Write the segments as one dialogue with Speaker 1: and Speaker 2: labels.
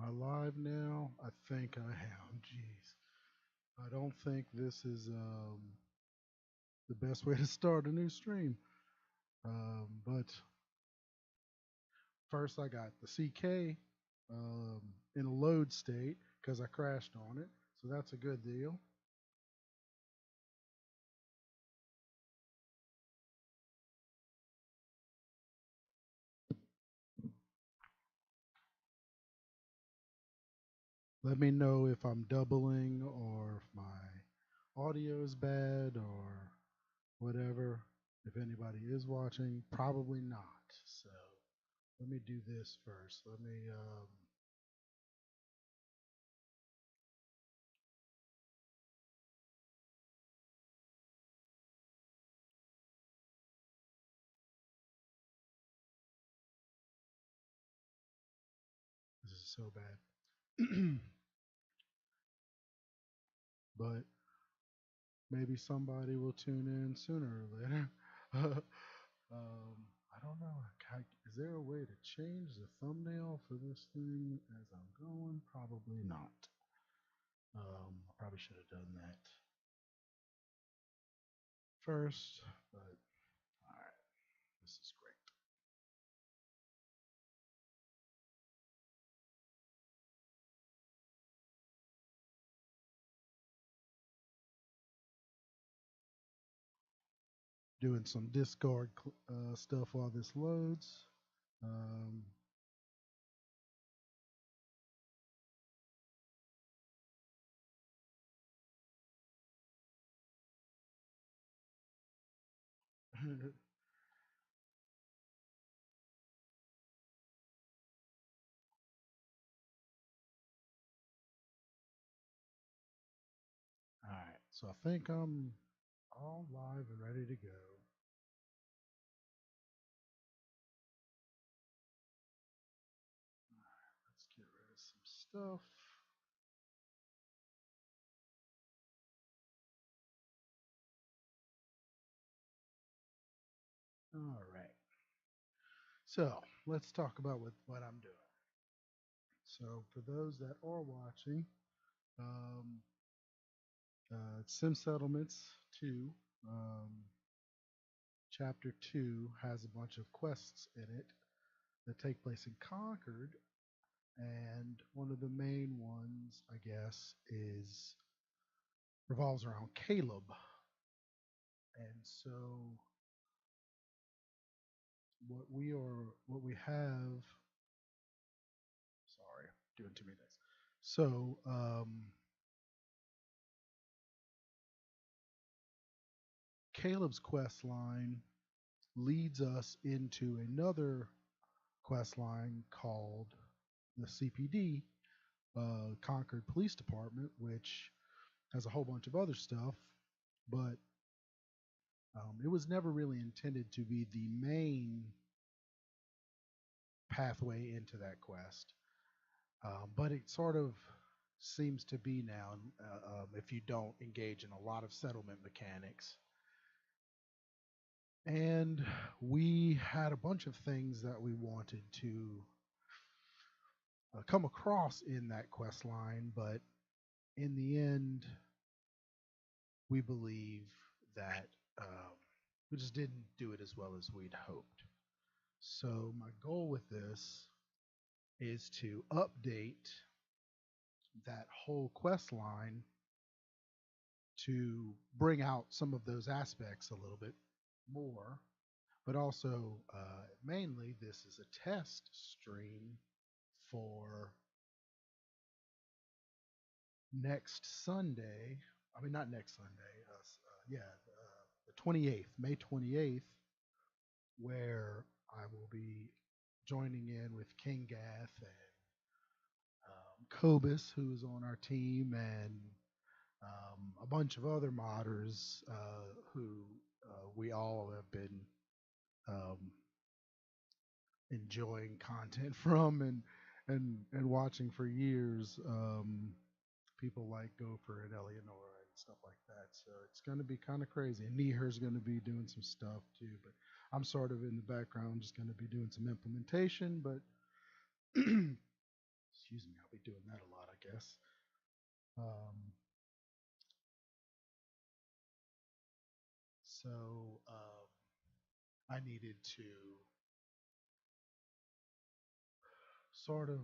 Speaker 1: I live now? I think I am. Jeez. I don't think this is the best way to start a new stream. But first, I got the CK in a load state because I crashed on it. So that's a good deal. Let me know if I'm doubling or if my audio is bad or whatever. If anybody is watching, probably not. So let me do this first. Let me this is so bad. But maybe somebody will tune in sooner or later. I don't know. Is there a way to change the thumbnail for this thing as I'm going? Probably not. I probably should have done that first, but all right, this is great. Doing some Discord stuff while this loads. Um, all right, so I think I'm all live and ready to go. Let's get rid of some stuff. All right. So let's talk about what I'm doing. So for those that are watching, um, Sim Settlements 2, um, Chapter 2 has a bunch of quests in it that take place in Concord. And one of the main ones, I guess, is revolves around Caleb. And so what we have, sorry, doing too many things. So Caleb's quest line leads us into another quest line called the CPD, Concord Police Department, which has a whole bunch of other stuff, but it was never really intended to be the main pathway into that quest. But it sort of seems to be now if you don't engage in a lot of settlement mechanics. And we had a bunch of things that we wanted to come across in that quest line, but in the end, we believe that we just didn't do it as well as we'd hoped. So my goal with this is to update that whole quest line to bring out some of those aspects a little bit more, but also mainly this is a test stream for next Sunday. I mean, not next Sunday. Yeah, the 28th, May 28th, where I will be joining in with King Gath and Cobus, who is on our team, and a bunch of other modders who we all have been um, enjoying content from and watching for years. People like Gopher and Eleonora and stuff like that. So it's going to be kind of crazy. And Niher's going to be doing some stuff too, but I'm sort of in the background, just going to be doing some implementation. But excuse Excuse me, I'll be doing that a lot, I guess. Um, so I needed to sort of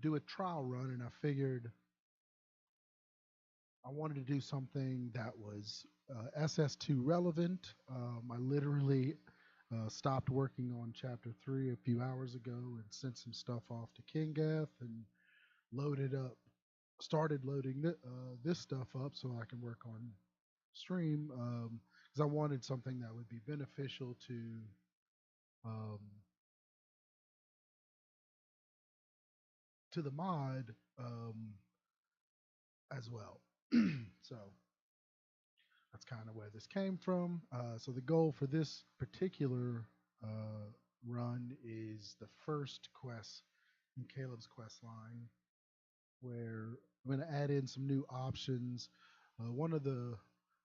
Speaker 1: do a trial run, and I figured I wanted to do something that was SS2 relevant. I literally stopped working on Chapter 3 a few hours ago and sent some stuff off to Kingath and loaded up, started loading this stuff up so I can work on stream because I wanted something that would be beneficial um, to the mod as well. So that's kind of where this came from. So the goal for this particular run is the first quest in Caleb's quest line, where I'm going to add in some new options. One of the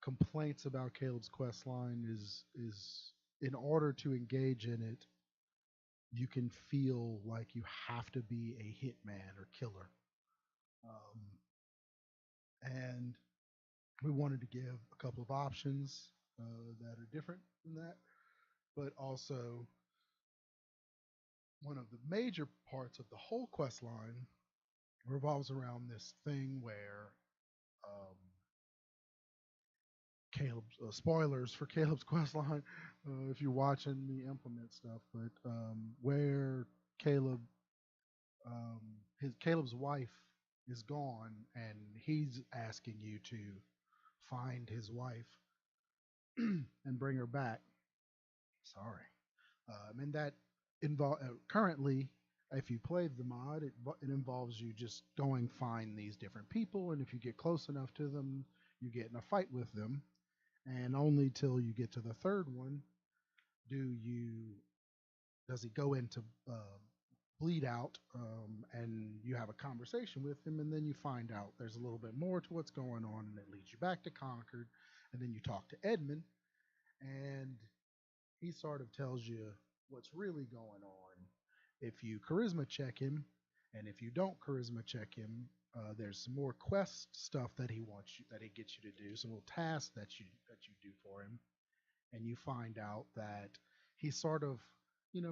Speaker 1: complaints about Caleb's quest line is in order to engage in it, you can feel like you have to be a hitman or killer. And we wanted to give a couple of options that are different than that, but also one of the major parts of the whole quest line revolves around this thing where um, Caleb's spoilers for Caleb's quest line if you're watching me implement stuff, but where Caleb um, Caleb's wife is gone and he's asking you to find his wife and bring her back. Sorry. And that currently, if you play the mod, it involves you just going find these different people, and if you get close enough to them, you get in a fight with them, and only till you get to the third one do you does he go into bleed out, and you have a conversation with him, and then you find out there's a little bit more to what's going on, and it leads you back to Concord, and then you talk to Edmund, and he sort of tells you what's really going on. If you charisma check him, and if you don't charisma check him, there's some more quest stuff that he wants you, that he gets you to do, some little tasks that you do for him, and you find out that he sort of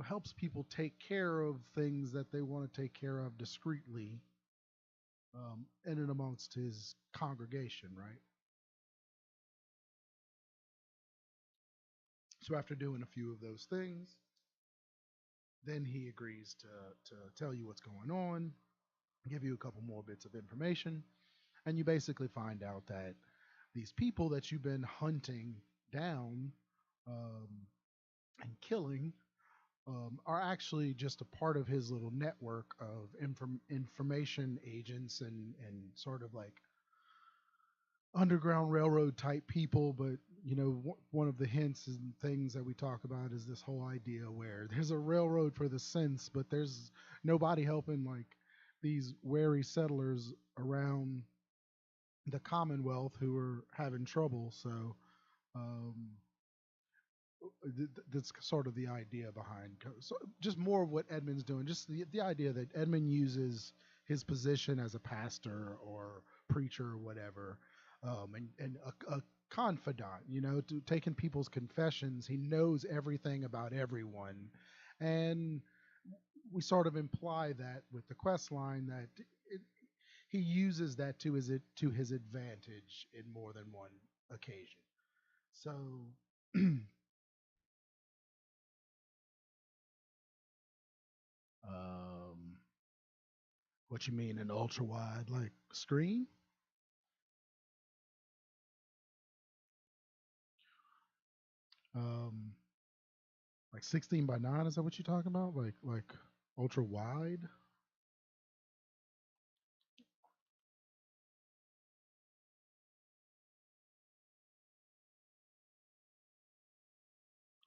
Speaker 1: helps people take care of things that they want to take care of discreetly, in and amongst his congregation, right? So after doing a few of those things, then he agrees to tell you what's going on, give you a couple more bits of information, and you basically find out that these people that you've been hunting down um, and killing are actually just a part of his little network of information agents and sort of like Underground Railroad type people. But one of the hints and things that we talk about is this whole idea where there's a railroad for the sense, but there's nobody helping like these wary settlers around the Commonwealth who are having trouble. So um, that's sort of the idea behind. So just more of what Edmund's doing. Just the idea that Edmund uses his position as a pastor or preacher or whatever, and a confidant. To taking people's confessions. He knows everything about everyone, and we sort of imply that with the quest line that it, he uses that to his advantage in more than one occasion. So um, what you mean, an ultra wide like screen? Um, like 16 by 9, is that what you're talking about? Like ultra wide?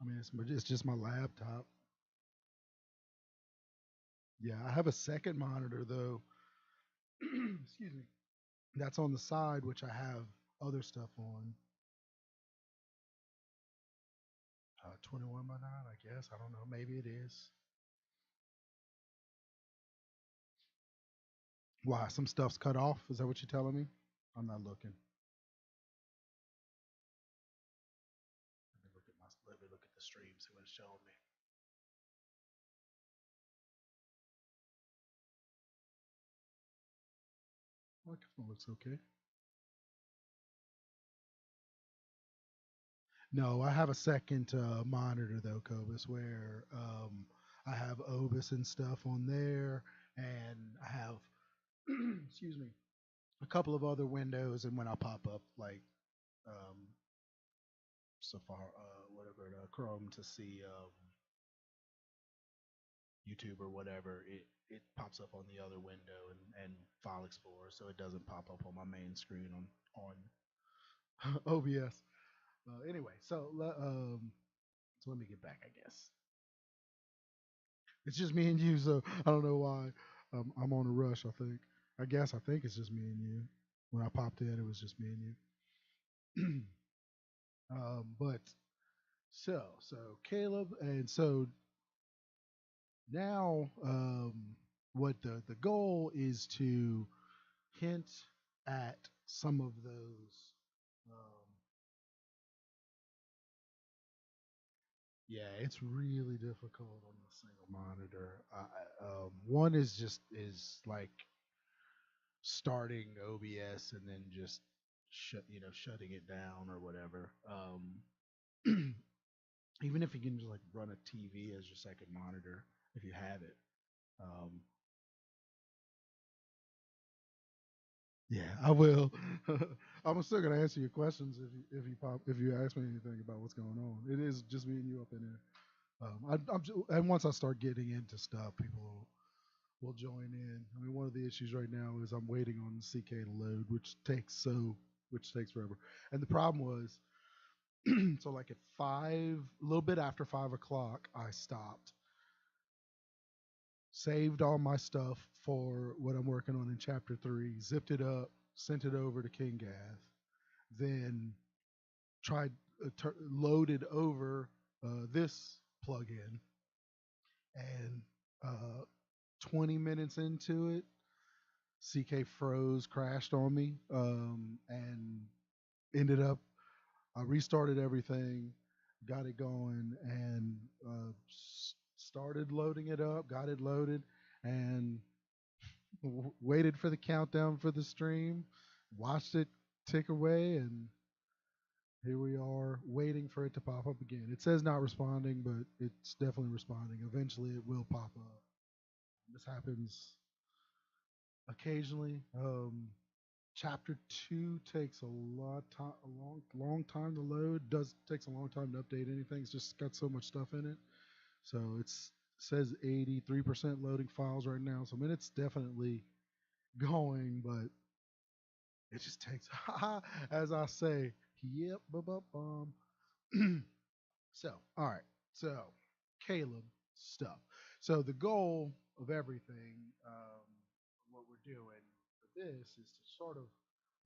Speaker 1: I mean, it's just my laptop. Yeah, I have a second monitor though. Excuse me. That's on the side, which I have other stuff on. 21 by 9, I guess. I don't know. Maybe it is. Why? Some stuff's cut off? Is that what you're telling me? I'm not looking. Let me look at the stream, see what it's showing me. Microphone looks okay. No, I have a second monitor though, Cobus, where I have Obis and stuff on there, and I have, excuse me, a couple of other windows, and when I pop up like um, Safari, whatever, Chrome to see YouTube or whatever, it pops up on the other window and File Explorer, so it doesn't pop up on my main screen on OBS. Anyway, so let me get back. I guess it's just me and you, so I don't know why I'm on a rush. I think it's just me and you. When I popped in, it was just me and you. But so Caleb, and so now what the goal is to hint at some of those. Um, yeah, it's really difficult on the single monitor. One is like starting OBS and then just shutting it down or whatever. Even if you can just like run a TV as your second monitor if you have it. Um, yeah, I will. I'm still gonna answer your questions if you ask me anything about what's going on. It is just me and you up in there. And once I start getting into stuff, people will join in. I mean, one of the issues right now is I'm waiting on CK to load, which takes forever. And the problem was, so like at a little bit after 5 o'clock, I stopped, saved all my stuff for what I'm working on in chapter 3, zipped it up, sent it over to King Gath, then tried loaded over this plugin, and 20 minutes into it, CK froze, crashed on me, and ended up. I restarted everything, got it going, and started loading it up. Got it loaded, and waited for the countdown for the stream. Watched it tick away, and here we are waiting for it to pop up again. It says not responding, but it's definitely responding. Eventually, it will pop up. This happens occasionally. Chapter 2 takes a long time to load. Does takes a long time to update anything. It's just got so much stuff in it. So it says 83% loading files right now. So I mean, it's definitely going, but it just takes, as I say, yep, bum. So, all right. So, Caleb stuff. So, the goal of everything, what we're doing for this is to sort of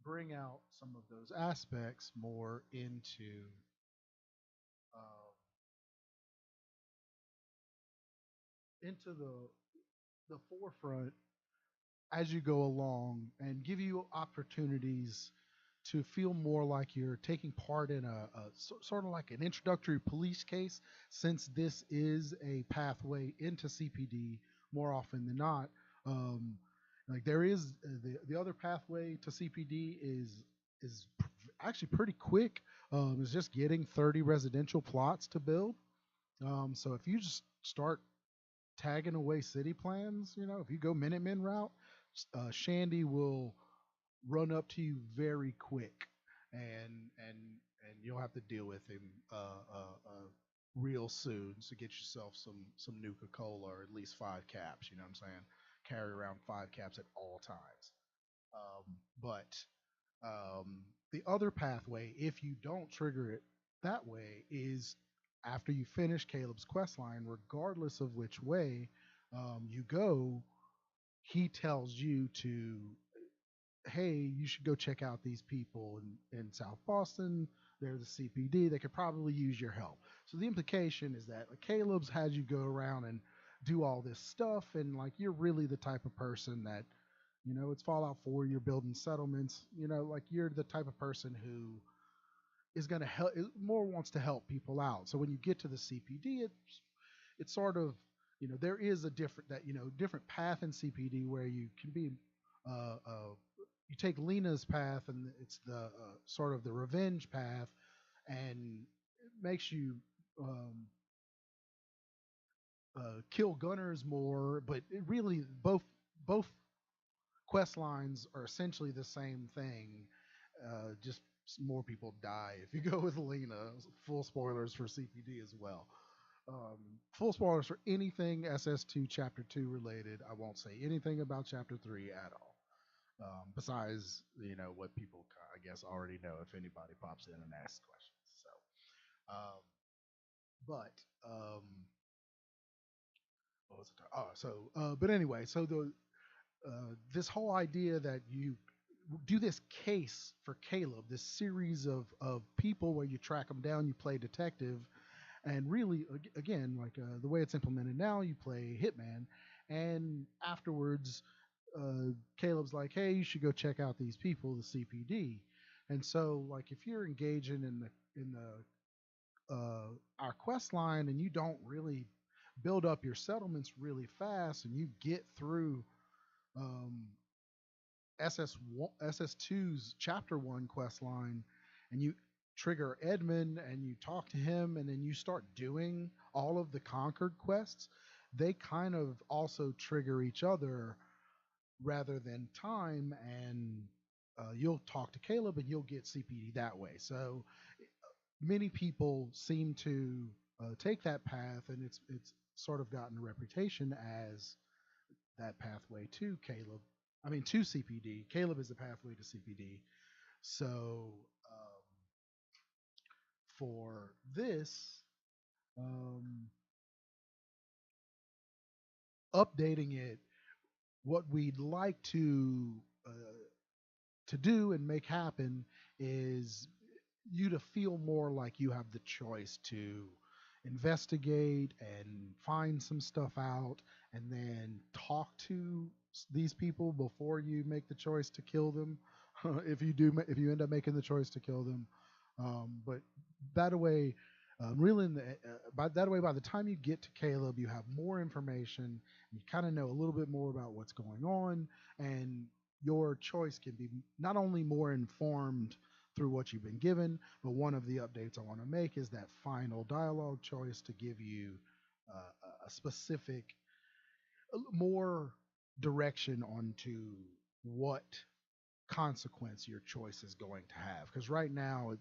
Speaker 1: bring out some of those aspects more um, into the forefront as you go along and give you opportunities to feel more like you're taking part in sort of like an introductory police case, since this is a pathway into CPD more often than not. Um, like there is the other pathway to CPD is actually pretty quick. It's just getting 30 residential plots to build. So if you just start tagging away city plans, if you go Minutemen route, Shandy will run up to you very quick, and you'll have to deal with him real soon. So get yourself some Nuka Cola, or at least 5 caps. You know what I'm saying? Carry around 5 caps at all times. But the other pathway, if you don't trigger it that way, is after you finish Caleb's quest line, regardless of which way you go, he tells you to, hey, you should go check out these people in South Boston. They're the CPD. They could probably use your help. So the implication is that like, Caleb's had you go around and do all this stuff, and like you're really the type of person that It's Fallout 4. You're building settlements. Like you're the type of person who is going to help, more wants to help people out. So when you get to the CPD, it's sort of, there is a different path in CPD where you can be, you take Lena's path, and it's the sort of the revenge path, and it makes you um, kill gunners more. But it really, both quest lines are essentially the same thing. Just more people die if you go with Lena. Full spoilers for CPD as well. Full spoilers for anything SS2 Chapter 2 related. I won't say anything about Chapter 3 at all. Besides, what people, I guess, already know if anybody pops in and asks questions. Um, but what was it? But anyway, so this whole idea that you do this case for Caleb, this series of people where you track them down, you play detective, and really, again, like the way it's implemented now, you play hitman, and afterwards, Caleb's like, hey, you should go check out these people, the CPD. And so, like, if you're engaging in the our quest line, and you don't really build up your settlements really fast, and you get through um, SS2's Chapter 1 quest line, and you trigger Edmund and you talk to him, and then you start doing all of the Conquered quests, they kind of also trigger each other rather than time. And you'll talk to Caleb and you'll get CPD that way. So many people seem to take that path, and it's sort of gotten a reputation as that pathway to Caleb. I mean, to CPD. Caleb is the pathway to CPD. So for this, um, updating it, what we'd like to do and make happen is you to feel more like you have the choice to investigate and find some stuff out, and then talk to these people before you make the choice to kill them. If you end up making the choice to kill them, but that way, really, by that way, by the time you get to Caleb, you have more information. You kind of know a little bit more about what's going on, and your choice can be not only more informed through what you've been given, but one of the updates I want to make is that final dialogue choice to give you a specific, more direction onto what consequence your choice is going to have. Because right now,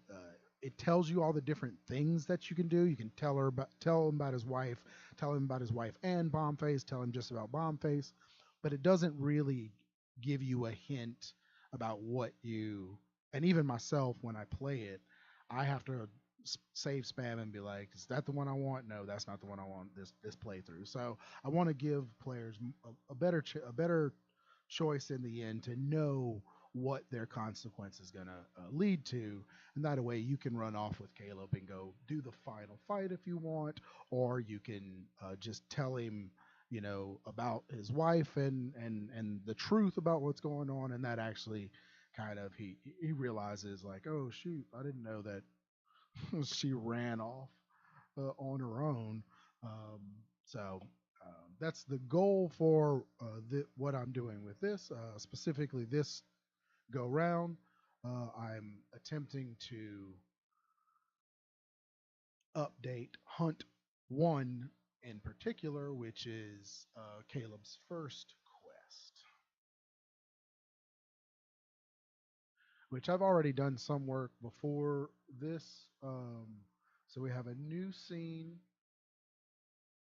Speaker 1: it tells you all the different things that you can do. You can tell him about his wife, tell him about his wife and Bombface, tell him just about Bombface, but it doesn't really give you a hint about what you. And even myself, when I play it, I have to save spam and be like, is that the one I want? No, that's not the one I want this playthrough. So I want to give players a better choice in the end to know what their consequence is going to lead to. And that way you can run off with Caleb and go do the final fight if you want, or you can just tell him, about his wife and the truth about what's going on. And that actually kind of, he realizes like, oh shoot, I didn't know that she ran off on her own. Um, so that's the goal for what I'm doing with this, specifically this go round. I'm attempting to update Hunt 1 in particular, which is Caleb's first quest, which I've already done some work before this. So we have a new scene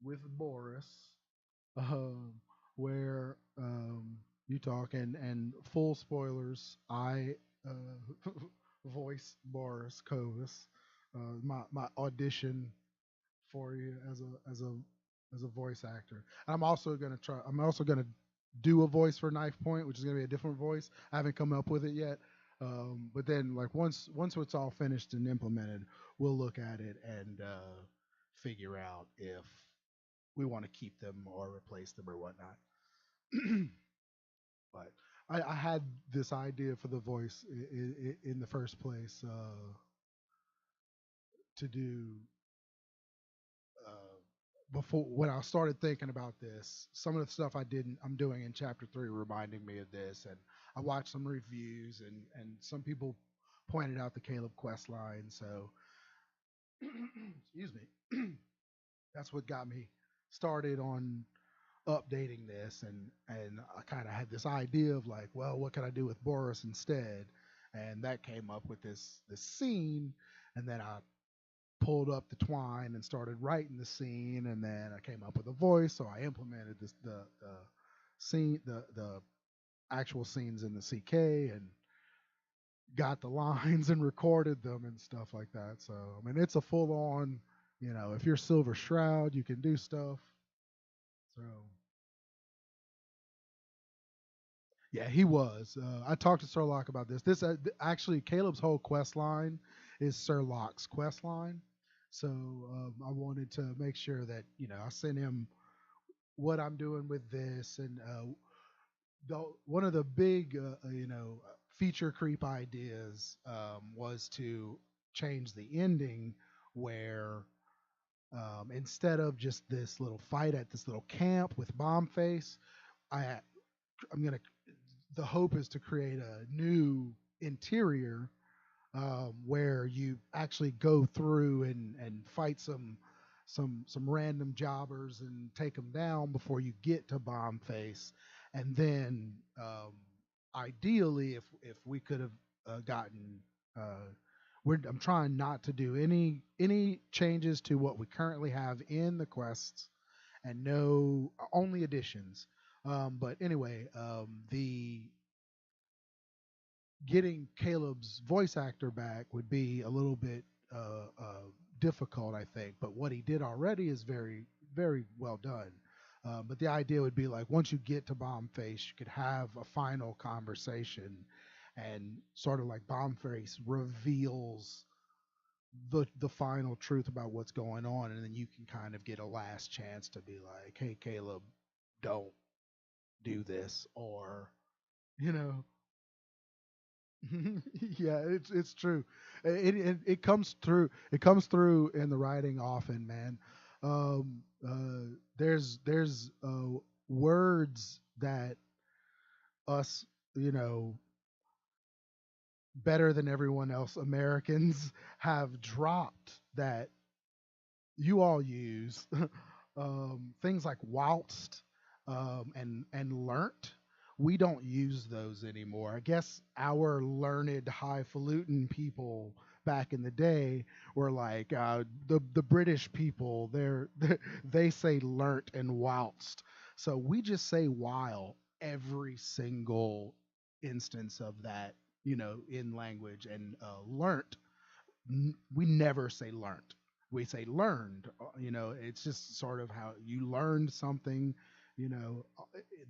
Speaker 1: with Boris, um, where you talk, and full spoilers, I voice Boris Kovis, my audition for you as a voice actor. And I'm also gonna do a voice for Knife Point, which is gonna be a different voice. I haven't come up with it yet. But then, like, once it's all finished and implemented, we'll look at it and figure out if we want to keep them or replace them or whatnot. But I had this idea for the voice in the first place to do before when I started thinking about this. Some of the stuff I'm doing in chapter 3 reminding me of this, and I watched some reviews and some people pointed out the Caleb quest line. So excuse me, that's what got me started on updating this, and I kind of had this idea of like, well, what can I do with Boris instead? And that came up with this scene, and then I pulled up the twine and started writing the scene, and then I came up with a voice, so I implemented the scene the actual scenes in the CK and got the lines and recorded them and stuff like that. So I mean, it's a full on, if you're Silver Shroud, you can do stuff. So yeah, he was. I talked to Sir Locke about this. Actually, Caleb's whole quest line is Sir Locke's quest line. So I wanted to make sure that I sent him what I'm doing with this, and one of the big feature creep ideas was to change the ending where instead of just this little fight at this little camp with Bomb Face, I I'm gonna the hope is to create a new interior where you actually go through and fight some random jobbers and take them down before you get to Bomb Face, and then ideally, if we could have gotten I'm trying not to do any changes to what we currently have in the quests, and no only additions. But anyway, the getting Caleb's voice actor back would be a little bit difficult, I think. But what he did already is very, very well done. But the idea would be like once you get to Bombface, you could have a final conversation, and sort of like Bombface reveals the final truth about what's going on, and then you can kind of get a last chance to be like, "Hey, Caleb, don't do this," or you know yeah, it's true. It comes through. It comes through in the writing often, man. There's words that us, you know, better than everyone else Americans have dropped that you all use. Things like waltzed and learnt. We don't use those anymore. I guess our learned, highfalutin people back in the day were like the British people. They say learnt and waltzed. So we just say while every single instance of that, in language, and learnt we never say learned. We say learned. It's just sort of how you learned something.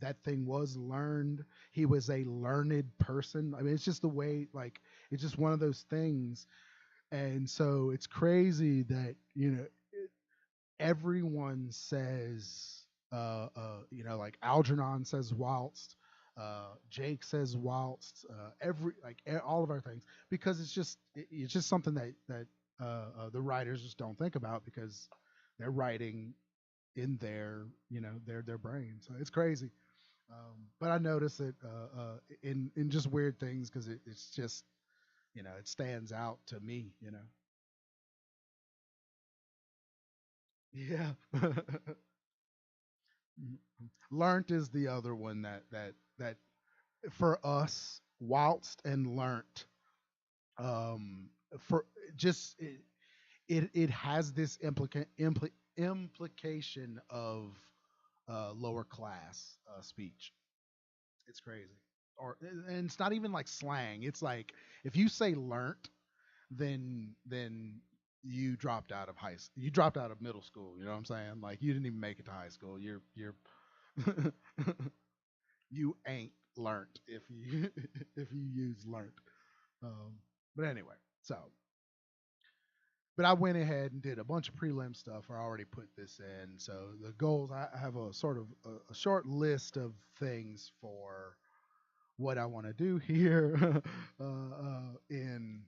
Speaker 1: That thing was learned. He was a learned person. I mean, it's just the way, like, it's just one of those things. And so it's crazy that, everyone says, like Algernon says waltzed, Jake says waltzed, all of our things, because it's just something that the writers just don't think about because they're writing in their brain. So it's crazy. But I notice it in just weird things because it's just it stands out to me. Yeah. Learnt is the other one that for us waltzed and learnt for just it has this implication of lower class speech. It's crazy. And it's not even like slang. It's like if you say learnt, then you dropped out of you dropped out of middle school. You know what I'm saying? Like you didn't even make it to high school. You're you ain't learnt if you if you use learnt. Um, but anyway, but I went ahead and did a bunch of prelim stuff. I already put this in. So the goals, I have a sort of a short list of things for what I want to do here in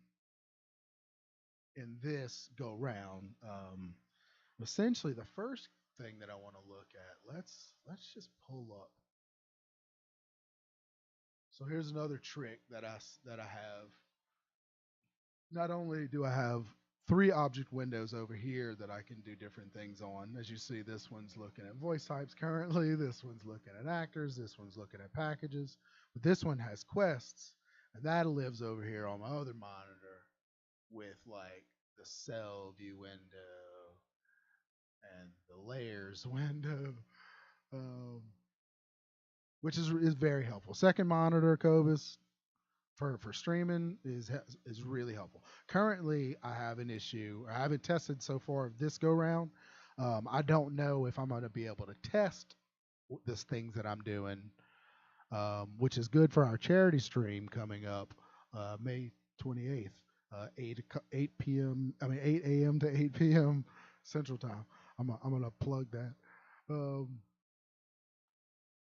Speaker 1: this go round. Essentially, the first thing that I want to look at, let's just pull up. So here's another trick that I have. Not only do I have three object windows over here that I can do different things on. As you see, this one's looking at voice types currently, this one's looking at actors, this one's looking at packages, but this one has quests, and that lives over here on my other monitor with like the cell view window and the layers window, um, which is very helpful. Second monitor, Cobus, for streaming is really helpful. Currently, I have an issue. I haven't tested so far this go round. I don't know if I'm going to be able to test this things that I'm doing, which is good for our charity stream coming up May 28th, 8 p.m. I mean 8 a.m. to 8 p.m. Central Time. I'm gonna plug that.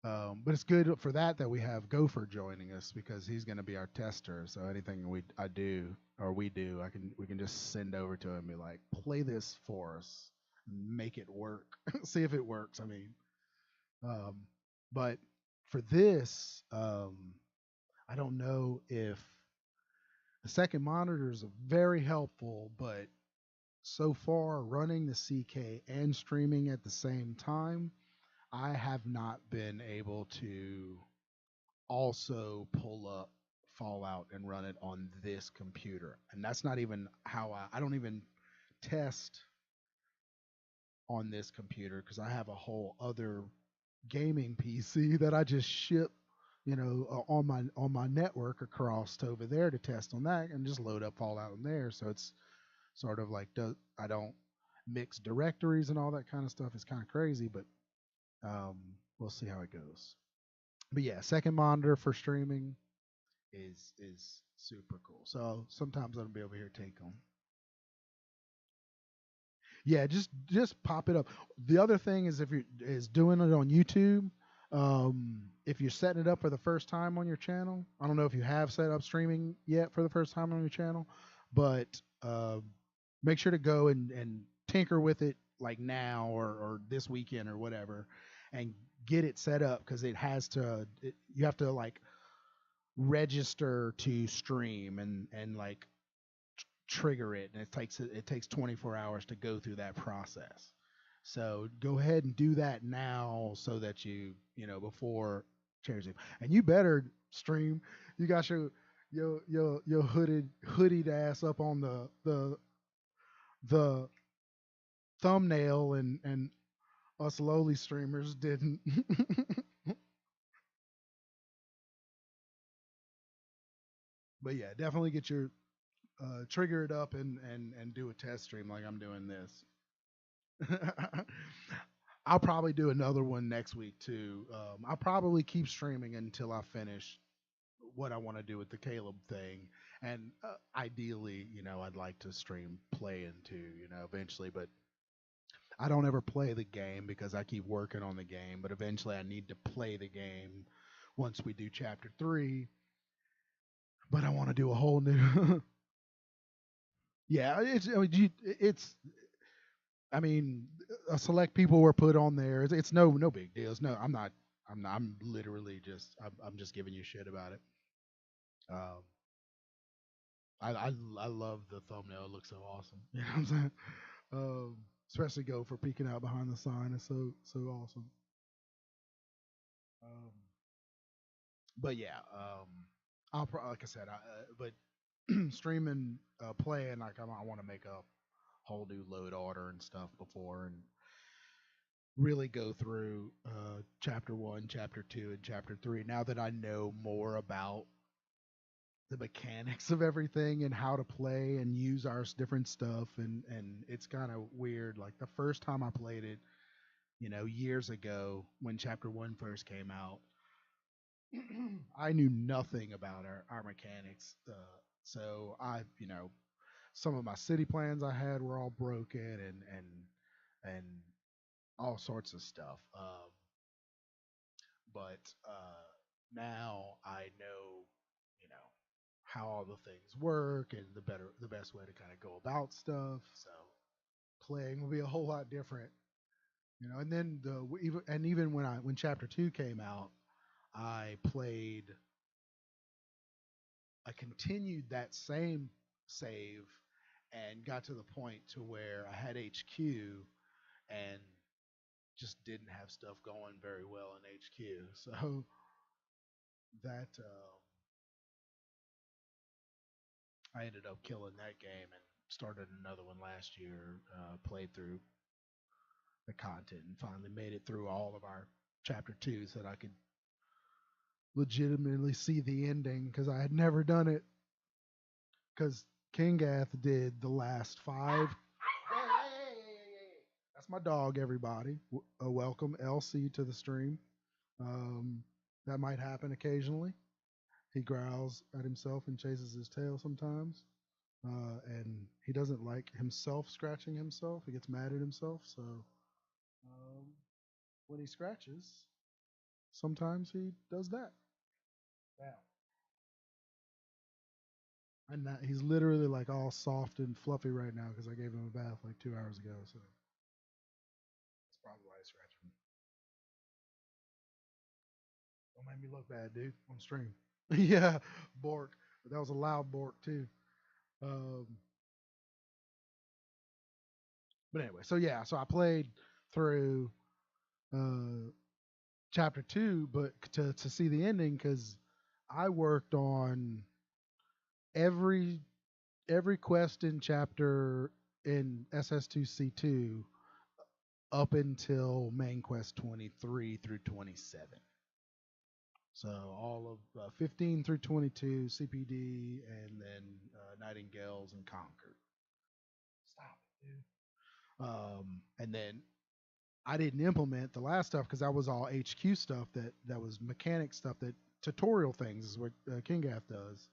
Speaker 1: Um, but it's good for that we have Gopher joining us because he's going to be our tester. So anything I do or we do, we can just send over to him and be like, play this for us, make it work, see if it works. I mean, um, but for this, I don't know if the second monitors are very helpful, but so far running the CK and streaming at the same time, I have not been able to also pull up Fallout and run it on this computer. And that's not even how I don't even test on this computer because I have a whole other gaming PC that I just ship, on my network across to over there to test on that and just load up Fallout on there. So it's sort of like I don't mix directories and all that kind of stuff. It's kind of crazy, but um, we'll see how it goes. But yeah, second monitor for streaming is super cool. So sometimes I'll be over here take them. Yeah, just pop it up. The other thing is if you're is doing it on YouTube. If you're setting it up for the first time on your channel, I don't know if you have set up streaming yet for the first time on your channel, but make sure to go and tinker with it like now or this weekend or whatever, and get it set up because you have to like register to stream and like trigger it, and it takes 24 hours to go through that process. So go ahead and do that now so that before Cherry and you better stream. You got your hoodied ass up on the thumbnail, and us lowly streamers didn't. But yeah, definitely get your trigger it up and do a test stream like I'm doing this. I'll probably do another one next week too. I'll probably keep streaming until I finish what I want to do with the Caleb thing, and ideally, I'd like to stream playing too, eventually. But I don't ever play the game because I keep working on the game. But eventually, I need to play the game once we do chapter 3. But I want to do a whole new. Yeah, it's I mean, select people were put on there. It's no big deal. No, I'm not. I'm literally just. I'm just giving you shit about it. Um, I love the thumbnail. It looks so awesome. You know what I'm saying? Especially go for peeking out behind the sign. It's so awesome. Um, but yeah, like I said, but streaming, playing like I want to make a whole new load order and stuff before and really go through chapter 1, chapter 2, and chapter 3 now that I know more about the mechanics of everything and how to play and use our different stuff, and it's kind of weird. Like the first time I played it, years ago when chapter 1 first came out, I knew nothing about our mechanics. So some of my city plans I had were all broken and all sorts of stuff. But now I know, you know, how all the things work and the best way to kind of go about stuff. So playing will be a whole lot different, you know. And then even when chapter 2 came out, I played I continued that same save and got to the point to where I had HQ and just didn't have stuff going very well in HQ. So that I ended up killing that game and started another one last year. Played through the content and finally made it through all of our chapter 2 so that I could legitimately see the ending because I had never done it. Because Kingath did the last 5. That's my dog, everybody. Welcome LC to the stream. Um, that might happen occasionally. He growls at himself and chases his tail sometimes. And he doesn't like himself scratching himself. He gets mad at himself. So um, when he scratches, sometimes he does that. Wow. And he's literally like all soft and fluffy right now because I gave him a bath like 2 hours ago. So that's probably why he's scratching. Don't make me look bad, dude, on stream. Yeah, bork. But that was a loud bork too. Um, but anyway, so yeah, so I played through uh, chapter 2, but to see the ending because I worked on every every quest in chapter in SS2 C2 up until main quest 23 through 27. So all of 15 through 22 CPD, and then Nightingales and Concord. Stop it, dude. And then I didn't implement the last stuff because that was all HQ stuff that was mechanic stuff that tutorial things is what Kingath does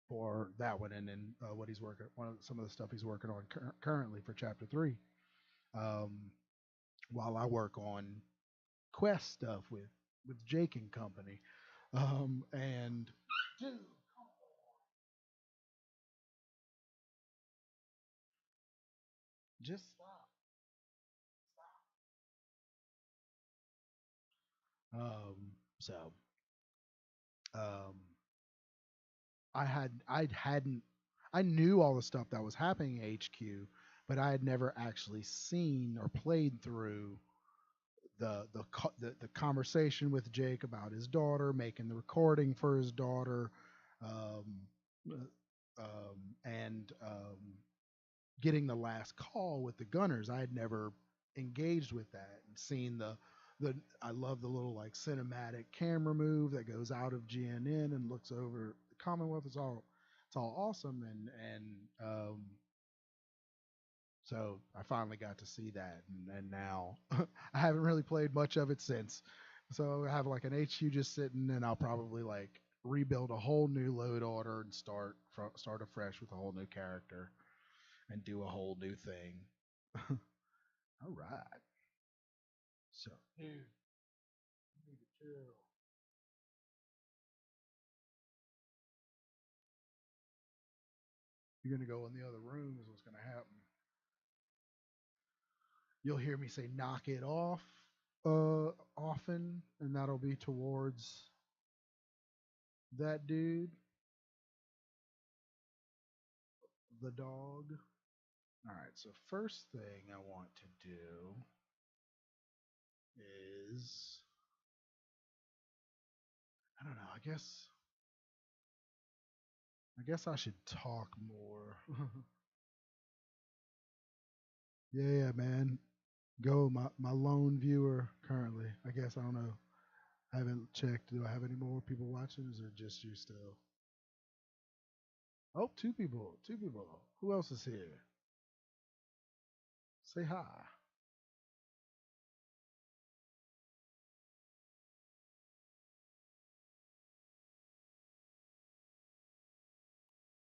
Speaker 1: for that one, and then what he's working some of the stuff he's working on currently for chapter 3. Um, while I work on quest stuff with Jake and company. And dude, just stop. So um, I hadn't I knew all the stuff that was happening at HQ, but I had never actually seen or played through the conversation with Jake about his daughter, making the recording for his daughter, um, and getting the last call with the gunners. I had never engaged with that and seen the I love the little like cinematic camera move that goes out of GNN and looks over the Commonwealth. It's all awesome, and so I finally got to see that, and now I haven't really played much of it since. So I have like an HU just sitting, and I'll probably like rebuild a whole new load order and start afresh with a whole new character and do a whole new thing. All right. So, dude, you need to chill. You're gonna go in the other room is what's gonna happen. You'll hear me say knock it off often, and that'll be towards that dude, the dog. All right, so first thing I want to do is I don't know, I guess I should talk more. Yeah, man. Go my lone viewer currently. I guess I don't know. I haven't checked. Do I have any more people watching? Or is it just you still? Oh, two people. Two people. Who else is here? Say hi.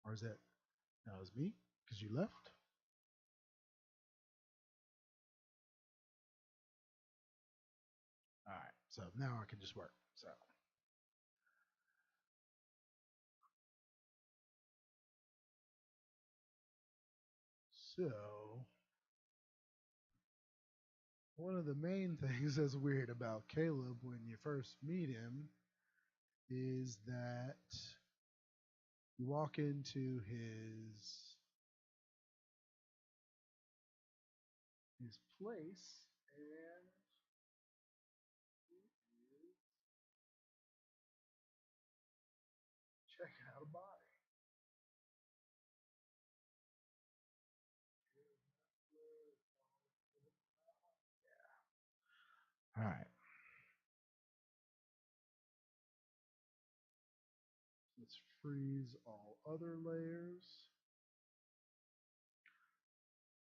Speaker 1: Or is that no, it's me? Because you left? All right. So now I can just work. So one of the main things that's weird about Caleb when you first meet him is that you walk into his place and he is checking out a body. All right. Let's freeze all other layers.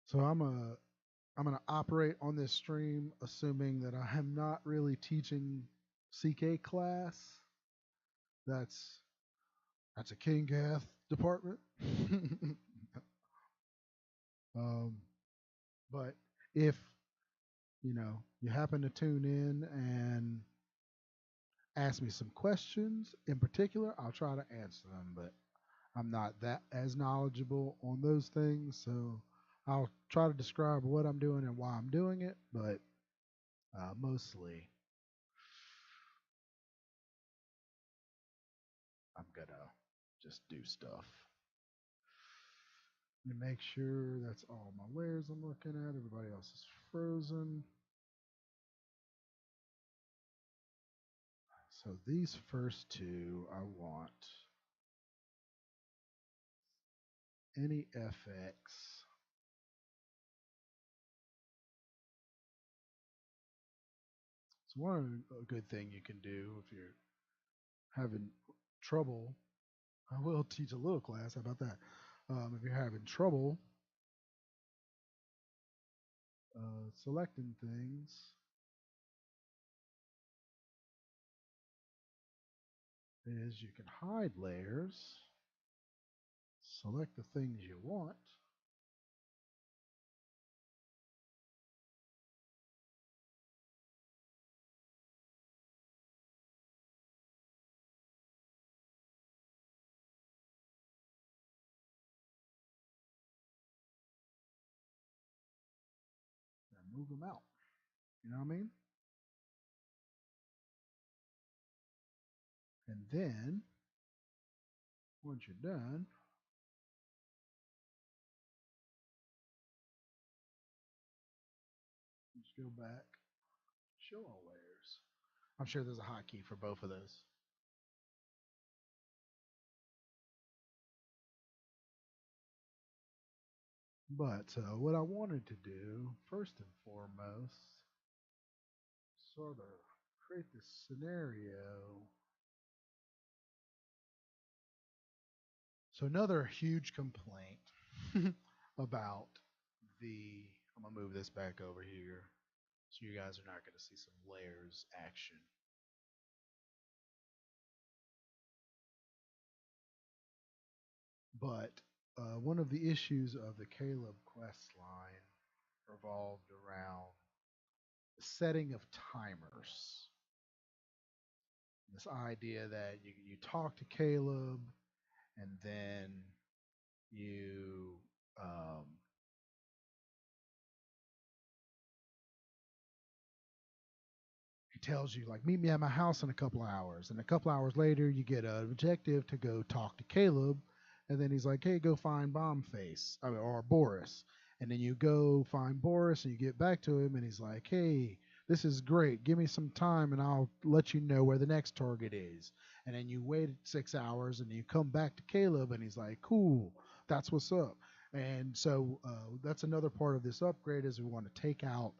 Speaker 1: So I'm gonna operate on this stream assuming that I am not really teaching CK class. That's that's a King Gath department. um, but if you happen to tune in and ask me some questions in particular, I'll try to answer them. But I'm not that as knowledgeable on those things, so I'll try to describe what I'm doing and why I'm doing it. But mostly, I'm gonna just do stuff. Let me make sure that's all my layers I'm looking at. Everybody else is frozen. So these first two, I want any FX. So one good thing you can do if you're having trouble, I will teach a little class. How about that? If you're having trouble selecting things, is you can hide layers, select the things you want, and move them out. You know what I mean? And then once you're done, just go back, show all layers. I'm sure there's a hotkey for both of those. But what I wanted to do, first and foremost, sort of create this scenario. So another huge complaint about I'm gonna move this back over here, so you guys are not gonna see some layers action. But one of the issues of the Caleb quest line revolved around the setting of timers. This idea that you talk to Caleb and then you um, he tells you like meet me at my house in a couple of hours, and a couple of hours later you get an objective to go talk to Caleb, and then he's like, hey, go find Bombface or Boris, and then you go find Boris and you get back to him and he's like, hey, this is great, give me some time and I'll let you know where the next target is. And then you wait 6 hours and you come back to Caleb and he's like, cool, that's what's up. And so that's another part of this upgrade is we want to take out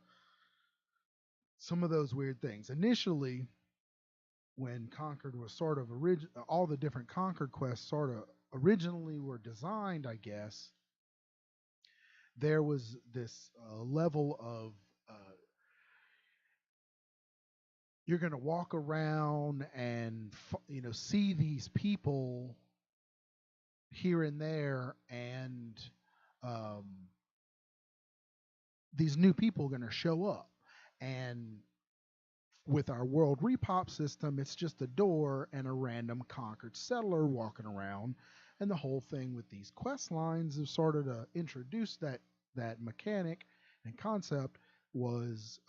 Speaker 1: some of those weird things. Initially, when Concord was sort of all the different Concord quests sort of originally were designed, I guess, there was this level of you're going to walk around and see these people here and there, and um, these new people are going to show up, and With our world repop system, it's just a door and a random conquered settler walking around. And the whole thing with these quest lines is sort of to introduce that mechanic and concept was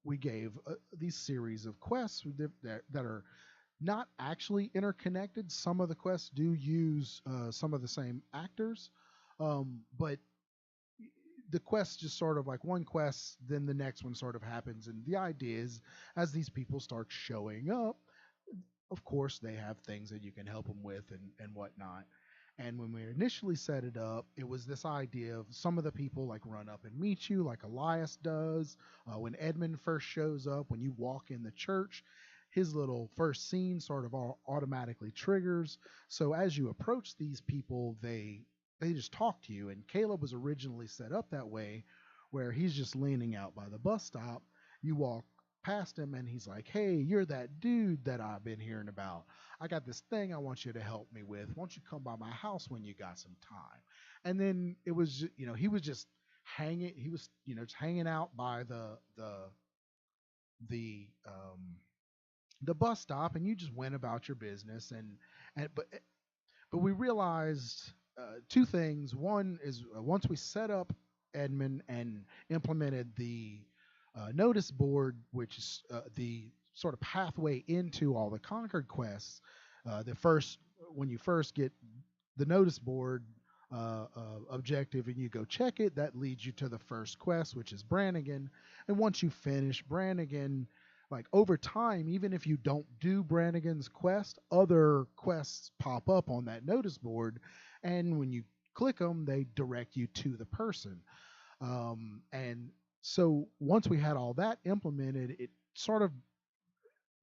Speaker 1: we gave these series of quests that are not actually interconnected. Some of the quests do use some of the same actors, but the quest just sort of like one quest, then the next one sort of happens. And the idea is, as these people start showing up, of course, they have things that you can help them with and whatnot. And when we initially set it up, it was this idea of some of the people like run up and meet you, like Elias does. When Edmund first shows up, when you walk in the church, his little first scene sort of automatically triggers. So as you approach these people, they just talk to you. And Caleb was originally set up that way, where he's just leaning out by the bus stop. You walk past him and he's like, "Hey, you're that dude that I've been hearing about. I got this thing I want you to help me with. Won't you come by my house when you got some time?" And then it was, he was just hanging. He was, just hanging out by the the bus stop, and you just went about your business. But we realized two things. One is once we set up Edmund and implemented the notice board, which is the sort of pathway into all the Conquered quests. The first, when you first get the notice board objective and you go check it, that leads you to the first quest, which is Brannigan. And once you finish Brannigan, like over time, even if you don't do Brannigan's quest, other quests pop up on that notice board, and when you click them, they direct you to the person. And so once we had all that implemented, it sort of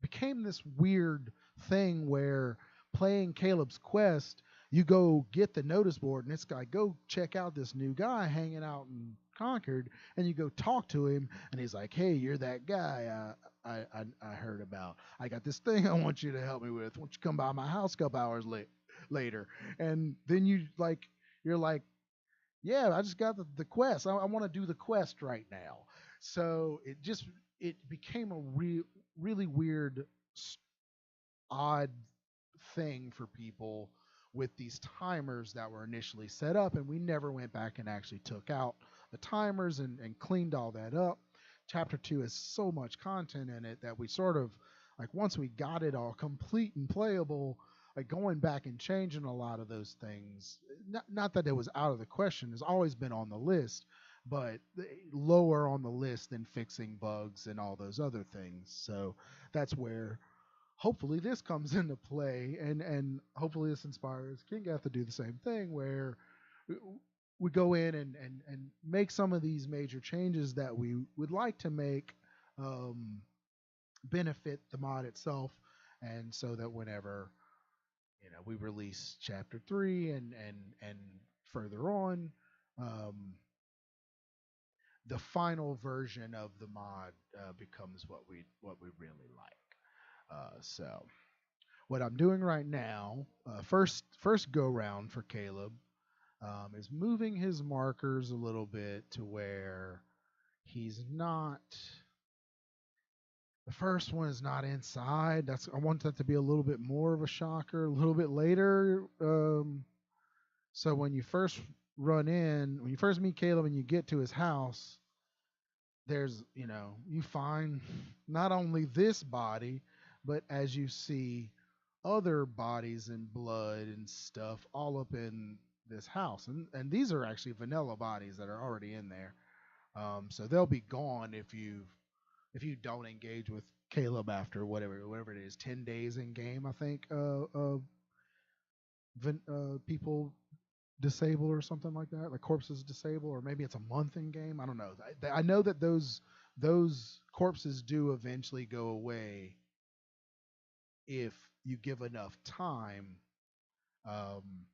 Speaker 1: became this weird thing where playing Caleb's quest, you go get the notice board and it's like, go check out this new guy hanging out in Concord, and you go talk to him and he's like, "Hey, you're that guy I heard about. I got this thing I want you to help me with. Won't you come by my house a couple hours later?" And then you're like, "Yeah, I just got the quest. I want to do the quest right now." So it became a really weird, odd thing for people with these timers that were initially set up, and we never went back and actually took out the timers and cleaned all that up. Chapter 2 has so much content in it that we sort of, like, once we got it all complete and playable, like going back and changing a lot of those things, not that it was out of the question, it's always been on the list, but lower on the list than fixing bugs and all those other things. So that's where hopefully this comes into play, and hopefully this inspires Kingath to do the same thing, where we go in and make some of these major changes that we would like to make um, benefit the mod itself, and so that whenever we release chapter 3 and further on, um, the final version of the mod becomes what we really like. So what I'm doing right now, first go round for Caleb, is moving his markers a little bit to where he's not. The first one is not inside. I want that to be a little bit more of a shocker a little bit later. So when you first when you first meet Caleb and you get to his house, there's, you find not only this body, but as you see other bodies and blood and stuff all up in this house. And these are actually vanilla bodies that are already in there. So they'll be gone if you don't engage with Caleb after whatever it is, 10 days in game, I think, people disable or something like that, like corpses disable, or maybe it's a month in game. I don't know. I know that those corpses do eventually go away if you give enough time. Um,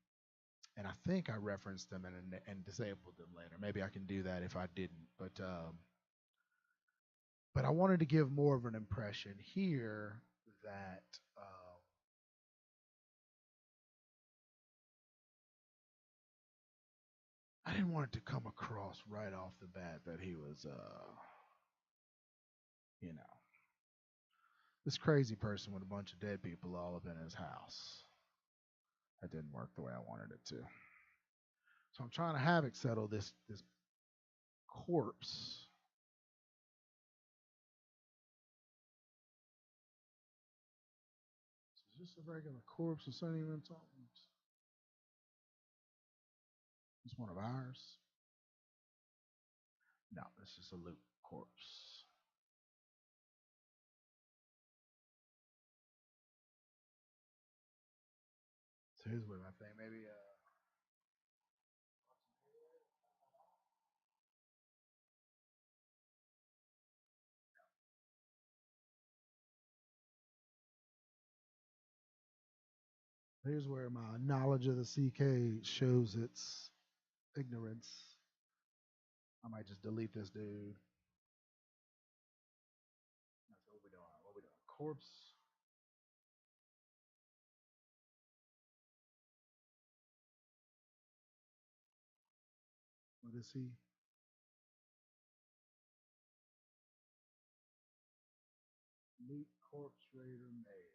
Speaker 1: and I think I referenced them and disabled them later. Maybe I can do that if I didn't. But I wanted to give more of an impression here that I didn't want it to come across right off the bat that he was, you know, this crazy person with a bunch of dead people all up in his house. That didn't work the way I wanted it to. So I'm trying to havoc settle this corpse. Is this a regular corpse or something even something? It's one of ours. No, this is a loot corpse. So here's where my thing maybe here's where my knowledge of the CK shows its ignorance. I might just delete this dude. That's what we doing. What we doing? Corpse. What is he? Loot corpse raider male.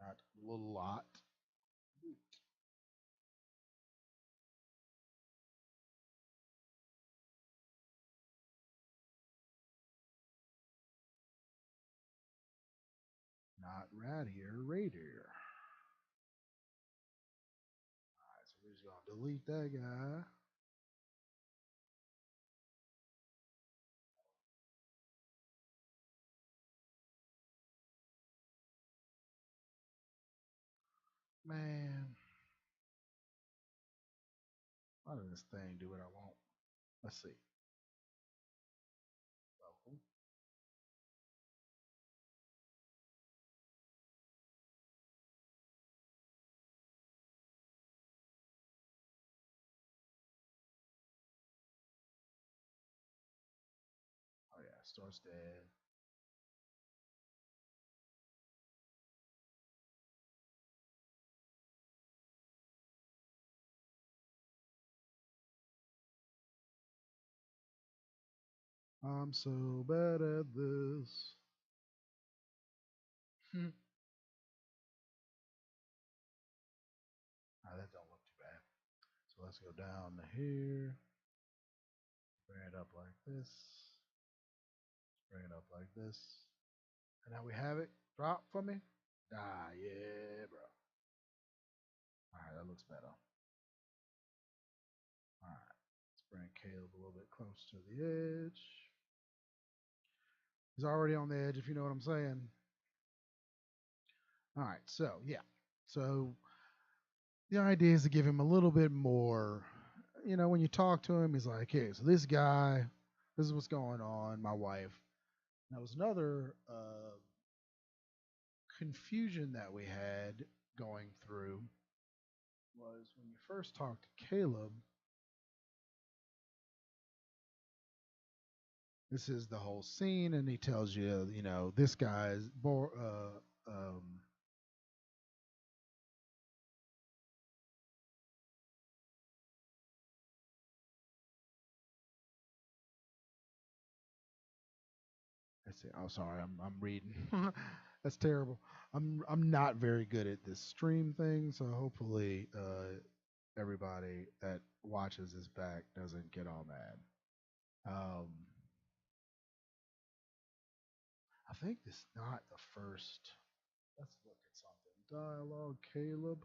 Speaker 1: Not little lot. Loot. Not rat here, raider. Alright, so we're just gonna delete that guy. Man, why does this thing do what I want? Let's see. Oh, oh yeah, starts dead. I'm so bad at this. That don't look too bad. So let's go down to here. Bring it up like this. Bring it up like this. And now we have it. Drop for me. Ah, yeah, bro. All right, that looks better. All right, let's bring Caleb a little bit close to the edge. He's already on the edge, if you know what I'm saying. All right, so yeah. So the idea is to give him a little bit more. You know, when you talk to him, he's like, hey, so this guy, this is what's going on, my wife. That was another confusion that we had going through was when you first talked to Caleb, this is the whole scene, and he tells you, you know, this guy's let's see. Oh, sorry, I'm reading. That's terrible. I'm not very good at this stream thing, so hopefully everybody that watches this back doesn't get all mad. I think this is not the first. Let's look at something. Dialogue, Caleb.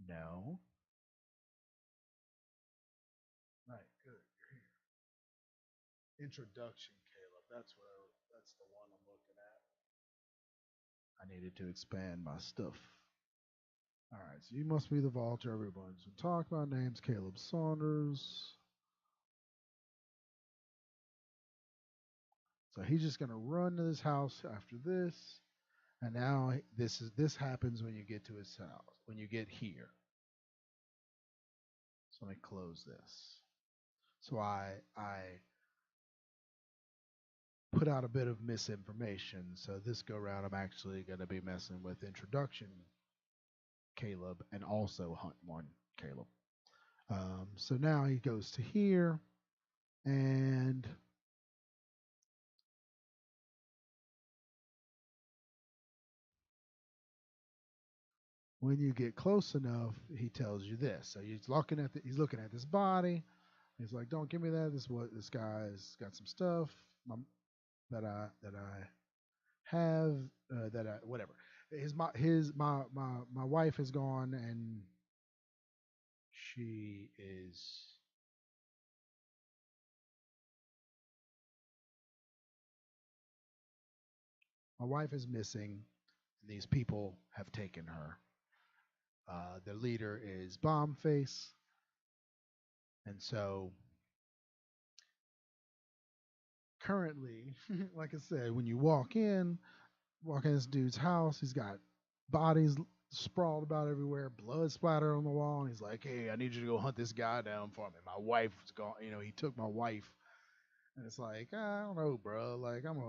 Speaker 1: No. Right, good. You're here. Introduction, Caleb. That's the one I'm looking at. I needed to expand my stuff. All right, so you must be the vaulter everyone's been talking about. Name's Caleb Saunders. So he's just gonna run to this house after this, and now this happens when you get to his house. When you get here. So let me close this. So I put out a bit of misinformation. So this go round, I'm actually going to be messing with introduction Caleb and also Hunt One Caleb. So now he goes to here, and when you get close enough, he tells you this. So he's looking at this body. He's like, "Don't give me that. This is what this guy's got some stuff that I have that I whatever. My wife is gone, and she is my wife is missing. And these people have taken her. Their leader is Bombface, and so currently, like I said, when you walk in this dude's house, he's got bodies sprawled about everywhere, blood splattered on the wall, and he's like, "Hey, I need you to go hunt this guy down for me. My wife was gone. He took my wife." And it's like, I don't know, bro. Like, I'm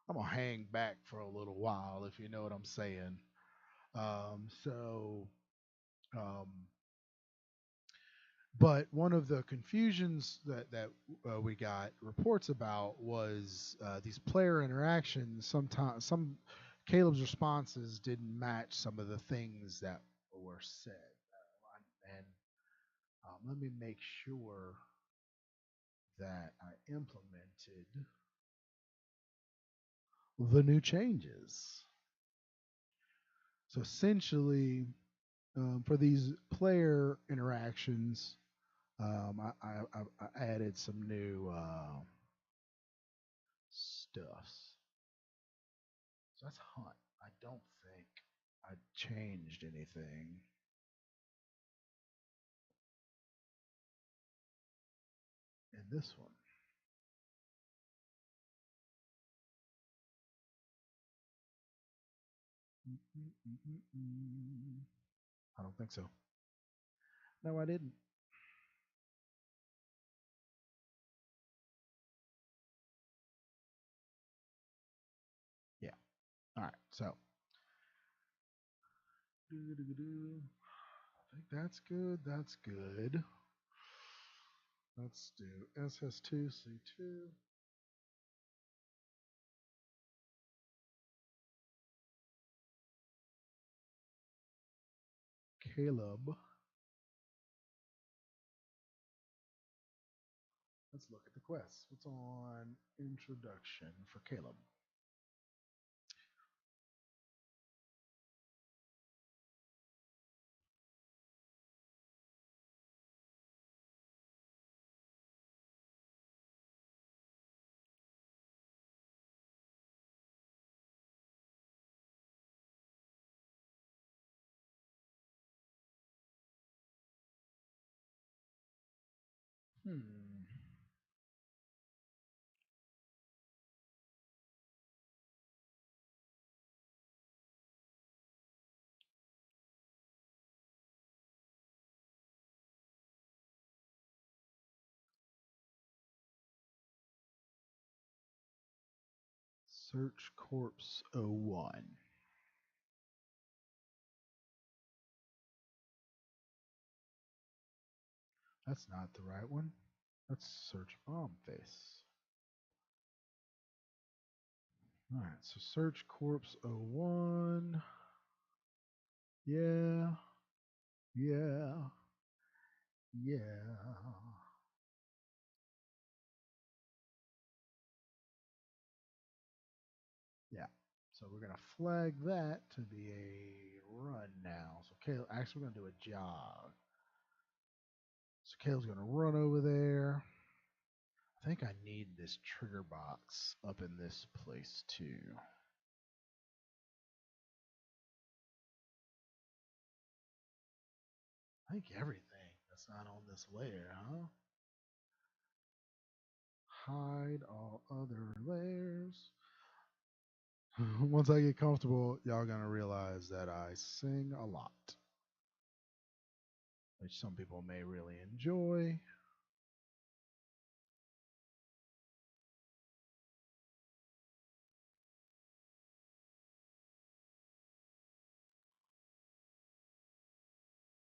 Speaker 1: gonna hang back for a little while, if you know what I'm saying. So, um, but one of the confusions that we got reports about was these player interactions. Sometimes some Caleb's responses didn't match some of the things that were said, and let me make sure that I implemented the new changes. So essentially, for these player interactions, I added some new stuffs. So that's hunt. I don't think I changed anything in this one. I don't think so. No, I didn't. Yeah. All right. So I think that's good. That's good. Let's do SS2 C2. Caleb. Let's look at the quests. What's on introduction for Caleb? Hmm. Search Corpse 01. That's not the right one. Let's search Bomb Face. All right, so search Corpse 01. Yeah, yeah, yeah. Yeah. So we're gonna flag that to be a run now. So Caleb, actually, we're gonna do a jog. So Caleb's gonna run over there. I think I need this trigger box up in this place too. I think everything that's not on this layer, huh? Hide all other layers. Once I get comfortable, y'all gonna realize that I sing a lot, which some people may really enjoy.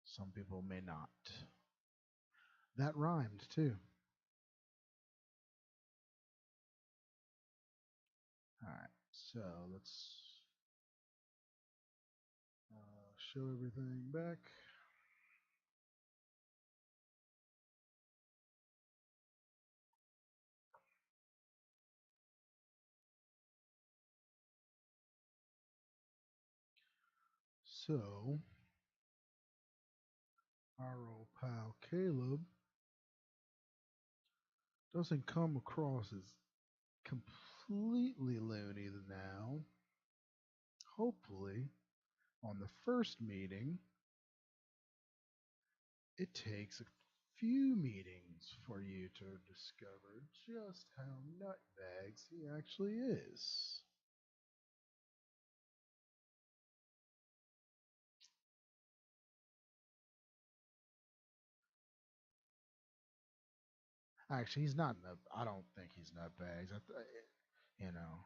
Speaker 1: Some people may not. That rhymed too. All right, so let's show everything back. So, our old pal Caleb doesn't come across as completely loony now. Hopefully, on the first meeting, it takes a few meetings for you to discover just how nutbags he actually is. Actually, he's not. I don't think he's nutbags. You know,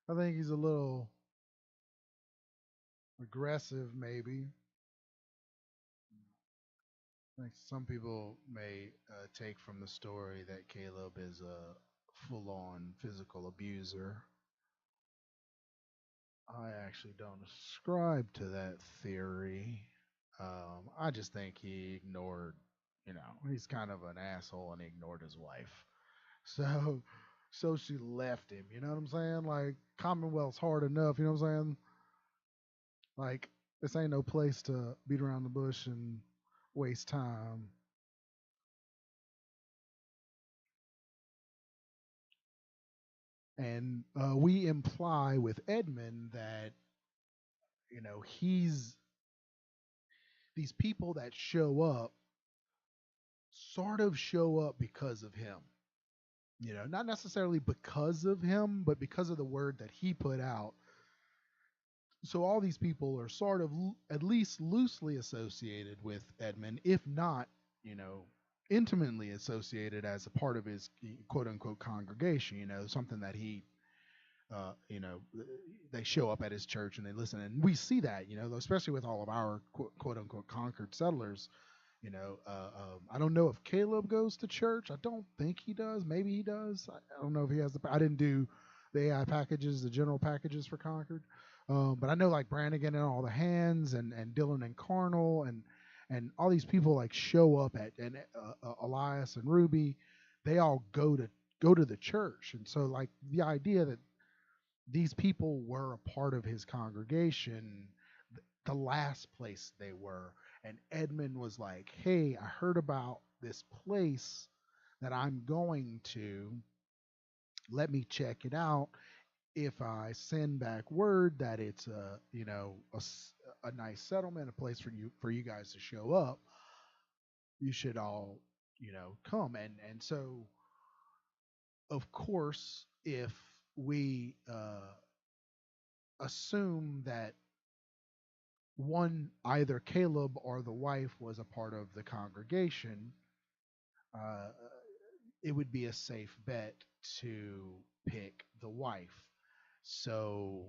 Speaker 1: I think he's a little aggressive, maybe. Like some people may take from the story that Caleb is a full-on physical abuser. I actually don't ascribe to that theory. I just think he ignored, he's kind of an asshole and he ignored his wife. So, so she left him. You know what I'm saying? Like Commonwealth's hard enough. You know what I'm saying? Like this ain't no place to beat around the bush and waste time. And we imply with Edmund that he's these people that show up sort of show up because of him. Not necessarily because of him, but because of the word that he put out. So all these people are sort of at least loosely associated with Edmund, if not, you know, intimately associated as a part of his quote unquote congregation. Something that he uh, you know, they show up at his church and they listen. And we see that, especially with all of our quote unquote conquered settlers. I don't know if Caleb goes to church. I don't think he does. Maybe he does. I don't know if he has I didn't do the AI packages, the general packages for Concord. But I know like Brannigan and all the hands and Dylan and Carnal and all these people like show up at and Elias and Ruby, they all go to the church. And so like the idea that these people were a part of his congregation, the last place they were. And Edmund was like, hey, I heard about this place that I'm going to. Let me check it out. If I send back word that it's a nice settlement, a place for you guys to show up, you should all come. And so of course if we assume that either Caleb or the wife was a part of the congregation, uh, it would be a safe bet to pick the wife. So,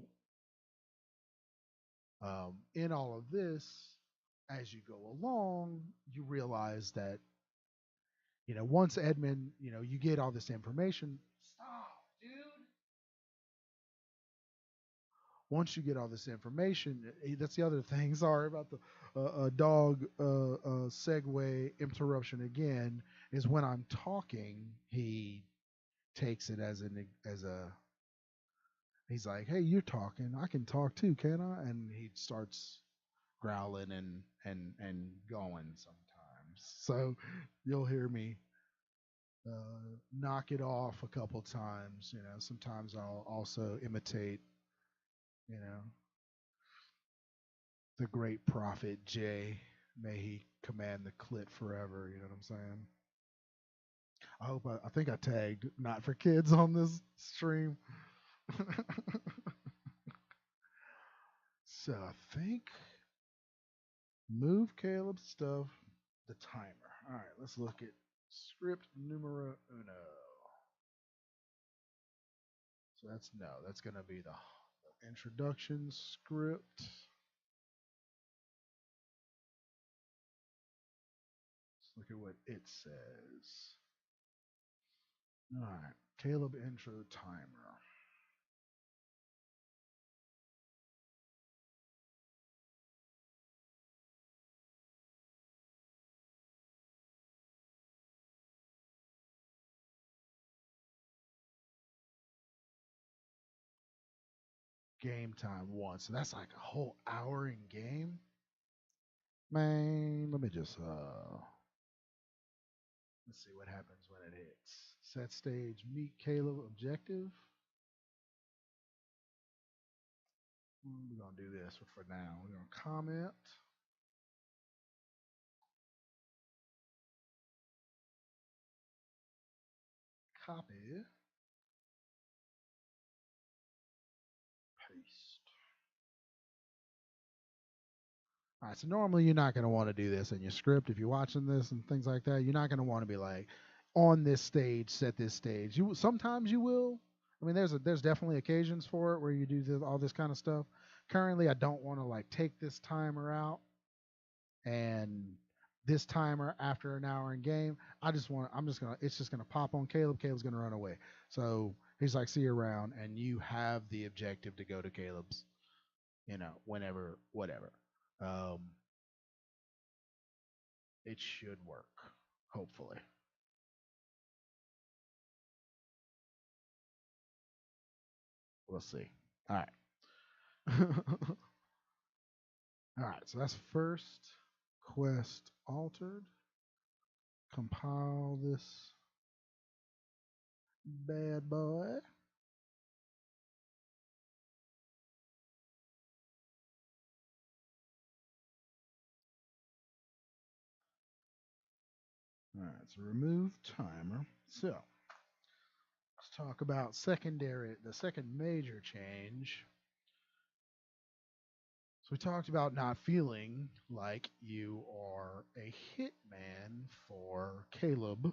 Speaker 1: in all of this, as you go along, you realize that, once Edmund, you get all this information. Stop, dude. Once you get all this information, that's the other thing. Sorry about the dog segue interruption again. Is when I'm talking, he takes it as a. He's like, "Hey, you're talking. I can talk too, can I?" And he starts growling and going sometimes. So you'll hear me knock it off a couple times. Sometimes I'll also imitate. You know, the great prophet Jay. May he command the clit forever. You know what I'm saying? I think I tagged not for kids on this stream. So I think move Caleb's stuff, the timer. All right, let's look at script numero uno. So that's going to be the introduction script. look at what it says. All right, Caleb intro timer. Game time 1. So that's like a whole hour in game. Man, let me just let's see what happens when it hits. Set stage, meet Caleb objective. We're gonna do this for now. We're gonna comment, copy, paste. All right, so normally you're not going to want to do this in your script if you're watching this and things like that. You're not going to want to be like, on this stage, set this stage. You sometimes you will. I mean, there's definitely occasions for it where you do all this kind of stuff. Currently, I don't want to like take this timer out and this timer after an hour in game. It's just gonna pop on Caleb. Caleb's gonna run away. So he's like, see you around, and you have the objective to go to Caleb's, whenever, whatever. Um, it should work, hopefully. We'll see. All right. All right, so that's first quest altered. Compile this bad boy. All right, so remove timer. So let's talk about the second major change. So we talked about not feeling like you are a hitman for Caleb.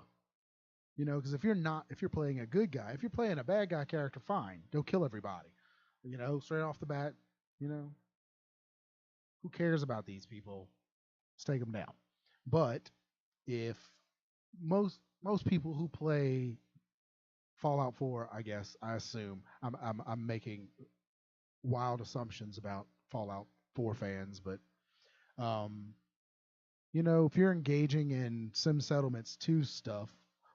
Speaker 1: Because if you're playing a good guy, if you're playing a bad guy character, fine, go kill everybody. Straight off the bat, you know, who cares about these people? Let's take them down. But if most people who play Fallout 4, I guess I assume I'm making wild assumptions about Fallout 4 fans, but um, if you're engaging in Sim Settlements 2 stuff,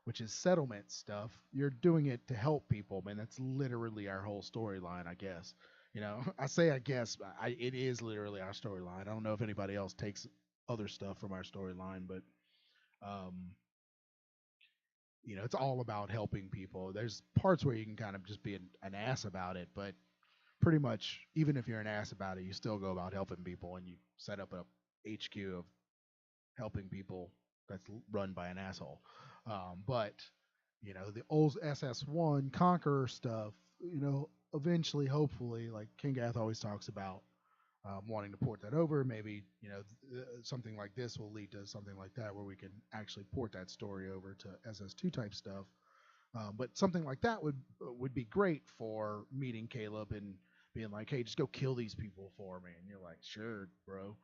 Speaker 1: which is settlement stuff, you're doing it to help people. Man, that's literally our whole storyline, I guess. I say I guess, but it is literally our storyline. I don't know if anybody else takes other stuff from our storyline, but um, it's all about helping people. There's parts where you can kind of just be an ass about it, but pretty much, even if you're an ass about it, you still go about helping people, and you set up a HQ of helping people that's run by an asshole. But the old SS1 Conqueror stuff, eventually, hopefully, like King Gath always talks about, wanting to port that over. Maybe something like this will lead to something like that, where we can actually port that story over to SS2 type stuff. But something like that would be great for meeting Caleb and being like, "Hey, just go kill these people for me," and you're like, "Sure, bro."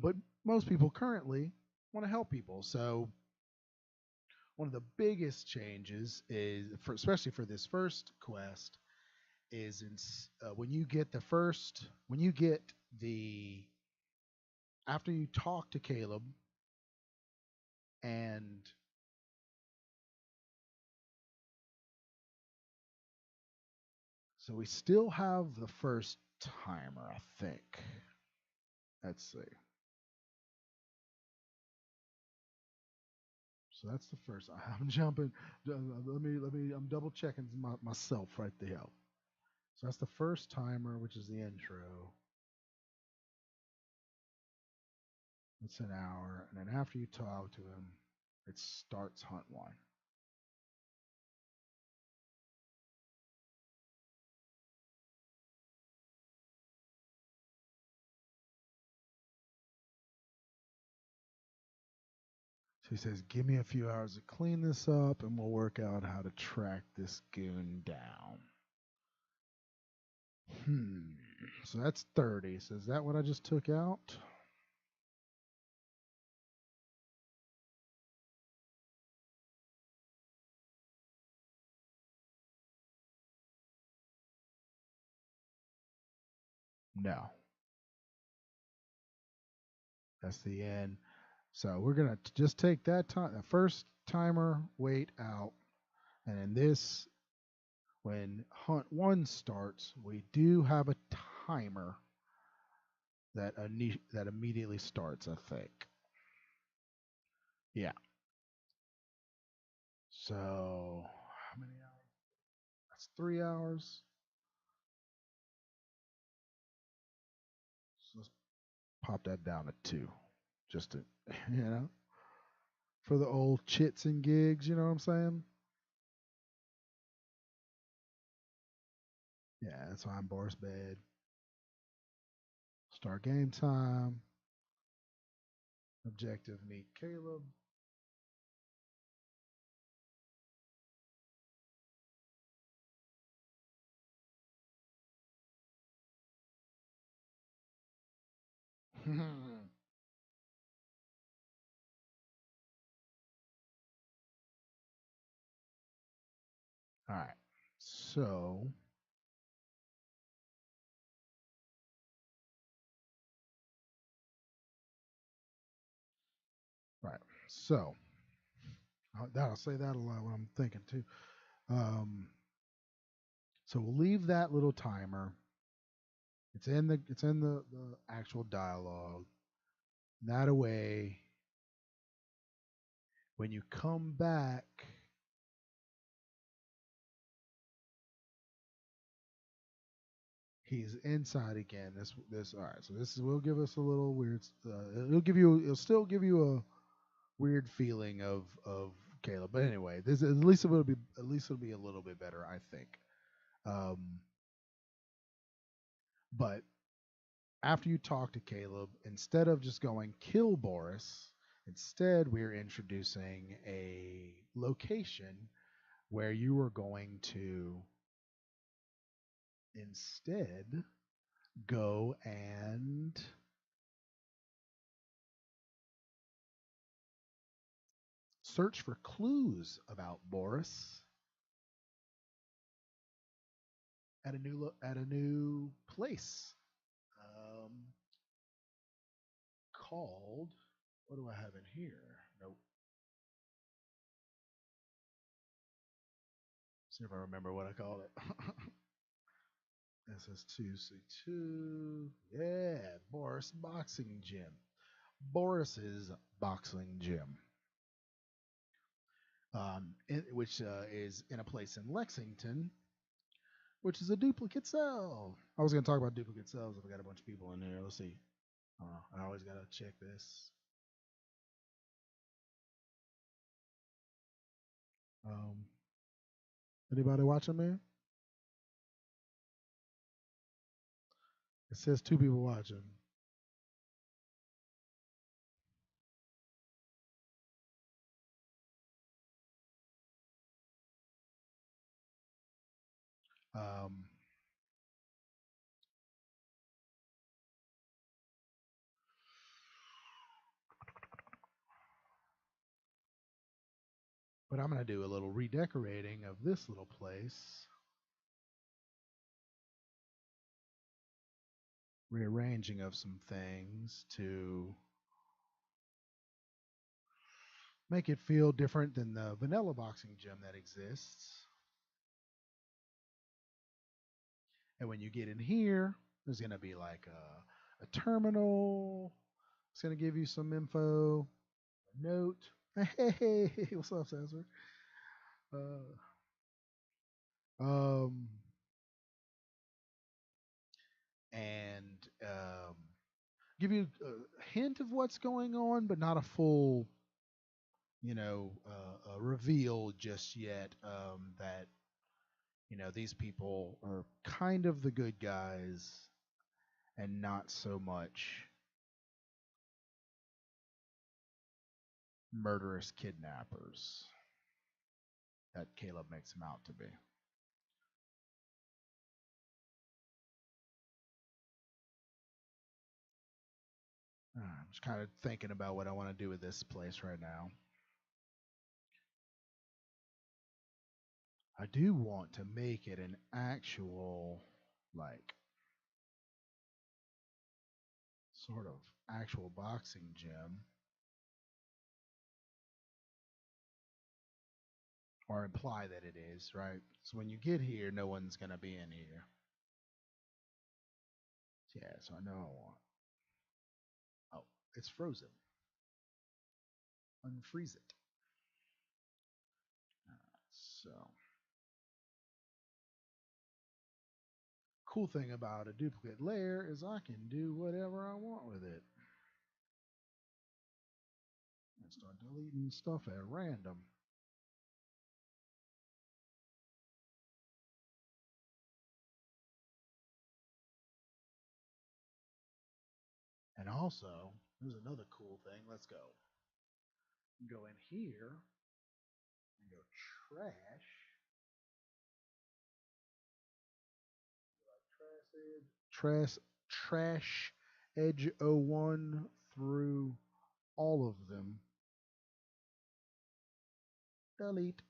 Speaker 1: But most people currently want to help people, so one of the biggest changes especially for this first quest, is when you get the after you talk to Caleb, and so we still have the first timer, I think. Let's see. So that's the first. I'm jumping. I'm double checking myself right there. So that's the first timer, which is the intro. It's an hour, and then after you talk to him, it starts hunt one. So he says, "Give me a few hours to clean this up, and we'll work out how to track this goon down." So that's 30. So is that what I just took out? No, that's the end. So we're gonna just take that time, the first timer wait out, and in this, when hunt one starts, we do have a timer that immediately starts. I think. Yeah. So how many hours? That's 3 hours. So let's pop that down to two, just to you know, for the old chits and gigs. You know what I'm saying? Yeah, that's why I'm Boris bed. Start game time. Objective meet Caleb. All right. So, all right. So, I'll say that a lot when I'm thinking too. Um, so we'll leave that little timer. It's in the actual dialogue. That way, when you come back, he's inside again. This all right. So this will give us a little weird. It'll still give you a weird feeling of Caleb. But anyway, this at least it'll be a little bit better, I think. Um, but after you talk to Caleb, instead of just going kill Boris, instead we're introducing a location where you are going to instead go and search for clues about Boris at a new place um, called. What do I have in here? Nope. See if I remember what I called it. SS2 Yeah, Boris Boxing Gym. Boris's Boxing Gym, which is in a place in Lexington, which is a duplicate cell. I was going to talk about duplicate cells if I got a bunch of people in here. Let's see. I always got to check this. Um, Anybody watching, man? It says two people watching. Um, but I'm going to do a little redecorating of this little place, rearranging of some things to make it feel different than the vanilla boxing gym that exists. And when you get in here, there's going to be like a terminal. It's going to give you some info, a note. Hey, what's up, Sensor? Uh, um, and give you a hint of what's going on, but not a full, reveal just yet. That these people are kind of the good guys and not so much murderous kidnappers that Caleb makes him out to be. I'm just kind of thinking about what I want to do with this place right now. I do want to make it an actual, like, sort of actual boxing gym, or imply that it is, right? So when you get here, no one's gonna be in here. Yeah, so I know I want. Oh, it's frozen. Unfreeze it. So, cool thing about a duplicate layer is I can do whatever I want with it. And start deleting stuff at random. And also, there's another cool thing. Let's go. Go in here and go trash. Trash, trash edge 01 through all of them. Delete.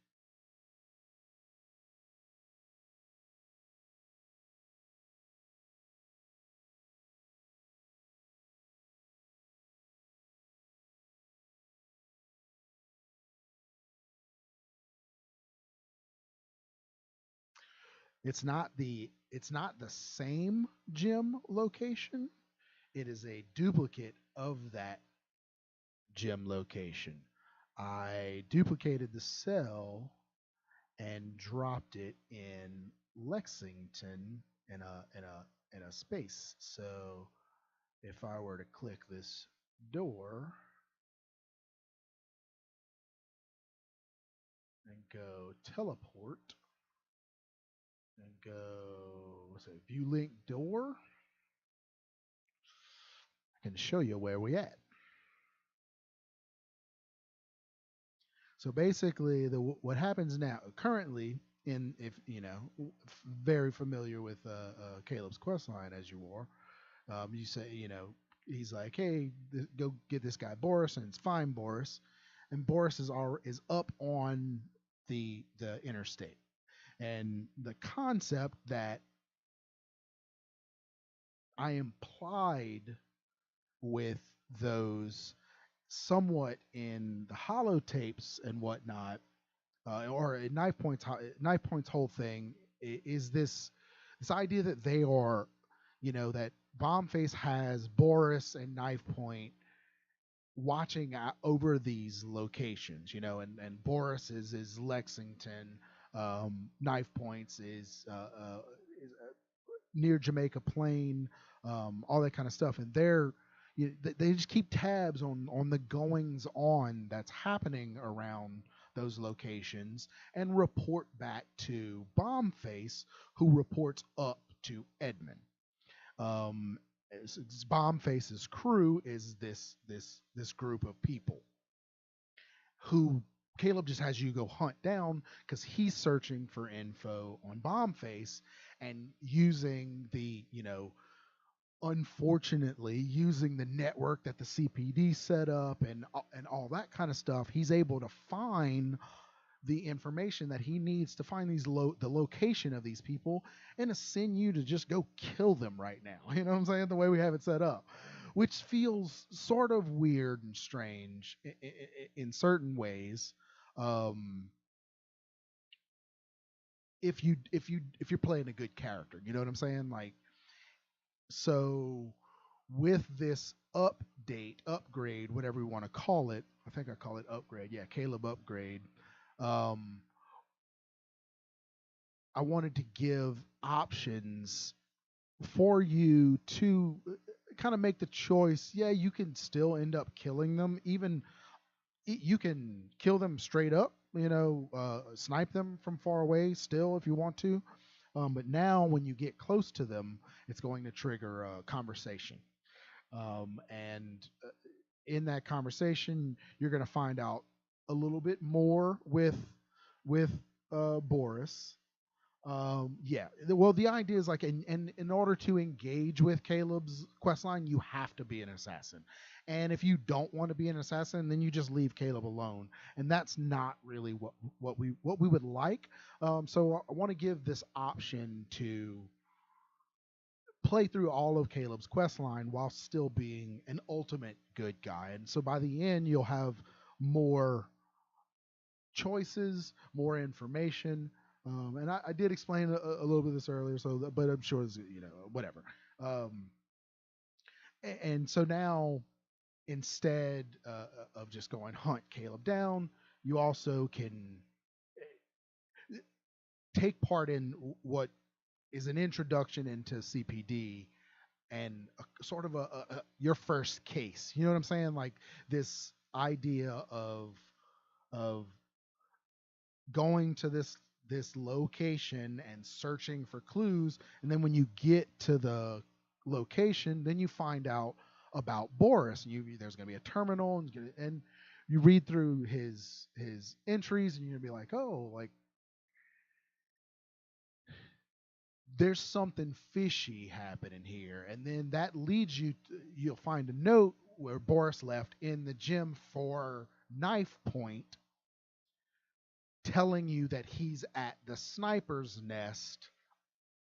Speaker 1: It's not the same gym location. It is a duplicate of that gym location. I duplicated the cell and dropped it in Lexington in a space. So if I were to click this door and go teleport and go, what's it, view link door, I can show you where we at. So basically, what happens now currently, in if you know, very familiar with Caleb's questline as you are, you say, he's like, hey, go get this guy Boris, and it's fine Boris, and Boris is up on the interstate, and the concept that I implied with those somewhat in the holotapes and whatnot, or knife point's whole thing is this idea that they are, that Bombface has Boris and Knife Point watching over these locations, and Boris is Lexington, Knife Points is near Jamaica Plain, all that kind of stuff, and they just keep tabs on the goings on that's happening around those locations and report back to Bombface, who reports up to Edmund. Um, Bombface's crew is this group of people who Caleb just has you go hunt down because he's searching for info on Bombface and using unfortunately using the network that the CPD set up and all that kind of stuff. He's able to find the information that he needs to find the location of these people and to send you to just go kill them right now. You know what I'm saying? The way we have it set up, which feels sort of weird and strange in certain ways. Um, if you're playing a good character, you know what I'm saying? Like, so with this upgrade, whatever we want to call it, I think I call it upgrade. Yeah, Caleb upgrade. Um, I wanted to give options for you to kind of make the choice. Yeah, you can still end up killing them. Even you can kill them straight up, snipe them from far away still if you want to. But now when you get close to them, it's going to trigger a conversation. And in that conversation, you're going to find out a little bit more with Boris. Yeah. Well, the idea is like, in order to engage with Caleb's questline, you have to be an assassin. And if you don't want to be an assassin, then you just leave Caleb alone. And that's not really what we would like. So I want to give this option to play through all of Caleb's quest line while still being an ultimate good guy. And so by the end, you'll have more choices, more information. And I did explain a little bit of this earlier, so but I'm sure it's, whatever. Um, and so now, instead of just going hunt Caleb down, you also can take part in what is an introduction into CPD and sort of your first case. You know what I'm saying? Like this idea of going to this location and searching for clues, and then when you get to the location, then you find out about Boris. There's going to be a terminal, and you read through his entries, and you're going to be like, oh, like there's something fishy happening here. And then that leads you'll find a note where Boris left in the gym for Knife Point, telling you that he's at the sniper's nest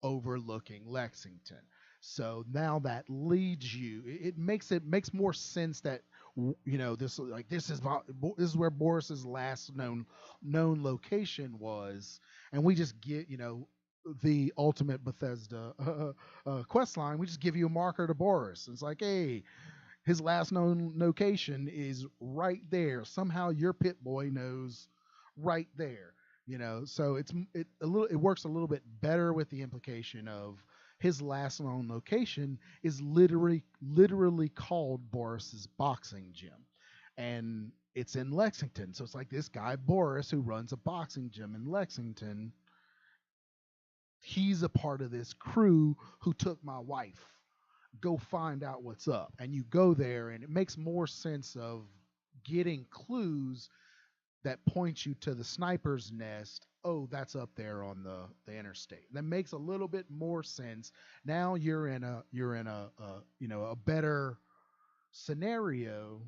Speaker 1: overlooking Lexington. So now that leads you, it makes more sense that this is where Boris's last known location was, and we just get the ultimate Bethesda quest line. We just give you a marker to Boris. It's like, hey, his last known location is right there. Somehow your Pit Boy knows right there. So it works a little bit better with the implication of his last known location is literally called Boris's boxing gym, and it's in Lexington. So it's like this guy Boris, who runs a boxing gym in Lexington, he's a part of this crew who took my wife. Go find out what's up. And you go there, and it makes more sense of getting clues that point you to the sniper's nest. Oh, that's up there on the interstate. That makes a little bit more sense. Now you're in a better scenario.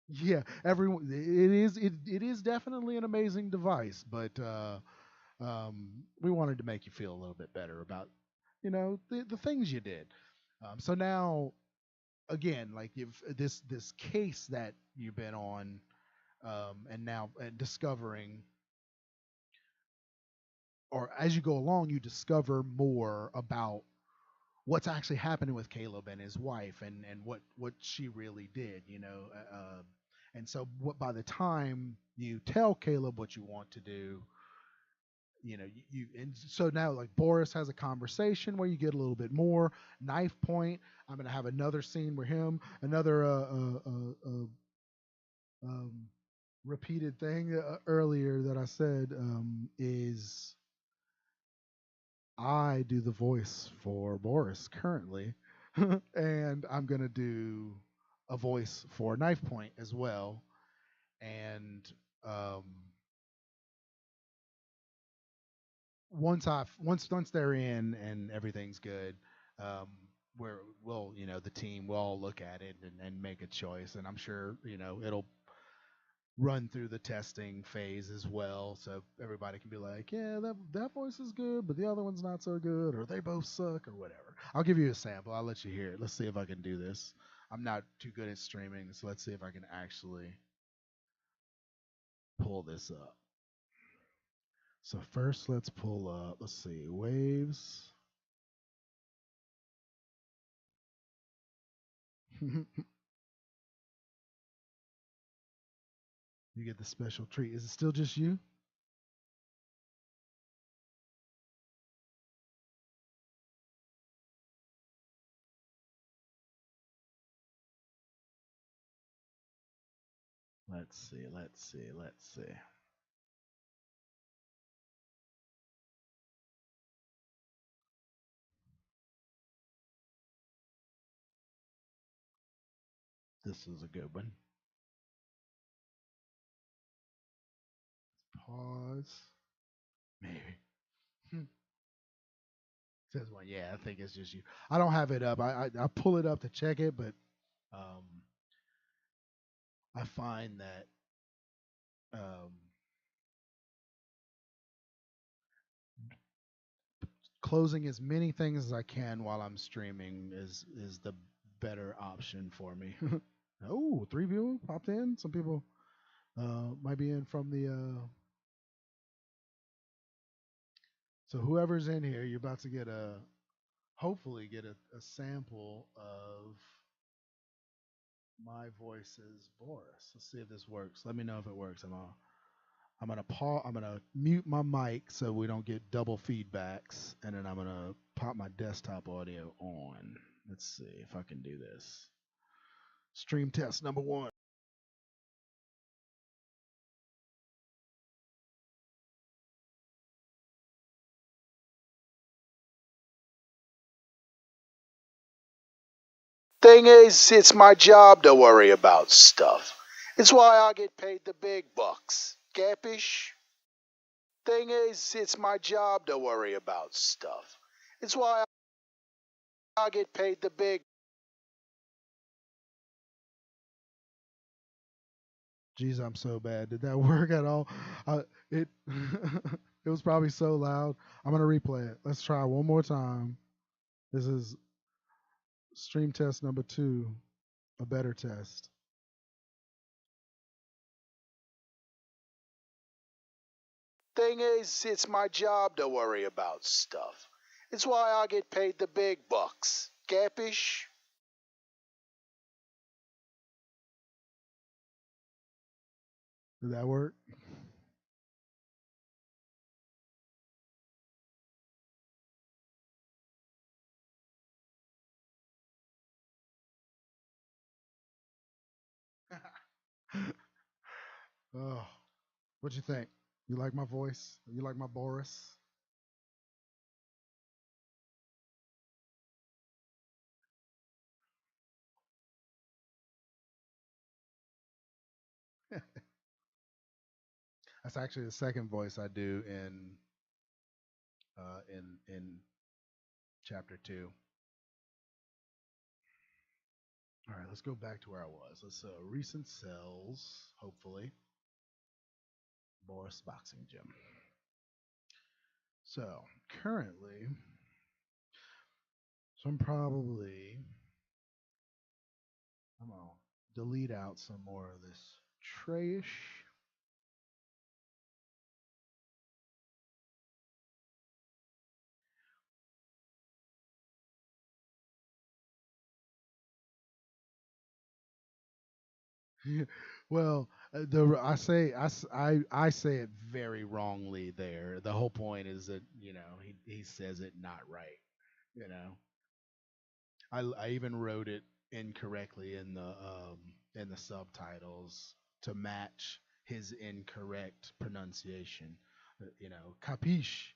Speaker 1: Yeah, everyone, it is definitely an amazing device, but we wanted to make you feel a little bit better about the things you did. So now, again, like you've this case that you've been on, and now discovering, or as you go along, you discover more about what's actually happening with Caleb and his wife, and what she really did. And so by the time you tell Caleb what you want to do, and so now, like, Boris has a conversation where you get a little bit more. Knife Point, I'm gonna have another scene where another um, repeated thing earlier that I said, is I do the voice for Boris currently, and I'm gonna do a voice for Knife Point as well. And um, once they're in and everything's good, um, the team will all look at it and make a choice, and I'm sure it'll run through the testing phase as well, so everybody can be like, yeah, that voice is good, but the other one's not so good, or they both suck, or whatever. I'll give you a sample. I'll let you hear it. Let's see if I can do this. I'm not too good at streaming, so let's see if I can actually pull this up. So first, let's pull up. Let's see, waves. You get the special treat. Is it still just you? Let's see. Let's see. Let's see. This is a good one. Pause. Maybe. Says one. Yeah, I think it's just you. I don't have it up. I pull it up to check it, but um, I find that um, closing as many things as I can while I'm streaming is the better option for me. Oh, three people popped in. Some people might be in from the. So whoever's in here, you're about to get hopefully get a sample of my voice as Boris. Let's see if this works. Let me know if it works. I'm gonna pause. I'm gonna mute my mic so we don't get double feedbacks, and then I'm gonna pop my desktop audio on. Let's see if I can do this. Stream test number one. Thing is, it's my job to worry about stuff. It's why I get paid the big bucks. Capish? Thing is, it's my job to worry about stuff. It's why I get paid the big. Geez, I'm so bad. Did that work at all? It it was probably so loud. I'm gonna replay it. Let's try one more time. This is stream test number 2, a better test. Thing is, it's my job to worry about stuff. It's why I get paid the big bucks. Capish? Did that work? Oh, what'd you think? You like my voice? You like my Boris? That's actually the second voice I do in chapter 2. All right, let's go back to where I was. Let's recent sales, hopefully. Boris Boxing Gym. So currently, I'm gonna delete out some more of this trayish. Well, I say it very wrongly there. The whole point is that he says it not right. You know, I even wrote it incorrectly in the subtitles to match his incorrect pronunciation. Capiche?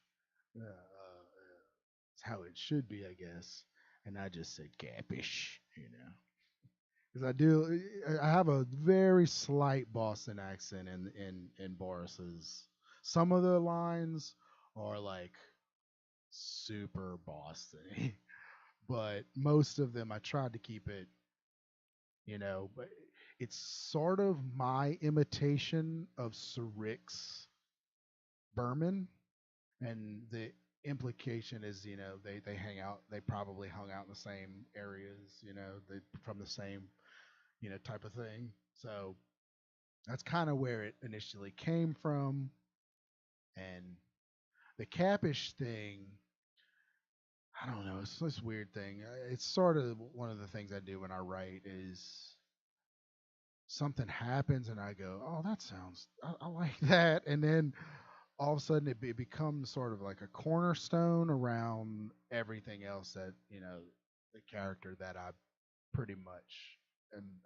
Speaker 1: It's how it should be, I guess. And I just said capish. Because I have a very slight Boston accent in Boris's. Some of the lines are like super Boston, but most of them I tried to keep it, but it's sort of my imitation of Sarik's Berman, and the implication is, they hang out, they probably hung out in the same areas, they from the same, type of thing. So that's kind of where it initially came from. And the capish thing, I don't know, it's this weird thing. It's sort of one of the things I do when I write is something happens and I go, oh, that sounds, I like that. And then all of a sudden it becomes sort of like a cornerstone around everything else that, the character that I pretty much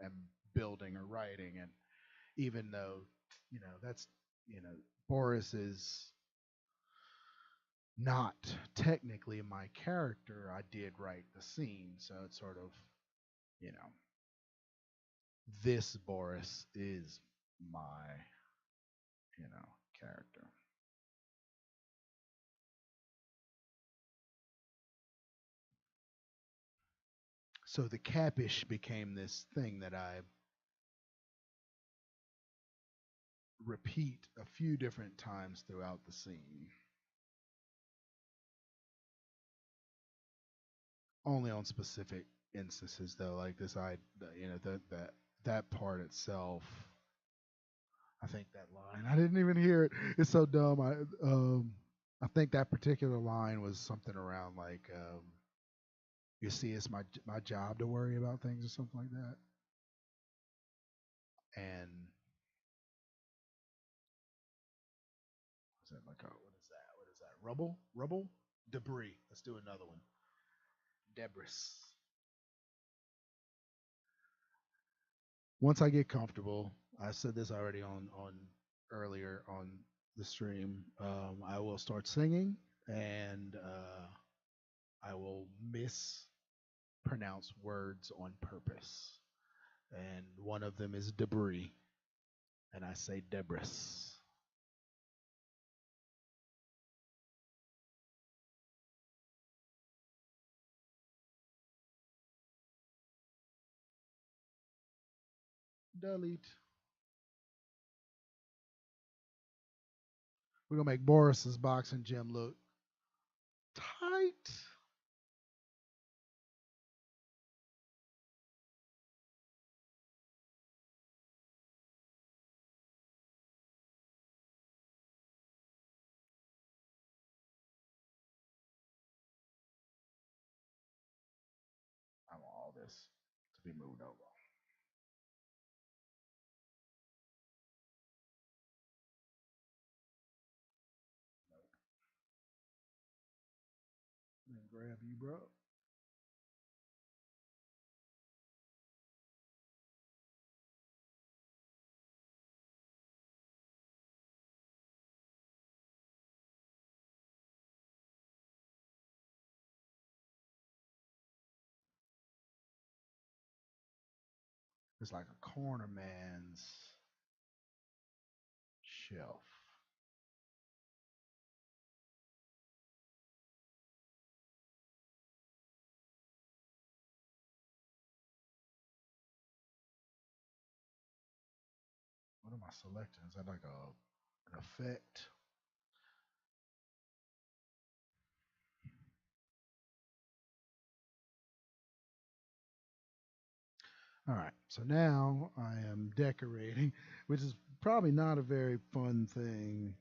Speaker 1: am building or writing. And even though, that's, Boris is not technically my character, I did write the scene. So it's sort of, you know, this Boris is my, character. So the capish became this thing that I repeat a few different times throughout the scene. only on specific instances though, like this that part itself. I think that line, I didn't even hear it. It's so dumb. I think that particular line was something around like, you see, it's my job to worry about things or something like that. And is that like, what is that? What is that? Rubble, debris. Let's do another one. Debris. Once I get comfortable, I said this already on earlier on the stream. I will start singing, and I will mispronounce words on purpose. And one of them is debris, and I say debris. Delete. We're gonna make Boris's boxing gym look tight. I want all this to be moved over. Nope. Then grab you, bro. It's like a corner man's shelf. What am I selecting? Is that like an effect? All right, so now I am decorating, which is probably not a very fun thing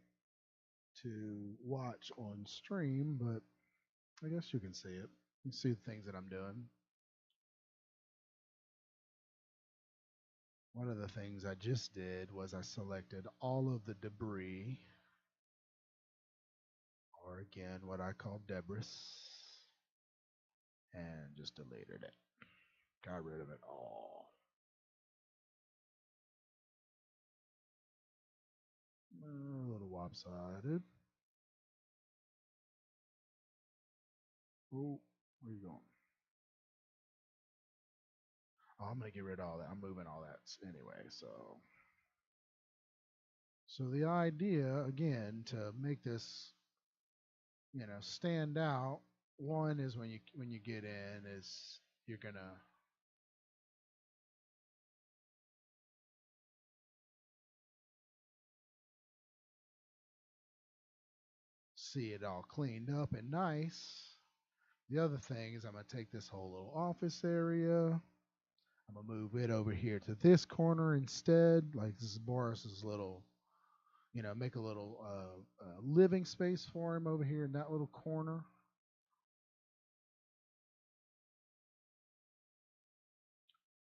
Speaker 1: to watch on stream, but I guess you can see it. You can see the things that I'm doing. One of the things I just did was I selected all of the debris, or again, what I call debris, and just deleted it. Got rid of it all. A little lopsided. Oh, where you going? Oh, I'm gonna get rid of all that. I'm moving all that anyway. So the idea again to make this, stand out. One is when you get in is you're gonna see it all cleaned up and nice. The other thing is I'm gonna take this whole little office area. I'm gonna move it over here to this corner instead. Like this is Boris's little, make a little living space for him over here in that little corner.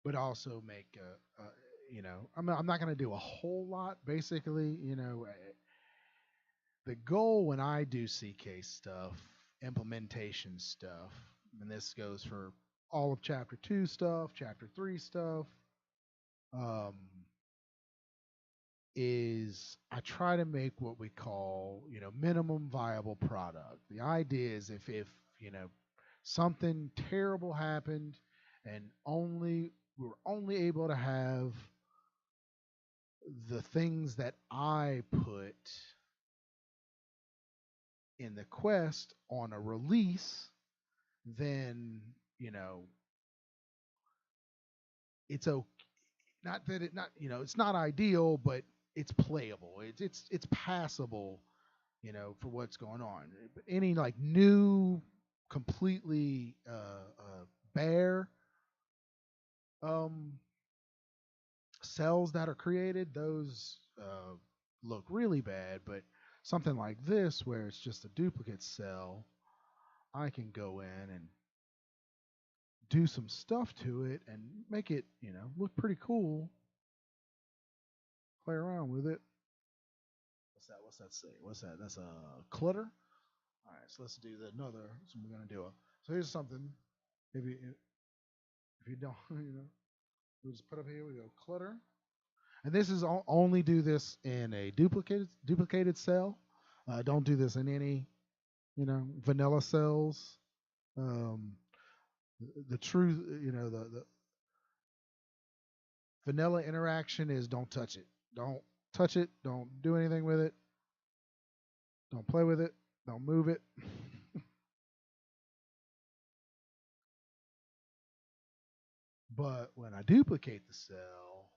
Speaker 1: But also make I'm not going to do a whole lot. Basically, the goal when I do CK stuff, implementation stuff, and this goes for all of Chapter 2 stuff, Chapter 3 stuff, um, is I try to make what we call, minimum viable product. The idea is if something terrible happened and we were only able to have the things that I put in the quest on a release, then it's okay. Not that it not it's not ideal, but it's playable. It's passable, for what's going on. But any like new completely bare um, cells that are created, those look really bad. But something like this, where it's just a duplicate cell, I can go in and do some stuff to it and make it, look pretty cool. Play around with it. What's that? What's that say? What's that? That's a clutter. All right, so let's do another. So we're gonna do a. So here's something. Maybe if you don't, we'll just put up here. We go clutter, and this is only do this in a duplicated cell. Don't do this in any, vanilla cells. Um, the truth, the vanilla interaction is don't touch it. Don't touch it. Don't do anything with it. Don't play with it. Don't move it. But when I duplicate the cell,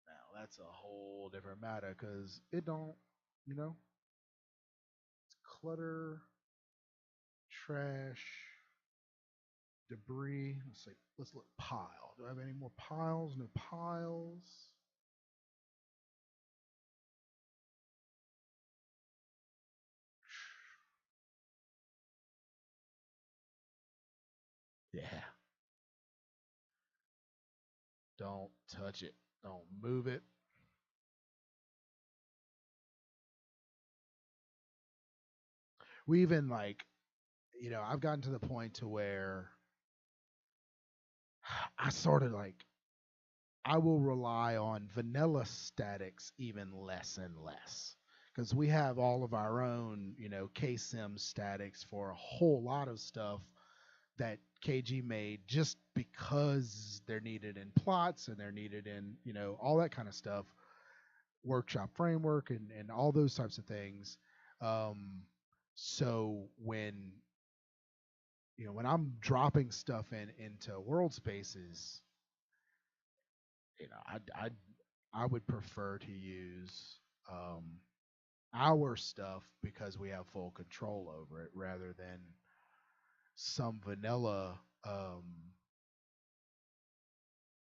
Speaker 1: now that's a whole different matter because it don't, you know, clutter, trash, debris. Let's see. Let's look pile. Do I have any more piles? No piles. Yeah. Don't touch it. Don't move it. We even like, I've gotten to the point to where I sort of like I will rely on vanilla statics even less and less because we have all of our own, KSIM statics for a whole lot of stuff that KG made just because they're needed in plots and they're needed in, all that kind of stuff, workshop framework and all those types of things. So when I'm dropping stuff into world spaces, I would prefer to use um, our stuff because we have full control over it rather than some vanilla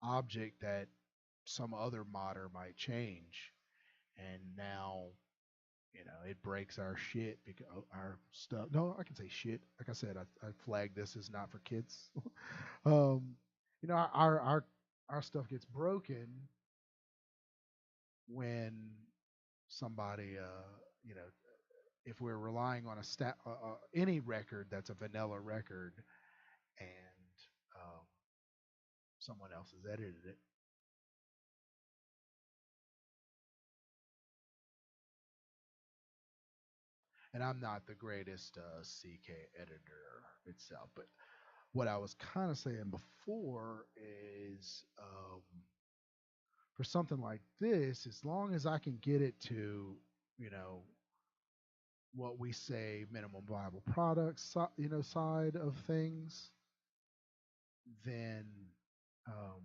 Speaker 1: object that some other modder might change. And now, it breaks our shit because our stuff. No, I can say shit. Like I said, I flagged this as not for kids. um, our stuff gets broken when somebody, if we're relying on any record that's a vanilla record and someone else has edited it. And I'm not the greatest CK editor itself, but what I was kind of saying before is for something like this, as long as I can get it to, you know, what we say minimum viable products, side of things, then um,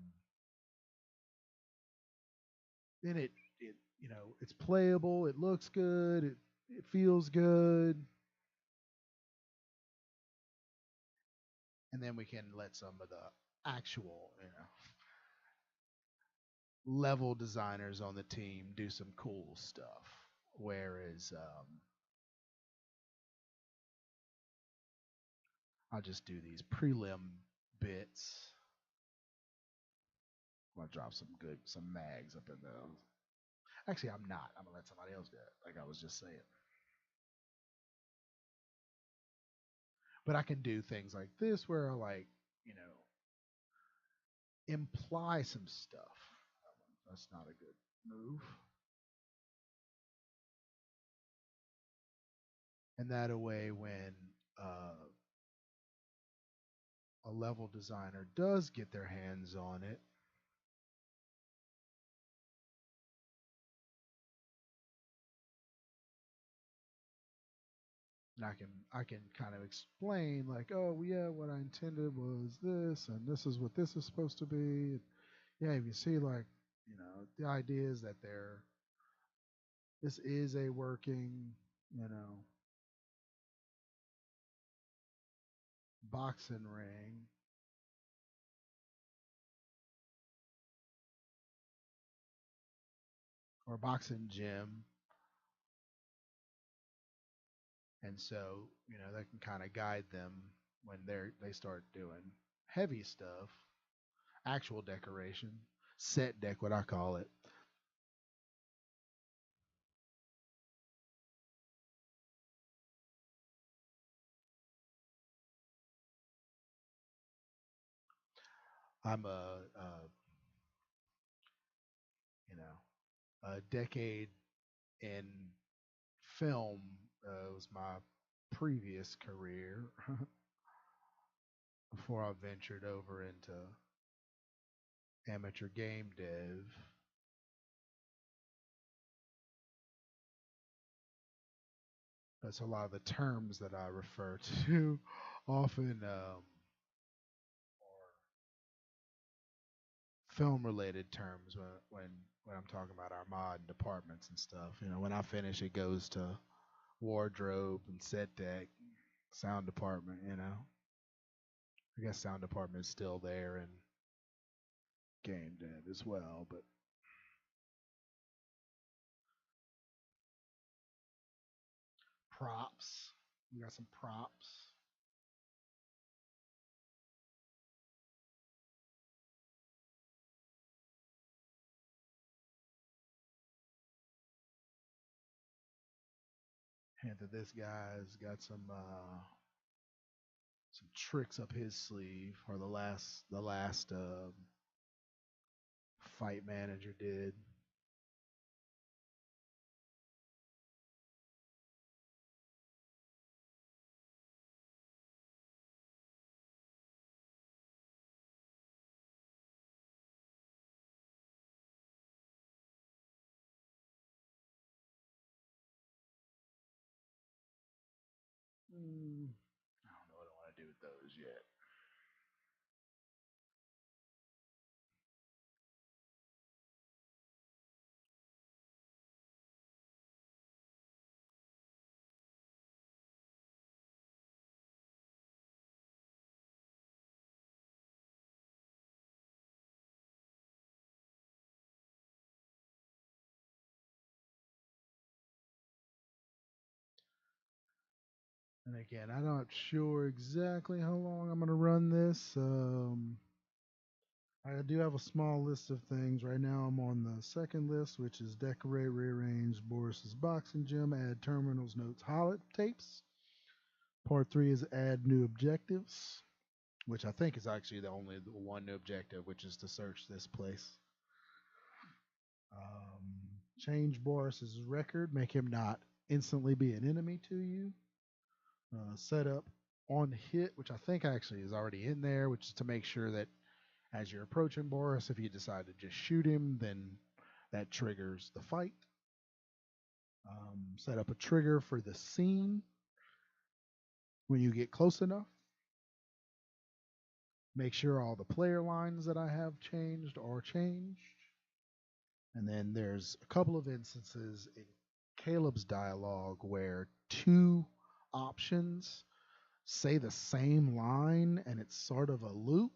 Speaker 1: then it it's playable, it looks good, it feels good, and then we can let some of the actual level designers on the team do some cool stuff. Whereas I'll just do these prelim bits. I'm gonna drop some mags up in those. Actually, I'm not. I'm gonna let somebody else do it, like I was just saying. But I can do things like this where I like, imply some stuff. That's not a good move. And that a way when uh, a level designer does get their hands on it, and I can kind of explain like, oh yeah, what I intended was this, and this is what this is supposed to be. Yeah, if you see like, the idea is that this is a working, you know, boxing ring, or boxing gym. And so, that can kind of guide them when they start doing heavy stuff, actual decoration, set deck, what I call it. I'm you know, a decade in film was my previous career before I ventured over into amateur game dev. That's a lot of the terms that I refer to often are film related terms when I'm talking about our mod departments and stuff. When I finish, it goes to wardrobe and set deck, sound department. I guess sound department is still there and game dev as well, but props. We got some props. And that this guy's got some tricks up his sleeve, or the last fight manager did. I don't know what I want to do with those yet. And again, I'm not sure exactly how long I'm going to run this. I do have a small list of things. Right now, I'm on the second list, which is decorate, rearrange Boris's boxing gym, add terminals, notes, holotapes. Part three is add new objectives, which I think is actually the one new objective, which is to search this place. Change Boris's record, make him not instantly be an enemy to you. Set up on hit, which I think actually is already in there, which is to make sure that as you're approaching Boris, if you decide to just shoot him, then that triggers the fight. Set up a trigger for the scene when you get close enough. Make sure all the player lines that I have changed are changed. And then there's a couple of instances in Caleb's dialogue where two options say the same line and it's sort of a loop.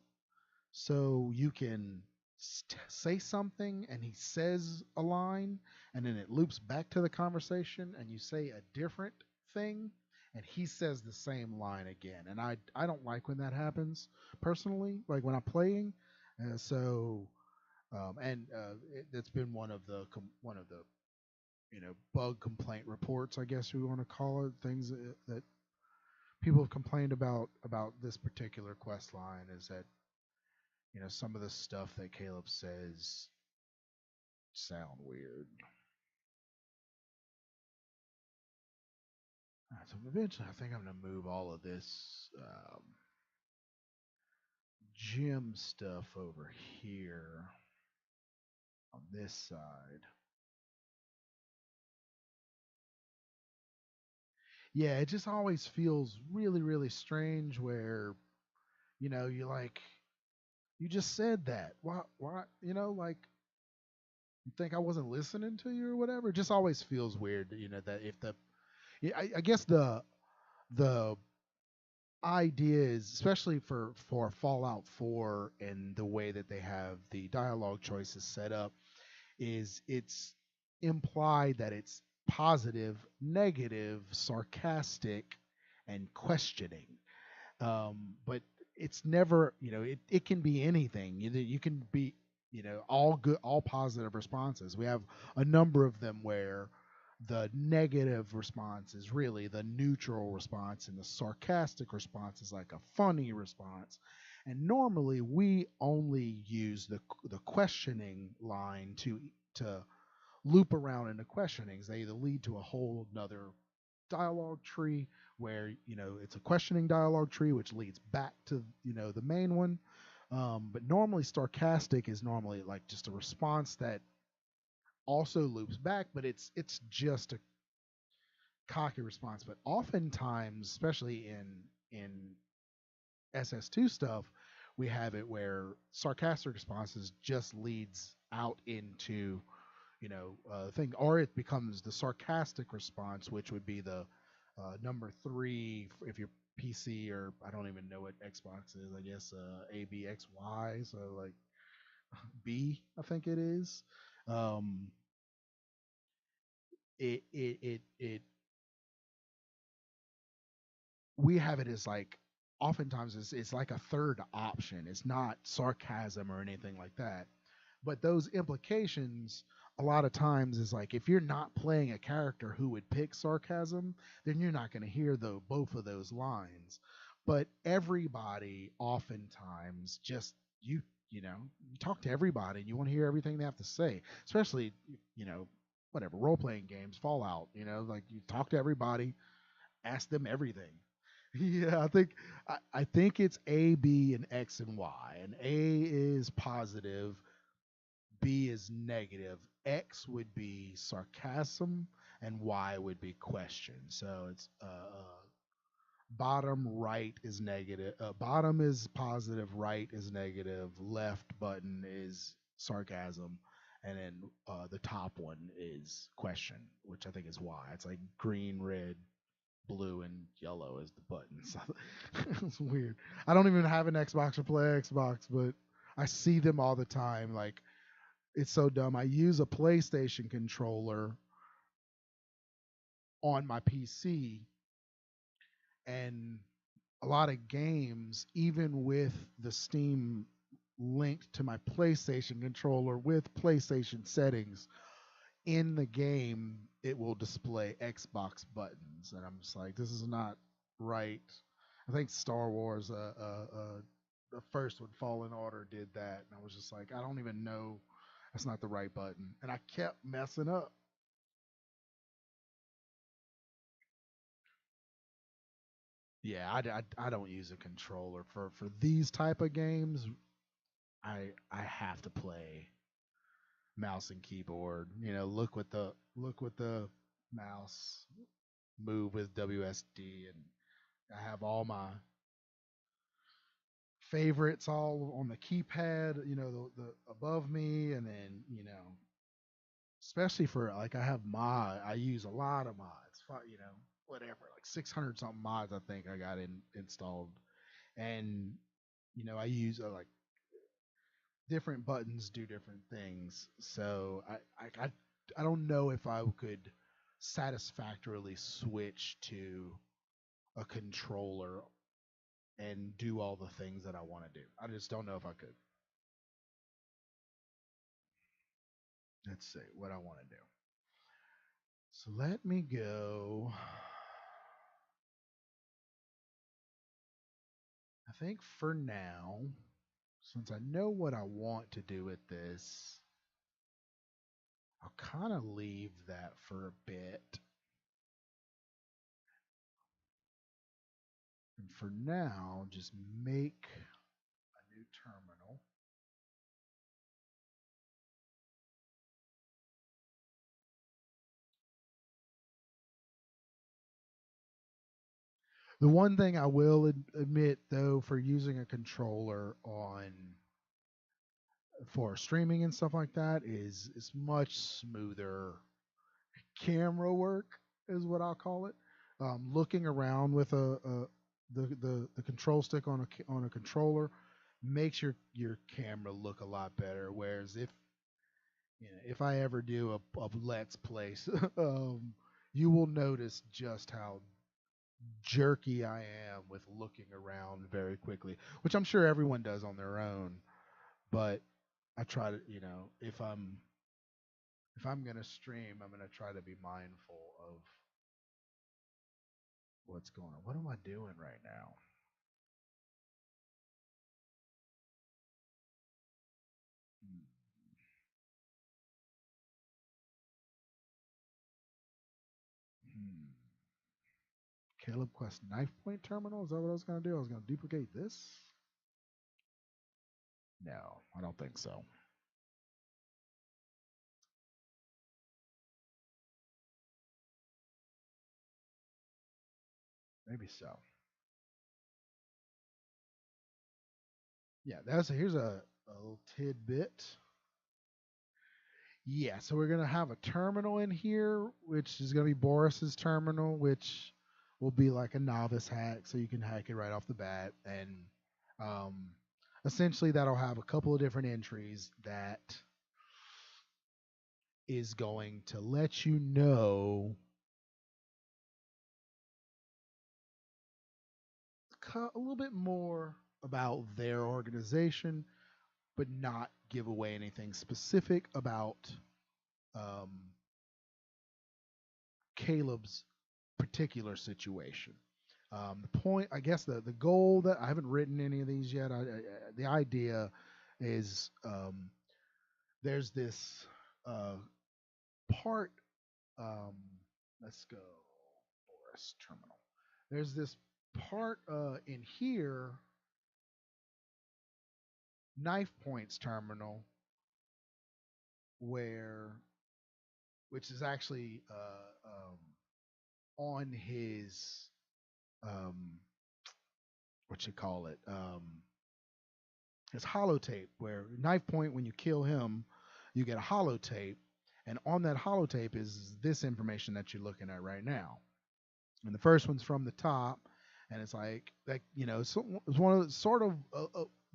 Speaker 1: So you can say something and he says a line and then it loops back to the conversation and you say a different thing and he says the same line again. And I don't like when that happens personally, like when I'm playing. So and it's been one of the bug complaint reports, I guess we want to call it, things that people have complained about this particular quest line is that some of the stuff that Caleb says sound weird. So eventually, I think I'm gonna move all of this gym stuff over here on this side. Yeah, it just always feels really, really strange where you like you just said that. Why? Like you think I wasn't listening to you or whatever. It just always feels weird, that if the, yeah, I guess the idea is, especially for Fallout 4 and the way that they have the dialogue choices set up, is it's implied that it's positive, negative, sarcastic, and questioning. But it's never, it can be anything. You can be, all good, all positive responses. We have a number of them where the negative response is really the neutral response, and the sarcastic response is like a funny response. And normally we only use the questioning line to loop around into questionings. They either lead to a whole another dialogue tree where it's a questioning dialogue tree which leads back to the main one. But normally sarcastic is normally like just a response that also loops back, but it's just a cocky response. But oftentimes, especially in SS2 stuff, we have it where sarcastic responses just leads out into thing, or it becomes the sarcastic response, which would be the number three if you're PC, or I don't even know what Xbox is. I guess A B X Y. So like B, I think it is. Um, it we have it as like, oftentimes it's like a third option. It's not sarcasm or anything like that. But those implications a lot of times is like, if you're not playing a character who would pick sarcasm, then you're not going to hear both of those lines. But everybody oftentimes just you talk to everybody and you want to hear everything they have to say, especially you know whatever role playing games, Fallout, like you talk to everybody, ask them everything. Yeah, I think it's A, B, and X and Y. And A is positive, B is negative, X would be sarcasm, and Y would be question. So it's bottom right is negative, bottom is positive, right is negative, left button is sarcasm, and then the top one is question, which I think is Y. It's like green, red, blue, and yellow is the buttons. It's weird. I don't even have an Xbox or play Xbox, but I see them all the time. Like, it's so dumb. I use a PlayStation controller on my PC, and a lot of games, even with the Steam linked to my PlayStation controller with PlayStation settings, in the game it will display Xbox buttons, and I'm just like, this is not right. I think Star Wars, the first one, Fallen Order, did that, and I was just like, I don't even know. That's not the right button, and I kept messing up. Yeah, I don't use a controller for these type of games. I have to play mouse and keyboard. Look with the mouse, move with WSD, and I have all my favorites all on the keypad. The above me, and then especially for like, I have I use a lot of mods. Whatever, like 600 something mods I think I got installed, and I use like different buttons do different things. So I don't know if I could satisfactorily switch to a controller and do all the things that I want to do. I just don't know if I could. Let's see what I want to do. So let me go. I think for now, since I know what I want to do with this, I'll kind of leave that for a bit. And for now, just make a new terminal. The one thing I will admit, though, for using a controller on for streaming and stuff like that, is it's much smoother camera work, is what I'll call it. Looking around with a the control stick on a controller makes your camera look a lot better. Whereas if I ever do a let's play, you will notice just how jerky I am with looking around very quickly, which I'm sure everyone does on their own. But I try to, if I'm gonna stream, I'm gonna try to be mindful of what's going on. What am I doing right now? Hmm. Hmm. Caleb Quest knife point terminal. Is that what I was gonna do? I was gonna duplicate this. No, I don't think so. Maybe so. Yeah, here's a little tidbit. Yeah, so we're gonna have a terminal in here, which is gonna be Boris's terminal, which will be like a novice hack, so you can hack it right off the bat, and um, essentially that'll have a couple of different entries that is going to let you know a little bit more about their organization, but not give away anything specific about um, Caleb's particular situation. The point, I guess, the goal that I haven't written any of these yet. The idea is there's this part. Um, let's go, Boris Terminal. There's this part in here, Knife Points Terminal, where which is actually on his um, what you call it his holotape, where Knife Point, when you kill him, you get a holotape, and on that holotape is this information that you're looking at right now. And the first one's from the top, and it's like that, it's one of the, sort of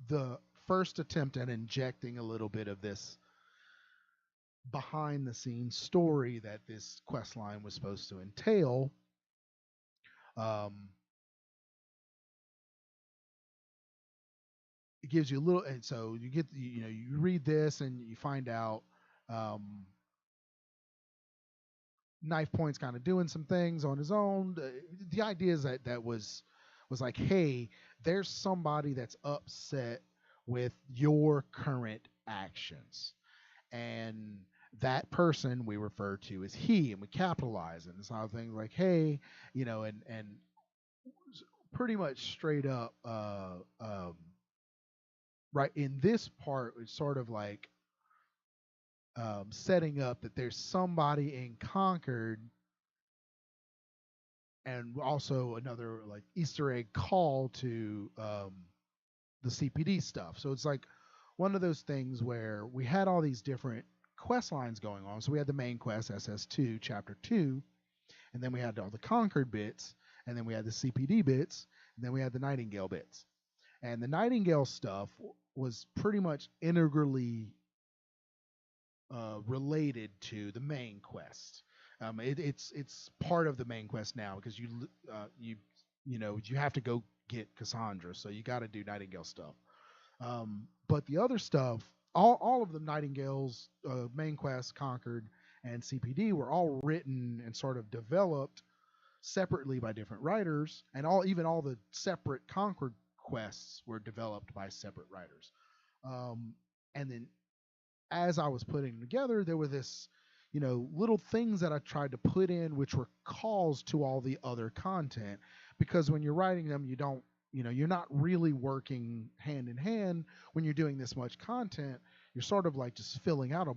Speaker 1: the first attempt at injecting a little bit of this behind the scenes story that this quest line was supposed to entail. Um, it gives you a little, and so you get, you read this and you find out um, Knife Point's kind of doing some things on his own. The idea is that was like, hey, there's somebody that's upset with your current actions, and that person we refer to as he, and we capitalize it. And it's all things like, hey, and pretty much straight up, right in this part, it's sort of like setting up that there's somebody in Concord, and also another like Easter egg call to the CPD stuff. So it's like one of those things where we had all these different quest lines going on. So we had the main quest, SS2 Chapter 2, and then we had all the Concord bits, and then we had the CPD bits, and then we had the Nightingale bits. And the Nightingale stuff was pretty much integrally related to the main quest. It's part of the main quest now because you have to go get Cassandra, so you got to do Nightingale stuff. But the other stuff, all of the Nightingales, main quest, Conquered, and CPD were all written and sort of developed separately by different writers, and all the separate Conquered quests were developed by separate writers. And then as I was putting them together, there were this, little things that I tried to put in, which were calls to all the other content, because when you're writing them, you don't, you're not really working hand in hand when you're doing this much content. You're sort of like just filling out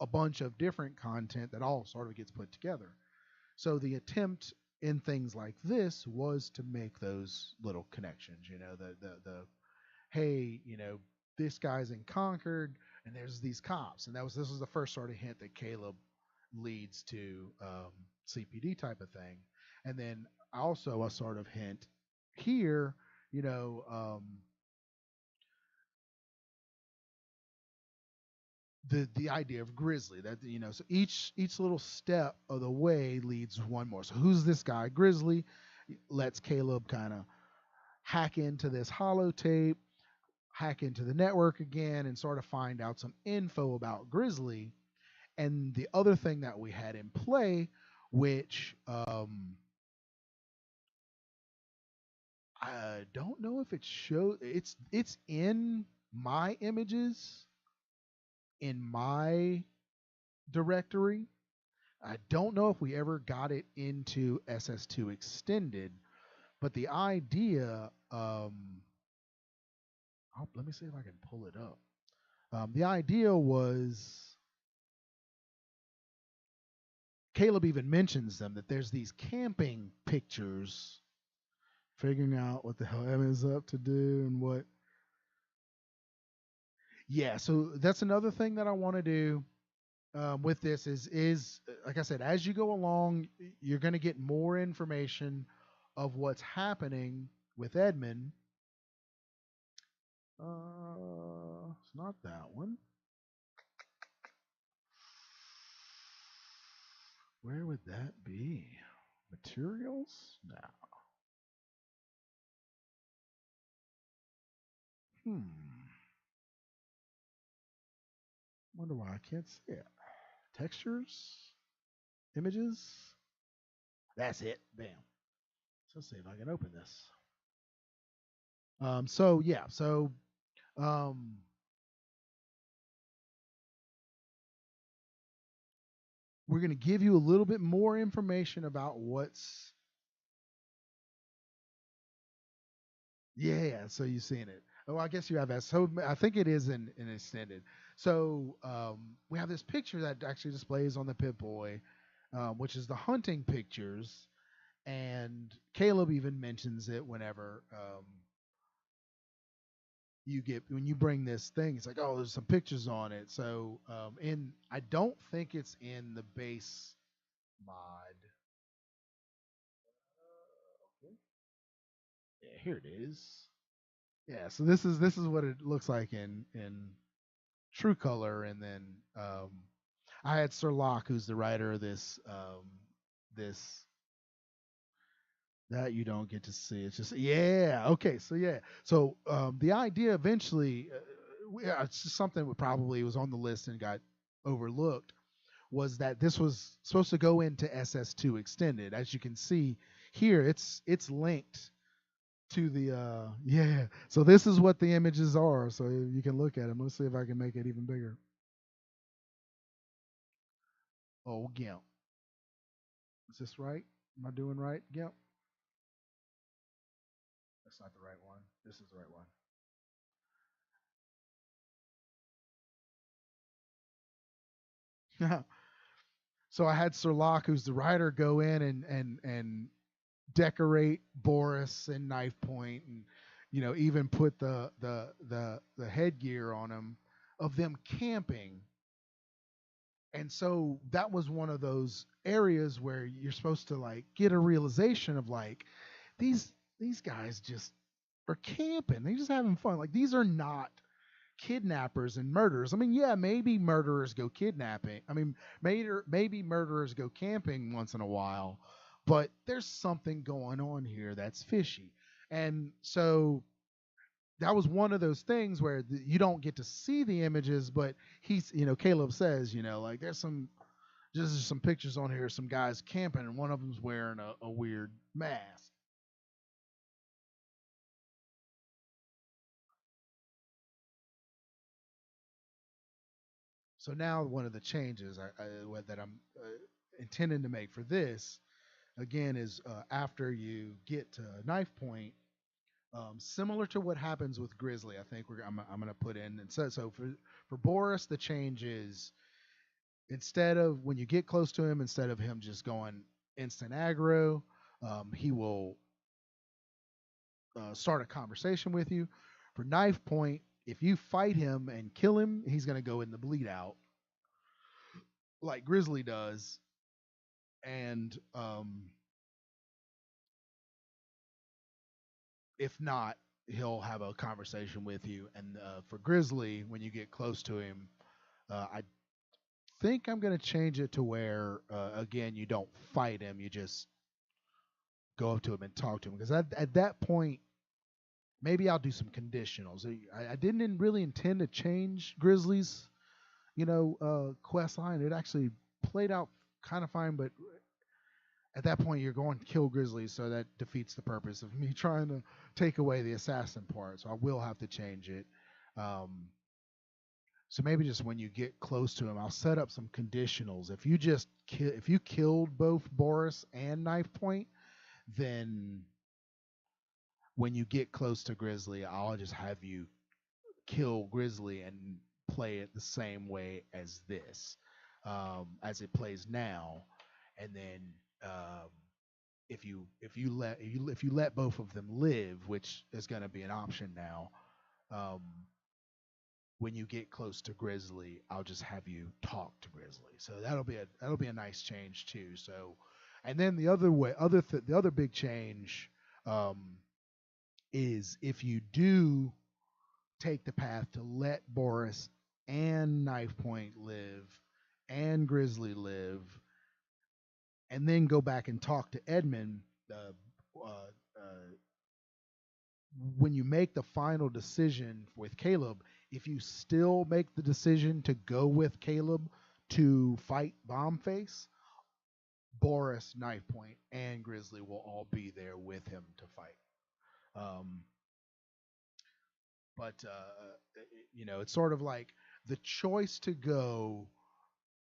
Speaker 1: a bunch of different content that all sort of gets put together. So the attempt in things like this was to make those little connections, the hey, this guy's in Concord and there's these cops. And this was the first sort of hint that Caleb leads to CPD type of thing. And then also a sort of hint here, you know, the idea of Grizzly, that so each little step of the way leads one more. So who's this guy Grizzly? Lets Caleb kind of hack into this holotape, hack into the network again, and sort of find out some info about Grizzly. And the other thing that we had in play, which I don't know if it shows, it's in my images in my directory. I don't know if we ever got it into SS2 extended, but the idea, let me see if I can pull it up. The idea was, Caleb even mentions them, that there's these camping pictures, figuring out what the hell Evan's up to do and what. Yeah, so that's another thing that I want to do with this is like I said, as you go along, you're going to get more information of what's happening with Edmund. It's not that one. Where would that be? Materials? No. Wonder why I can't see it. Textures? Images? That's it. Bam. So let's see if I can open this. So yeah, so we're going to give you a little bit more information about what's. Yeah, so you've seen it. Oh, I guess you have that. So I think it is in extended. So we have this picture that actually displays on the Pip-Boy, which is the hunting pictures. And Caleb even mentions it whenever when you bring this thing, it's like, oh, there's some pictures on it. So I don't think it's in the base mod. Okay. Yeah, here it is. Yeah, so this is what it looks like in true color, and then I had Sir Locke, who's the writer of this that you don't get to see. It's just, yeah, okay, so yeah, so the idea eventually, it's just something that probably was on the list and got overlooked, was that this was supposed to go into SS2 extended. As you can see here, it's linked to the yeah. So this is what the images are. So you can look at them. Let's see if I can make it even bigger. Oh, GIMP. Is this right? Am I doing right, GIMP? That's not the right one. This is the right one. So I had Sir Locke, who's the writer, go in and decorate Boris and Knife Point, and even put the headgear on them of them camping. And so that was one of those areas where you're supposed to like get a realization of like these guys just are camping. They're just having fun. Like, these are not kidnappers and murderers. I mean, yeah, maybe murderers go kidnapping. I mean, maybe murderers go camping once in a while, but there's something going on here that's fishy. And so that was one of those things where you don't get to see the images, but Caleb says, like, there's just some pictures on here, some guys camping, and one of them's wearing a weird mask. So now one of the changes that I'm intending to make for this, again, is after you get to Knife Point, similar to what happens with Grizzly. I think I'm going to put in, and so for Boris, the change is, instead of, when you get close to him, instead of him just going instant aggro, he will start a conversation with you. For Knife Point, if you fight him and kill him, he's going to go in the bleed out like Grizzly does. And if not, he'll have a conversation with you. And for Grizzly, when you get close to him, I think I'm going to change it to where, again, you don't fight him. You just go up to him and talk to him. Because at that point, maybe I'll do some conditionals. I didn't really intend to change Grizzly's, quest line. It actually played out kind of fine, but at that point you're going to kill Grizzly, so that defeats the purpose of me trying to take away the assassin part. So I will have to change it. So maybe just when you get close to him, I'll set up some conditionals. If you killed both Boris and Knife Point, then when you get close to Grizzly, I'll just have you kill Grizzly and play it the same way as this, as it plays now, and then if you let both of them live, which is going to be an option now, um, when you get close to Grizzly, I'll just have you talk to Grizzly. So that'll be a nice change too. So, and then the other big change um, is if you do take the path to let Boris and Knife Point live and Grizzly live, and then go back and talk to Edmund. When you make the final decision with Caleb, if you still make the decision to go with Caleb to fight Bombface, Boris, Knife Point, and Grizzly will all be there with him to fight. Um, but it's sort of like the choice to go.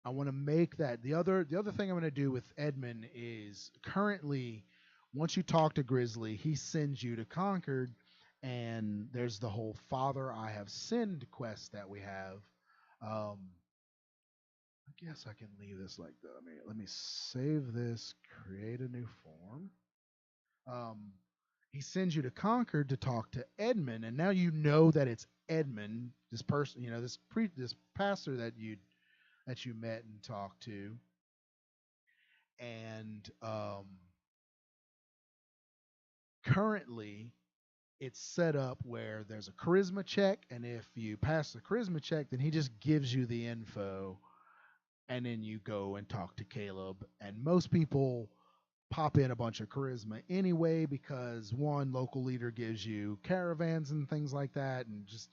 Speaker 1: I want to make that the other thing I'm going to do with Edmund is currently, once you talk to Grizzly, he sends you to Concord, and there's the whole Father I have sinned quest that we have. Um, I guess I can leave this like that. Let me save this, create a new form. Um, he sends you to Concord to talk to Edmund, and now you know that it's Edmund, this person, this pastor that you met and talked to, and currently it's set up where there's a charisma check, and if you pass the charisma check, then he just gives you the info, and then you go and talk to Caleb. And most people pop in a bunch of charisma anyway, because one, local leader gives you caravans and things like that, and just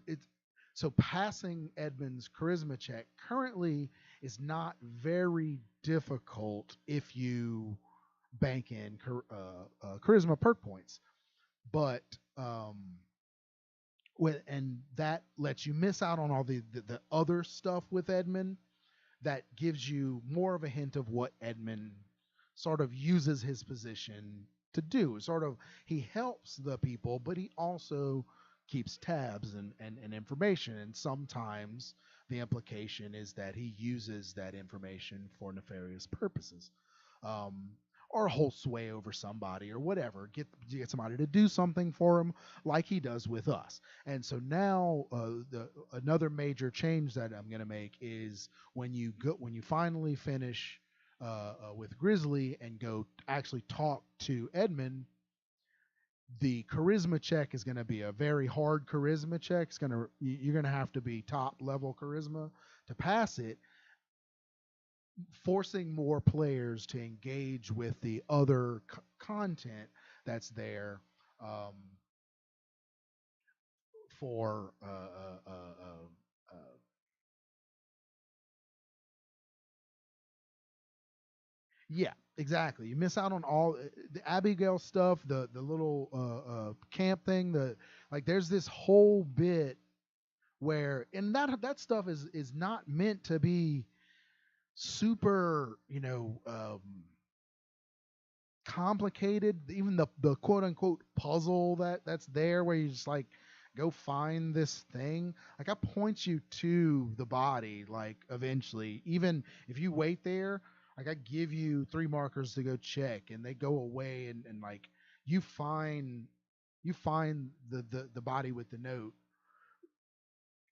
Speaker 1: it's so passing Edmund's charisma check currently is not very difficult if you bank in charisma perk points, but and that lets you miss out on all the other stuff with Edmund that gives you more of a hint of what Edmund sort of uses his position to do. Sort of, he helps the people, but he also keeps tabs and information. And sometimes the implication is that he uses that information for nefarious purposes. Um, or hold sway over somebody or whatever, get somebody to do something for him, like he does with us. And so now, another major change that I'm going to make is when you finally finish with Grizzly and go actually talk to Edmund, the charisma check is going to be a very hard charisma check. You're going to have to be top level charisma to pass it, forcing more players to engage with the other content that's there, um, for yeah, exactly. You miss out on all the Abigail stuff, the little camp thing. The like, there's this whole bit where, and that stuff is not meant to be super, complicated. Even the quote unquote puzzle that's there, where you just like go find this thing. Like, I point you to the body, like, eventually, even if you wait there, like, I give you 3 markers to go check, and they go away, and like, you find the body with the note,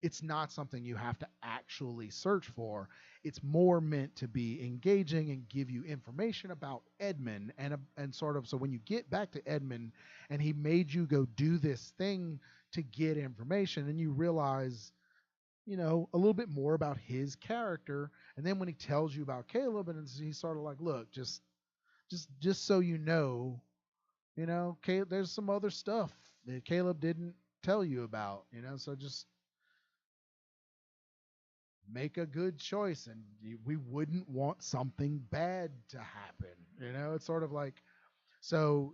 Speaker 1: it's not something you have to actually search for. It's more meant to be engaging and give you information about Edmund and sort of, so when you get back to Edmund and he made you go do this thing to get information, and you realize, a little bit more about his character. And then when he tells you about Caleb, and he's sort of like, look, just so Caleb, there's some other stuff that Caleb didn't tell you about, so just make a good choice, and we wouldn't want something bad to happen. It's sort of like, so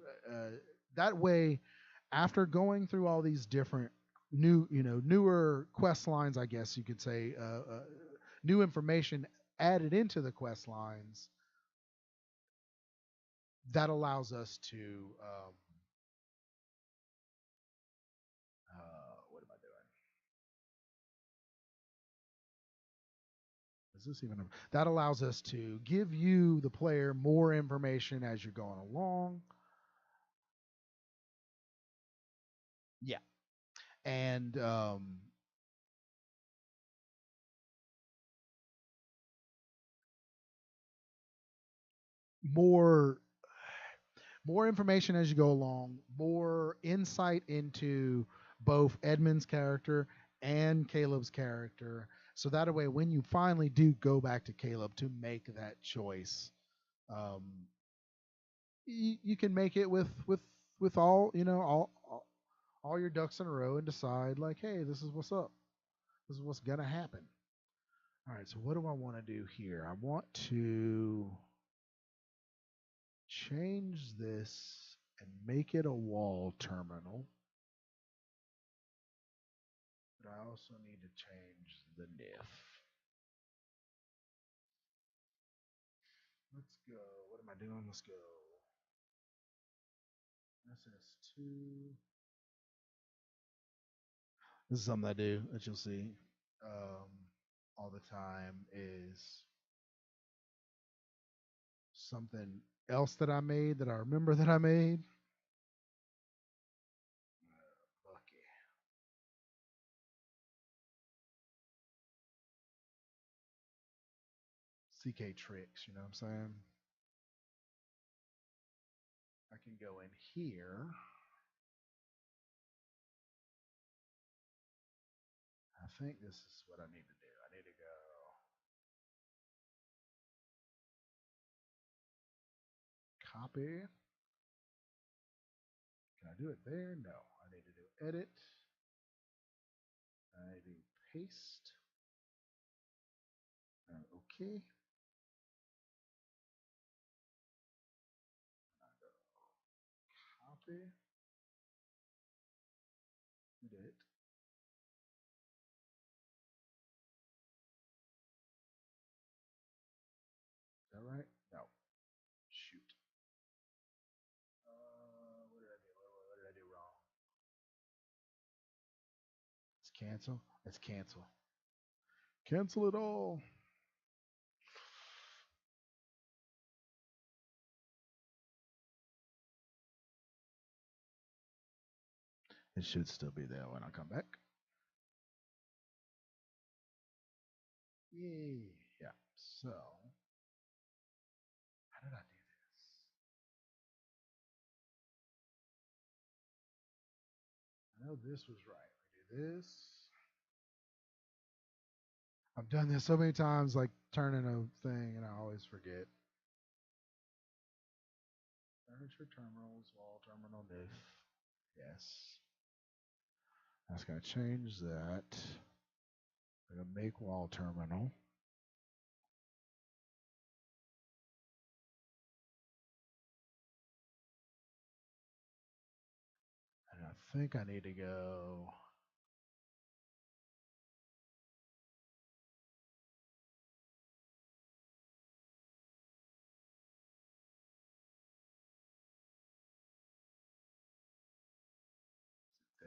Speaker 1: that way, after going through all these different newer quest lines, I guess you could say, new information added into the quest lines, that allows us to what am I doing? Is this even that allows us to give you, the player, more information as you're going along. Yeah. And more information as you go along, more insight into both Edmund's character and Caleb's character. So that way, when you finally do go back to Caleb to make that choice, um, you can make it with all all your ducks in a row and decide, like, hey, this is what's up. This is what's gonna happen. All right. So what do I want to do here? I want to change this and make it a wall terminal. But I also need to change the NIF. Let's go. What am I doing? Let's go. SS2. This is something I do that you'll see all the time, is something else that I made that I remember that I made. Bucky. CK tricks, you know what I'm saying? I can go in here. I think this is what I need to do. I need to go copy. Can I do it there? No. I need to do edit. I do paste. Okay. I go copy. Edit. Is that right? No. Shoot. What did I do? What did I do wrong? Let's cancel. Let's cancel. Cancel it all. It should still be there when I come back. Yay. Yeah. So, how did I do this? I know this was right. We do this. I've done this so many times, like turning a thing, and I always forget. Furniture terminals, wall terminal diff. Yes. That's going to change that. I'm going to make wall terminal. And I think I need to go.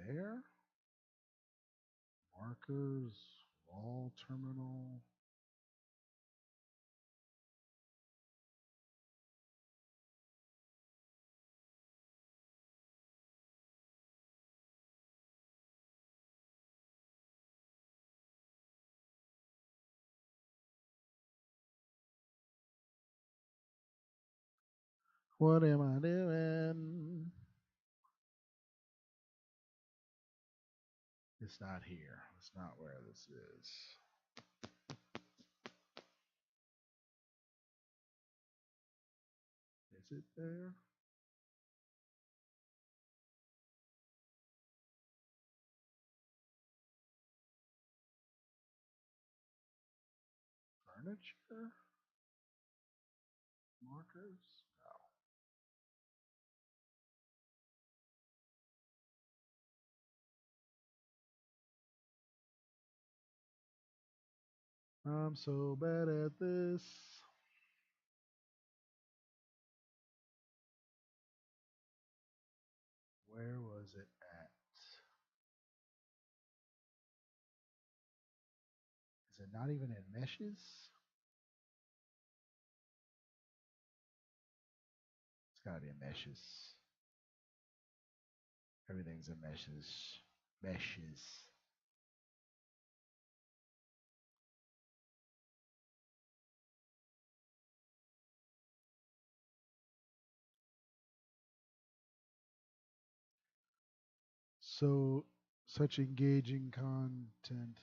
Speaker 1: There. Markers, wall terminal. What am I doing? It's not here. It's not where this is. Is it there? Furniture? Markers? No. I'm so bad at this. Where was it at? Is it not even in meshes? It's gotta be in meshes. Everything's in meshes. Meshes. So, such engaging content.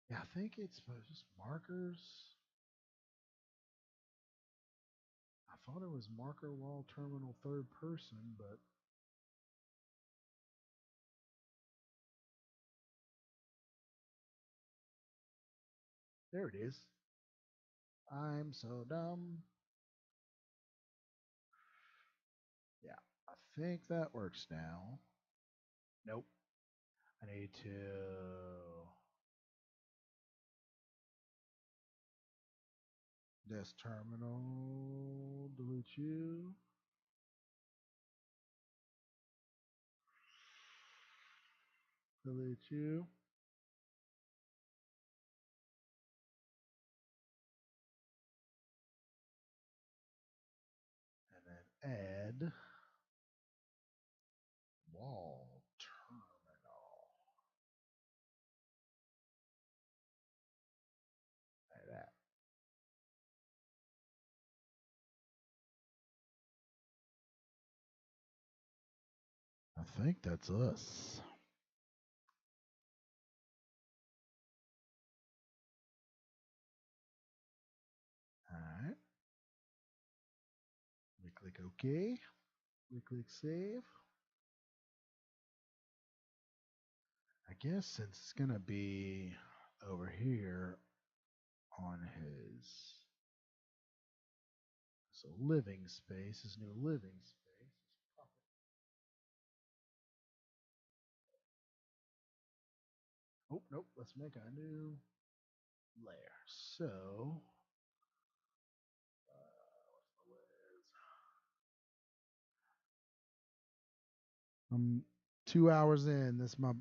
Speaker 1: Yeah, I think it's just markers. I thought it was marker wall terminal third person, but there it is. I'm so dumb. Yeah, I think that works now. Nope. I need to desk terminal, delete you. Delete you. And then add wall terminal. Like that. I think that's us. Alright. We click OK. We click save. I guess since it's gonna be over here on his living space, his new living space. Oh, nope. Let's make a new layer. So, what's the layers? I'm 2 hours in. This my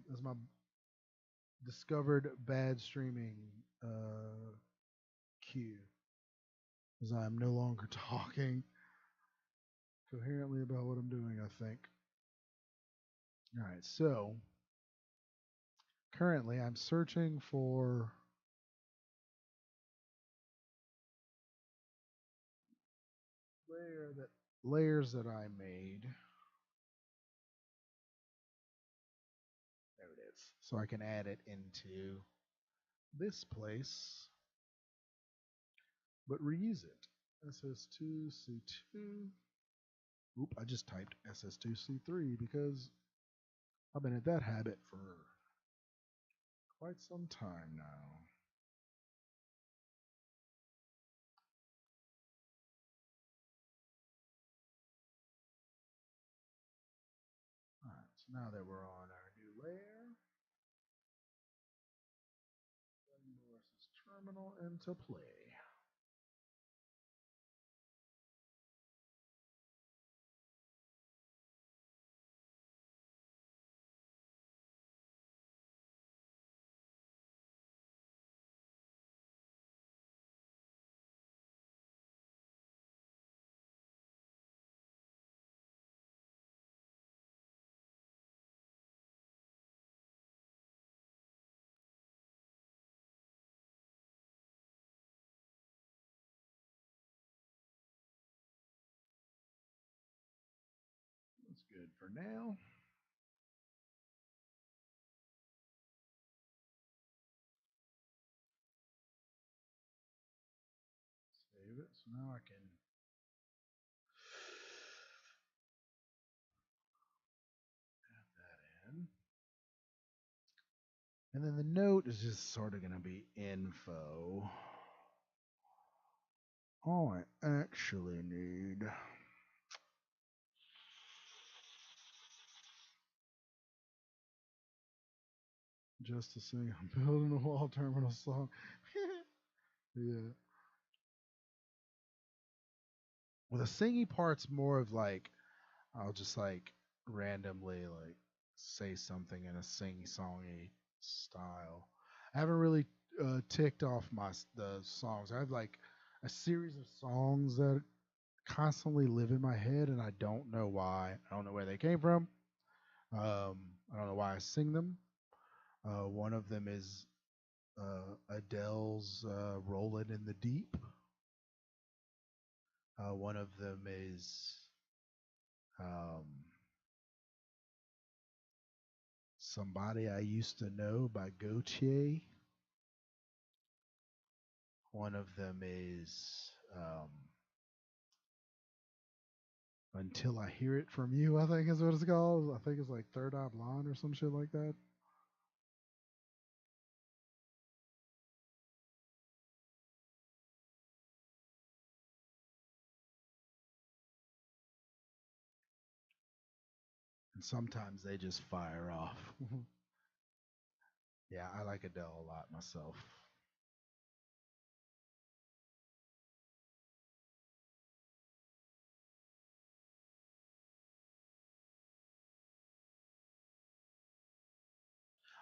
Speaker 1: discovered bad streaming cue, as I am no longer talking coherently about what I'm doing. I think. All right. So currently, I'm searching for layers that I made. There it is. So I can add it into this place, but reuse it. SS2 C2. Oop, I just typed SS2 C3 because I've been at that habit for quite some time now. Alright, so now that we're on our new layer, Morris's terminal into play. good for now. Save it. So now I can add that in. And then the note is just sort of going to be info. All I actually need just to sing I'm building a wall terminal song. Yeah. Well, the singy part's more of like I'll just like randomly like say something in a sing-songy style. I haven't really ticked off the songs. I have like a series of songs that constantly live in my head, and I don't know why. I don't know where they came from. I don't know why I sing them. One of them is Adele's "Rollin' in the Deep." One of them is um, "Somebody I Used to Know" by Gautier. One of them is "Until I Hear It From You." I think is what it's called. I think it's like Third Eye Blind or some shit like that. And sometimes they just fire off. Yeah, I like Adele a lot myself.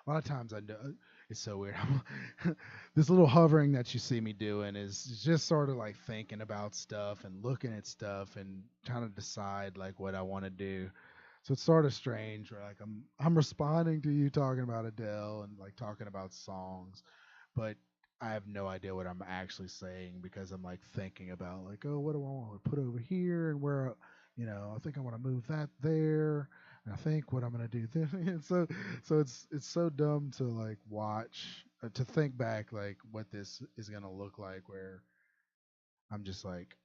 Speaker 1: A lot of times I know it's so weird. This little hovering that you see me doing is just sort of like thinking about stuff and looking at stuff and trying to decide like what I want to do. So it's sort of strange where like I'm responding to you talking about Adele and like talking about songs, but I have no idea what I'm actually saying because I'm like thinking about like, oh, what do I want to put over here and where, I think I want to move that there. And I think what I'm gonna do this. And so it's so dumb to like watch to think back like what this is gonna look like where I'm just like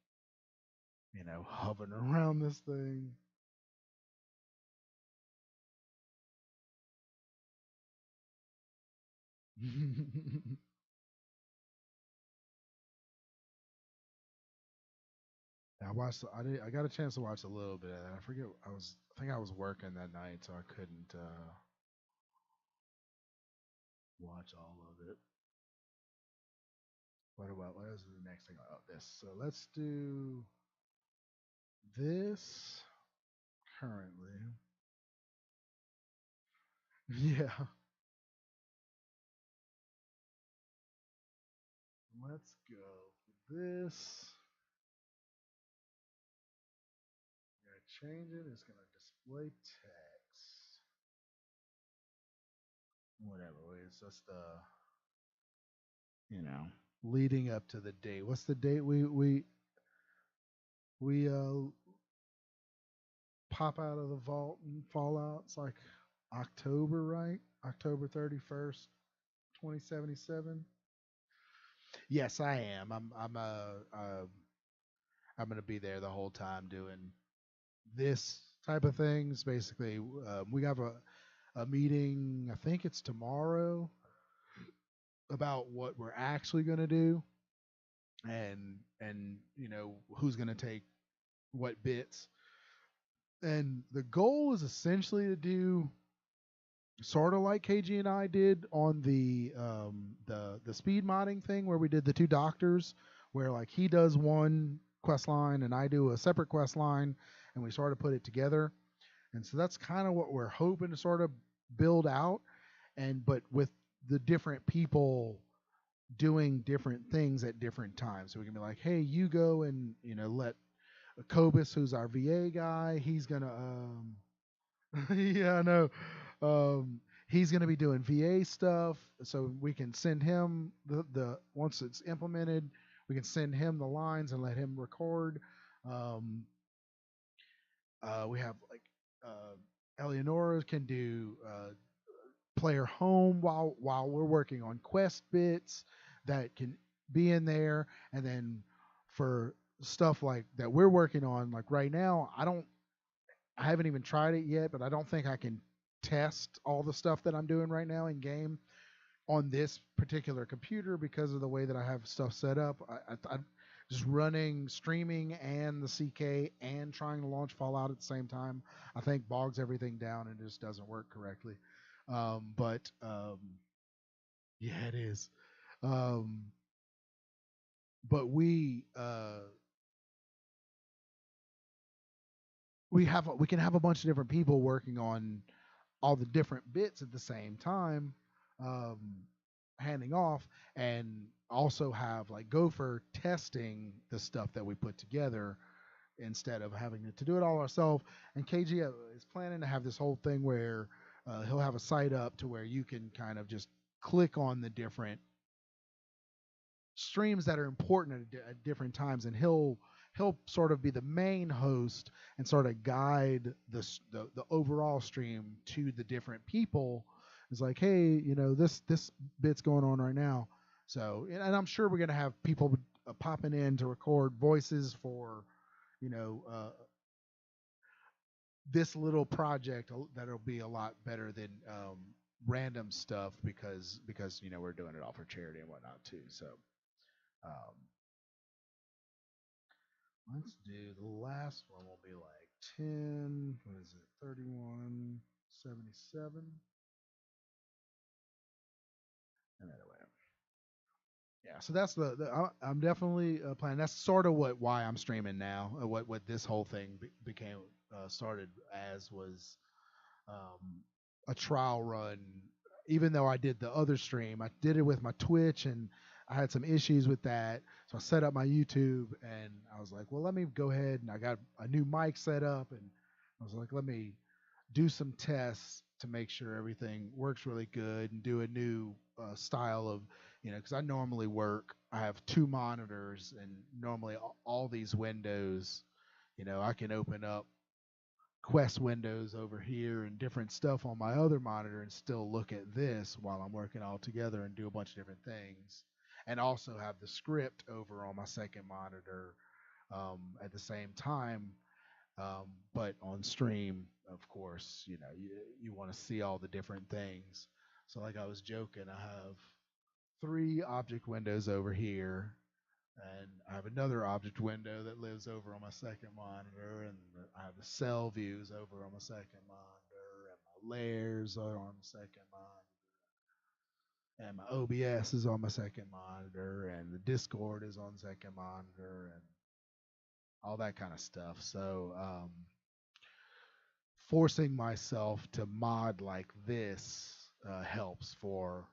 Speaker 1: hovering around this thing. I watched. I got a chance to watch a little bit of that. I forget. I think I was working that night, so I couldn't watch all of it. What is the next thing? Oh, this. So let's do this currently. Yeah. Let's go for this. I'm gonna change it. It's gonna display text. Whatever. It's just leading up to the date. What's the date we pop out of the vault and fall out? It's like October, right? October 31st, 2077. Yes, I am. I'm gonna be there the whole time doing this type of things. Basically, we have a meeting. I think it's tomorrow about what we're actually going to do, and who's going to take what bits. And the goal is essentially to do sort of like KG and I did on the speed modding thing where we did the two doctors, where like he does one quest line and I do a separate quest line, and we sort of put it together. And so that's kind of what we're hoping to sort of build out, and but with the different people doing different things at different times. So we can be like, hey, you go and let Cobus, who's our VA guy, he's gonna yeah, I know. He's gonna be doing VA stuff, so we can send him the once it's implemented, we can send him the lines and let him record. Um, we have like Eleonora can do player home while we're working on quest bits that can be in there, and then for stuff like that we're working on, like right now, I haven't even tried it yet, but I don't think I can test all the stuff that I'm doing right now in game on this particular computer because of the way that I have stuff set up. I just running streaming and the CK and trying to launch Fallout at the same time, I think bogs everything down and just doesn't work correctly. But yeah, it is. Um, but we can have a bunch of different people working on all the different bits at the same time, um, handing off, and also have like Gopher testing the stuff that we put together instead of having to do it all ourselves. And KG is planning to have this whole thing where he'll have a site up to where you can kind of just click on the different streams that are important at different times, and he'll sort of be the main host and sort of guide the overall stream to the different people. It's like, hey, this bit's going on right now. So, and I'm sure we're gonna have people popping in to record voices for, you know, this little project that'll be a lot better than random stuff because we're doing it all for charity and whatnot too. So um, let's do the last one. Will be like 10. What is it? 3177. And anyway, yeah. So that's I'm definitely planning. That's sort of why I'm streaming now. What this whole thing became started as was a trial run. Even though I did the other stream, I did it with my Twitch, and I had some issues with that. So I set up my YouTube, and I was like, well, let me go ahead, and I got a new mic set up, and I was like, let me do some tests to make sure everything works really good, and do a new style of, because I normally work. I have two monitors, and normally all these windows, I can open up quest windows over here and different stuff on my other monitor and still look at this while I'm working all together and do a bunch of different things. And also have the script over on my second monitor at the same time. But on stream, of course, you want to see all the different things. So, like I was joking, I have three object windows over here, and I have another object window that lives over on my second monitor, and I have the cell views over on my second monitor, and my layers are on the second monitor, and my OBS is on my second monitor, and the Discord is on the second monitor, and all that kind of stuff. So forcing myself to mod like this helps for,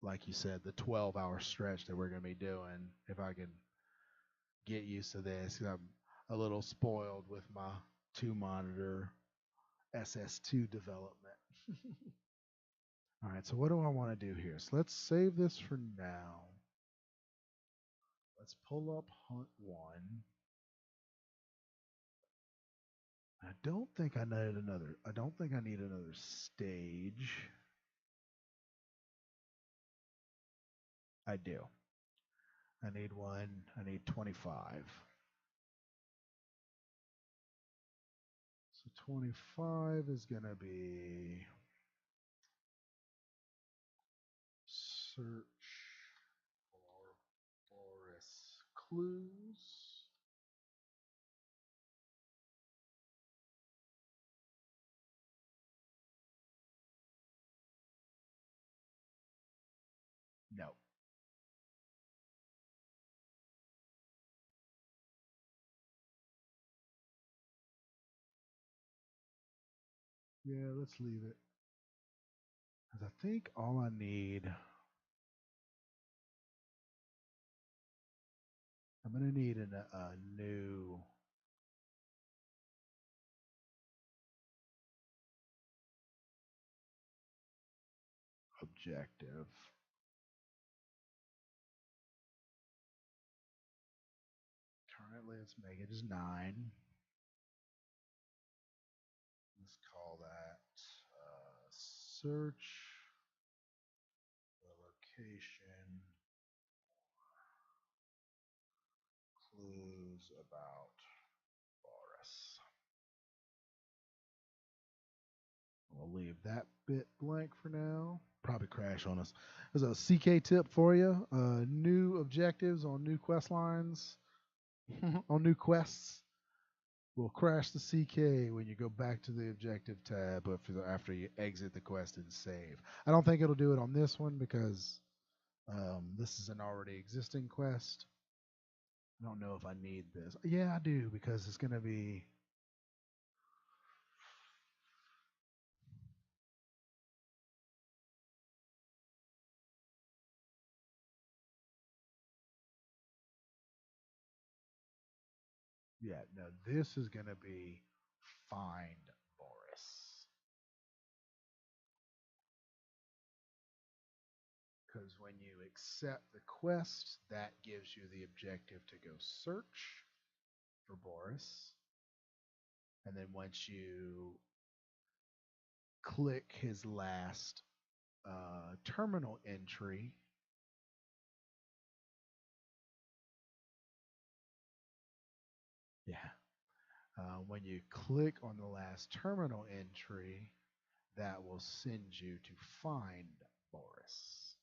Speaker 1: like you said, the 12-hour stretch that we're going to be doing. If I can get used to this, I'm a little spoiled with my two monitor SS2 development. All right, so what do I want to do here? So let's save this for now. Let's pull up Hunt 1. I don't think I need another stage. I do. I need one. I need 25. So 25 is going to be search for forest clues. No. Yeah, let's leave it. Because I think all I need, I'm going to need a new objective. Currently, let's make it as 9. Let's search the location clues about Boris. We'll leave that bit blank for now. Probably crash on us. There's a CK tip for you. New objectives on new quest lines, on new quests will crash the CK when you go back to the objective tab after you exit the quest and save. I don't think it'll do it on this one because this is an already existing quest. I don't know if I need this. Yeah, I do because it's going to be. Yeah, no, this is going to be find Boris. Because when you accept the quest, that gives you the objective to go search for Boris. And then once you click his last terminal entry, yeah, when you click on the last terminal entry, that will send you to find Boris.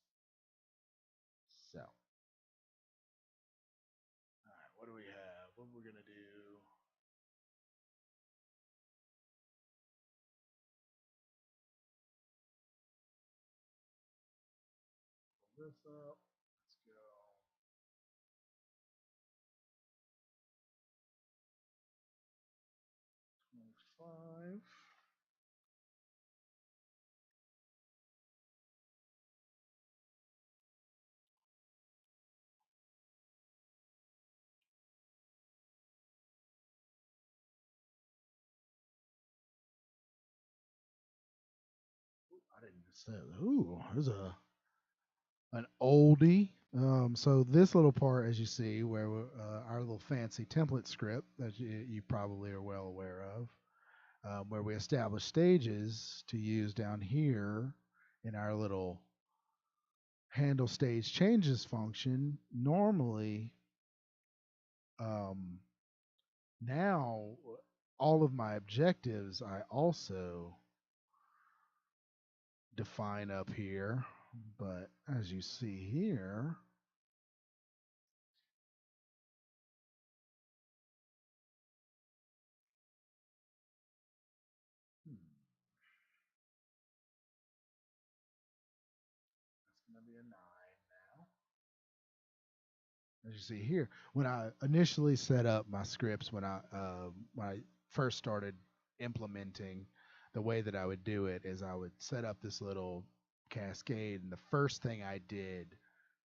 Speaker 1: So, all right, what do we have? What we're gonna do? Pull this up. Let's go. 25. I didn't say. Ooh, there's an oldie. So this little part, as you see, where our little fancy template script that you probably are well aware of, where we establish stages to use down here in our little handle stage changes function. Normally, um, now all of my objectives I also define up here, but as you see here, hmm, that's going to be a 9 now. As you see here, when I initially set up my scripts, when I first started implementing, the way that I would do it is I would set up this little cascade, and the first thing I did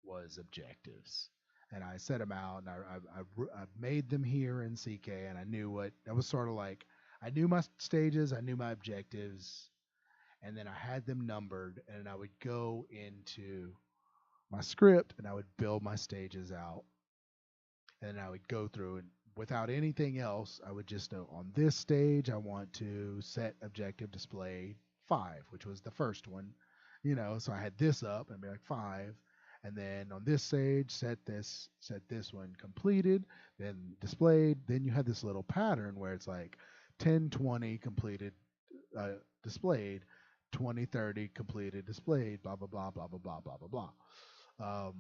Speaker 1: was objectives, and I set them out, and I made them here in CK, and I knew what that was sort of like. I knew my stages, I knew my objectives, and then I had them numbered, and I would go into my script and I would build my stages out, and I would go through and without anything else, I would just know on this stage I want to set objective display 5, which was the first one, So I had this up and be like 5, and then on this stage set this one completed, then displayed. Then you had this little pattern where it's like 10, 20 completed, displayed, 20, 30 completed, displayed, blah blah blah blah blah blah blah blah blah. Um,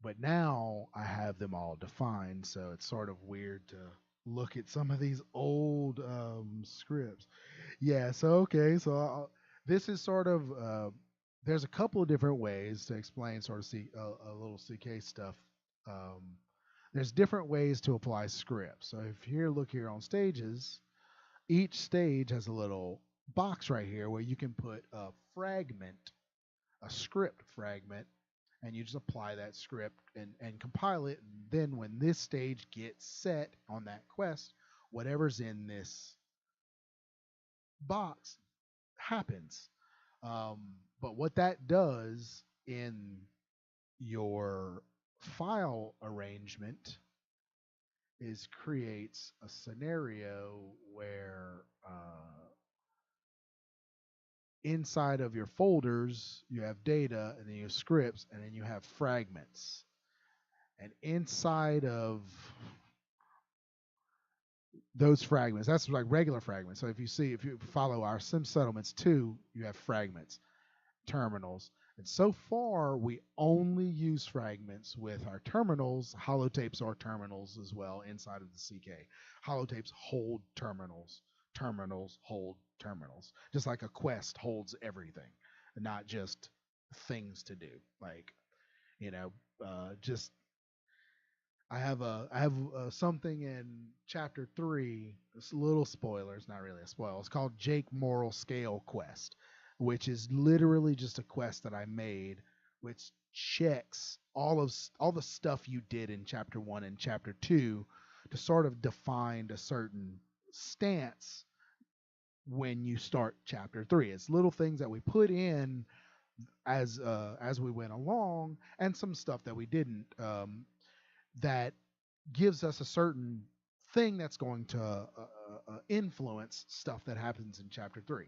Speaker 1: but now I have them all defined, so it's sort of weird to look at some of these old scripts. Yeah, so okay, so this is sort of there's a couple of different ways to explain sort of a little CK stuff. Um, there's different ways to apply scripts. So if you look here on stages, each stage has a little box right here where you can put a fragment, a script fragment, and you just apply that script and compile it. And then when this stage gets set on that quest, whatever's in this box happens. Um, but what that does in your file arrangement is creates a scenario where inside of your folders, you have data, and then you have scripts, and then you have fragments. And inside of those fragments, that's like regular fragments. So if you follow our Sim Settlements 2, you have fragments, terminals. And so far, we only use fragments with our terminals. Holotapes are terminals as well inside of the CK. Holotapes hold terminals. Terminals hold terminals. Just like a quest holds everything, not just things to do. Like, you know, just I have something in chapter 3. It's little spoilers, not really a spoiler. It's called Jake Moral Scale Quest, which is literally just a quest that I made, which checks all the stuff you did in chapter 1 and chapter 2 to sort of define a certain stance when you start chapter 3. It's little things that we put in as we went along, and some stuff that we didn't. That gives us a certain thing that's going to influence stuff that happens in chapter 3.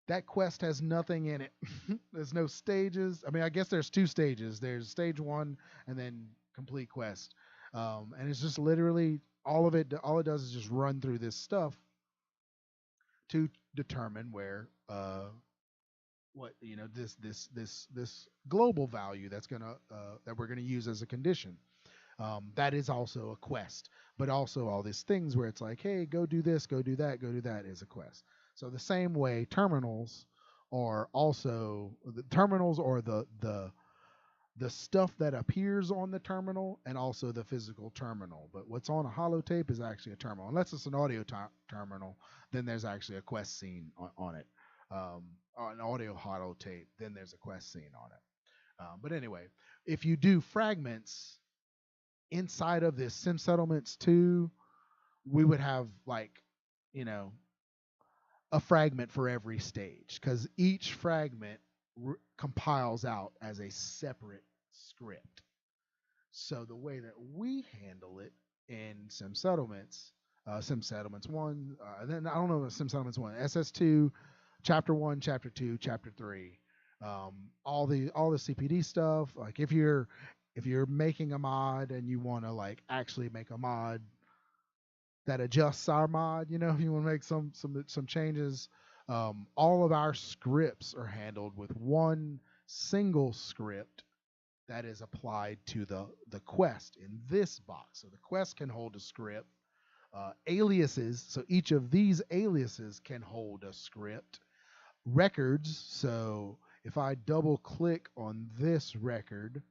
Speaker 1: That quest has nothing in it. There's no stages. I mean, I guess there's 2 stages. There's stage 1 and then complete quest. And it's just literally all of it. All it does is just run through this stuff to determine where what this global value that's gonna that we're gonna use as a condition. That is also a quest, but also all these things where it's like, hey, go do this, go do that, go do that is a quest. So the same way terminals are also the terminals or the stuff that appears on the terminal and also the physical terminal. But what's on a holotape is actually a terminal. Unless it's an audio terminal, then there's actually a quest scene on it. Or an audio holotape, then there's a quest scene on it. But anyway, if you do fragments inside of this Sim Settlements 2, we would have like, you know, a fragment for every stage because each fragment compiles out as a separate script. So the way that we handle it in Sim Settlements 1, then I don't know if Sim Settlements 1, SS2, Chapter 1, Chapter 2, Chapter 3, all the CPD stuff. Like if you're making a mod and you want to like actually make a mod that adjusts our mod, you know, if you want to make some changes, all of our scripts are handled with one single script that is applied to the quest in this box. So the quest can hold a script. Aliases, so each of these aliases can hold a script. Records, so if I double click on this record,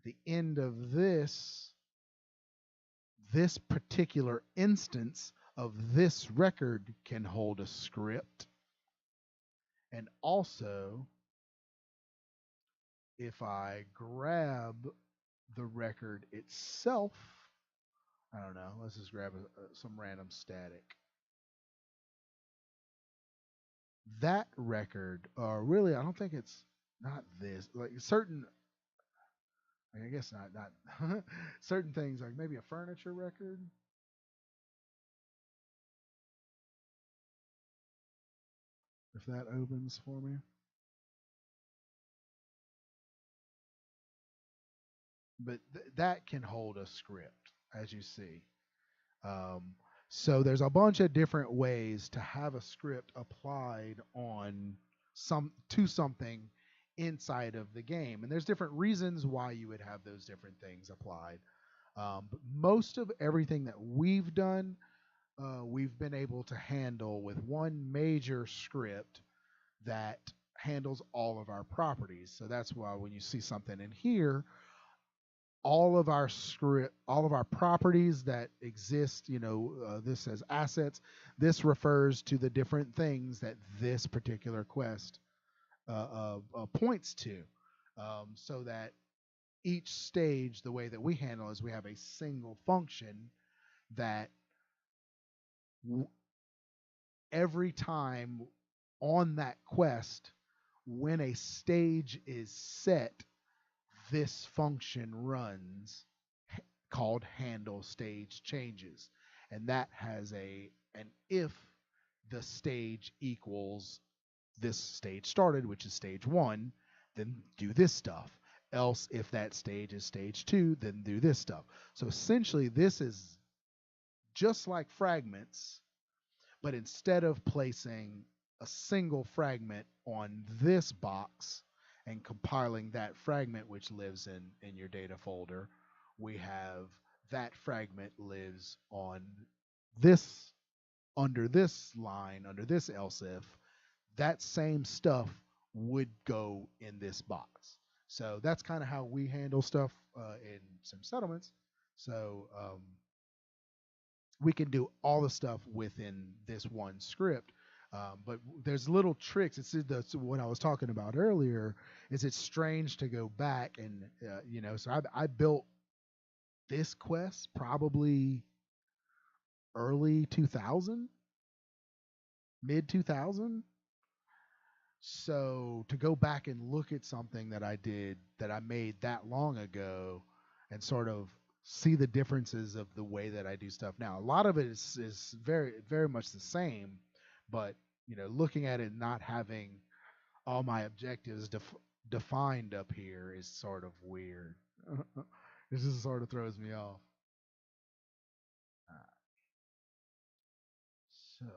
Speaker 1: the end of this particular instance of this record can hold a script. And also, if I grab the record itself, I don't know, let's just grab some random static. That record, or really, I don't think it's not this, like certain, I guess not certain things, like maybe a furniture record. If that opens for me. But that can hold a script, as you see. Um, so there's a bunch of different ways to have a script applied on to something inside of the game, and there's different reasons why you would have those different things applied. But most of everything that we've done, we've been able to handle with one major script that handles all of our properties. So that's why when you see something in here, all of our properties that exist, this says assets. This refers to the different things that this particular quest points to, so that each stage, the way that we handle is we have a single function that every time on that quest, when a stage is set, this function runs called handle stage changes, and that has an if the stage equals this stage started, which is stage 1, then do this stuff. Else, if that stage is stage 2, then do this stuff. So essentially, this is just like fragments, but instead of placing a single fragment on this box and compiling that fragment, which lives in your data folder, we have that fragment lives on this, under this line, under this else if. That same stuff would go in this box. So that's kind of how we handle stuff in some settlements. So we can do all the stuff within this one script. But there's little tricks. That's what I was talking about earlier. Is it's strange to go back and So I built this quest probably early 2000, mid 2000. So to go back and look at something that I made that long ago, and sort of see the differences of the way that I do stuff now. A lot of it is very, very much the same, but looking at it, not having all my objectives defined up here is sort of weird. This just sort of throws me off. So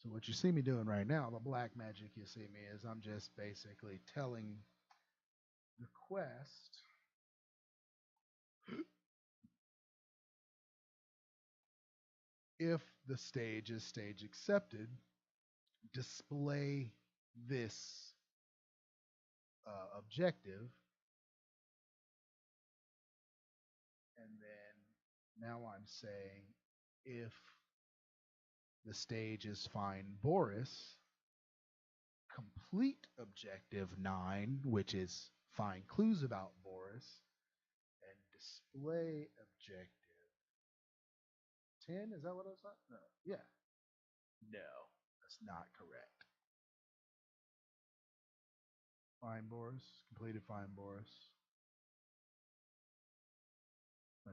Speaker 1: So what you see me doing right now, the black magic you see me is I'm just basically telling the quest if the stage is stage accepted, display this objective, and then now I'm saying if the stage is find Boris, complete objective 9, which is find clues about Boris, and display objective 10. Is that what I was saying? No. Yeah. No, that's not correct. Find Boris, completed find Boris.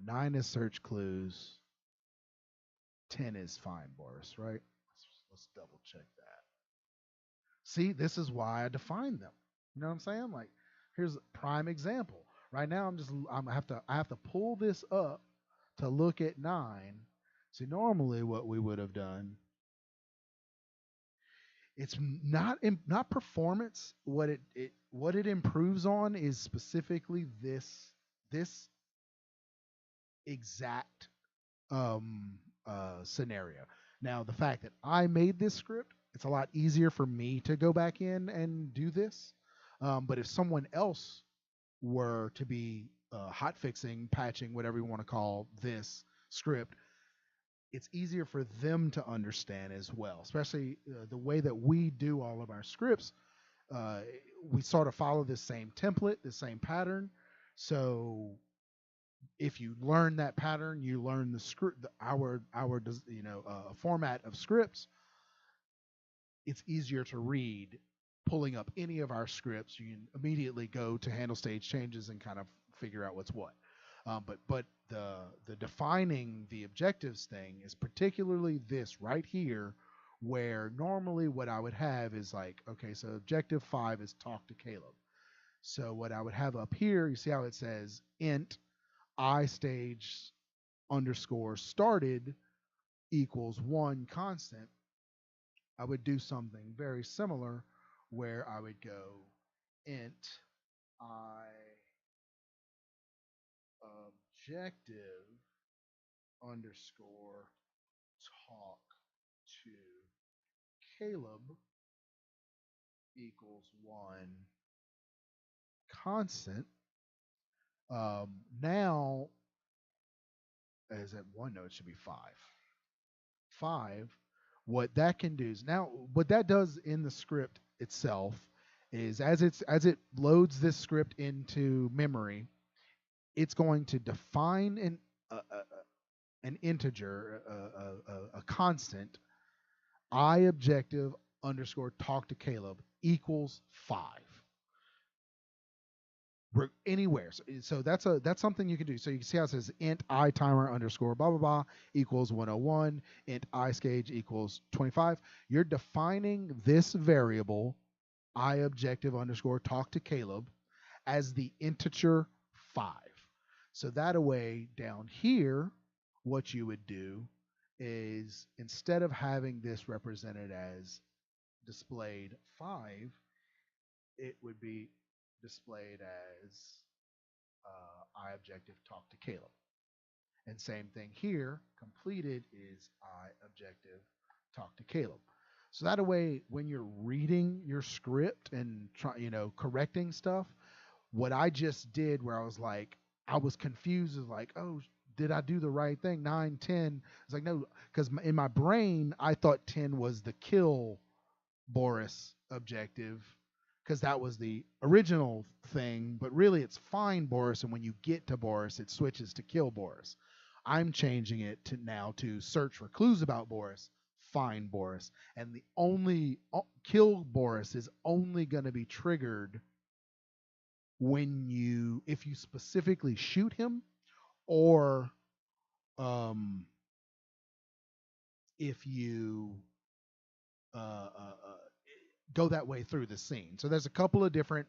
Speaker 1: 9 is search clues. 10 is find Boris, right? Let's double check that. See, this is why I define them. You know what I'm saying? Like, here's a prime example. Right now, I have to pull this up to look at 9. See, normally what we would have done, it's not performance. What it improves on is specifically this exact scenario. Now, the fact that I made this script, it's a lot easier for me to go back in and do this. But if someone else were to be hot fixing, patching, whatever you want to call this script, it's easier for them to understand as well, especially the way that we do all of our scripts. We sort of follow the same template, the same pattern. So if you learn that pattern, you learn the script, our format of scripts. It's easier to read. Pulling up any of our scripts, you can immediately go to handle stage changes and kind of figure out what's what. But the defining the objectives thing is particularly this right here, where normally what I would have is like, okay, so objective 5 is talk to Caleb. So what I would have up here, you see how it says int I stage underscore started equals 1 constant. I would do something very similar where I would go int I objective underscore talk to Caleb equals 1 constant. Now, is it 1? No, it should be 5. 5. What that can do is now, what that does in the script itself is as it loads this script into memory, it's going to define an integer, a constant, I objective underscore talk to Caleb equals 5. anywhere. So that's something you can do. So you can see how it says int I timer underscore blah blah blah equals 101, int I stage equals 25. You're defining this variable I objective underscore talk to Caleb as the integer 5. So that way down here, what you would do is instead of having this represented as displayed 5, it would be displayed as I objective talk to Caleb. And same thing here, completed is I objective talk to Caleb. So that way, when you're reading your script and correcting stuff, what I just did where I was like, I was confused, is like, oh, did I do the right thing? 9, 10. It's like, no, because in my brain, I thought 10 was the kill Boris objective because that was the original thing, but really it's find Boris, and when you get to Boris, it switches to kill Boris. I'm changing it to now to search for clues about Boris, find Boris, and the only kill Boris is only going to be triggered if you specifically shoot him, or if you uh, uh, uh, go that way through the scene. So there's a couple of different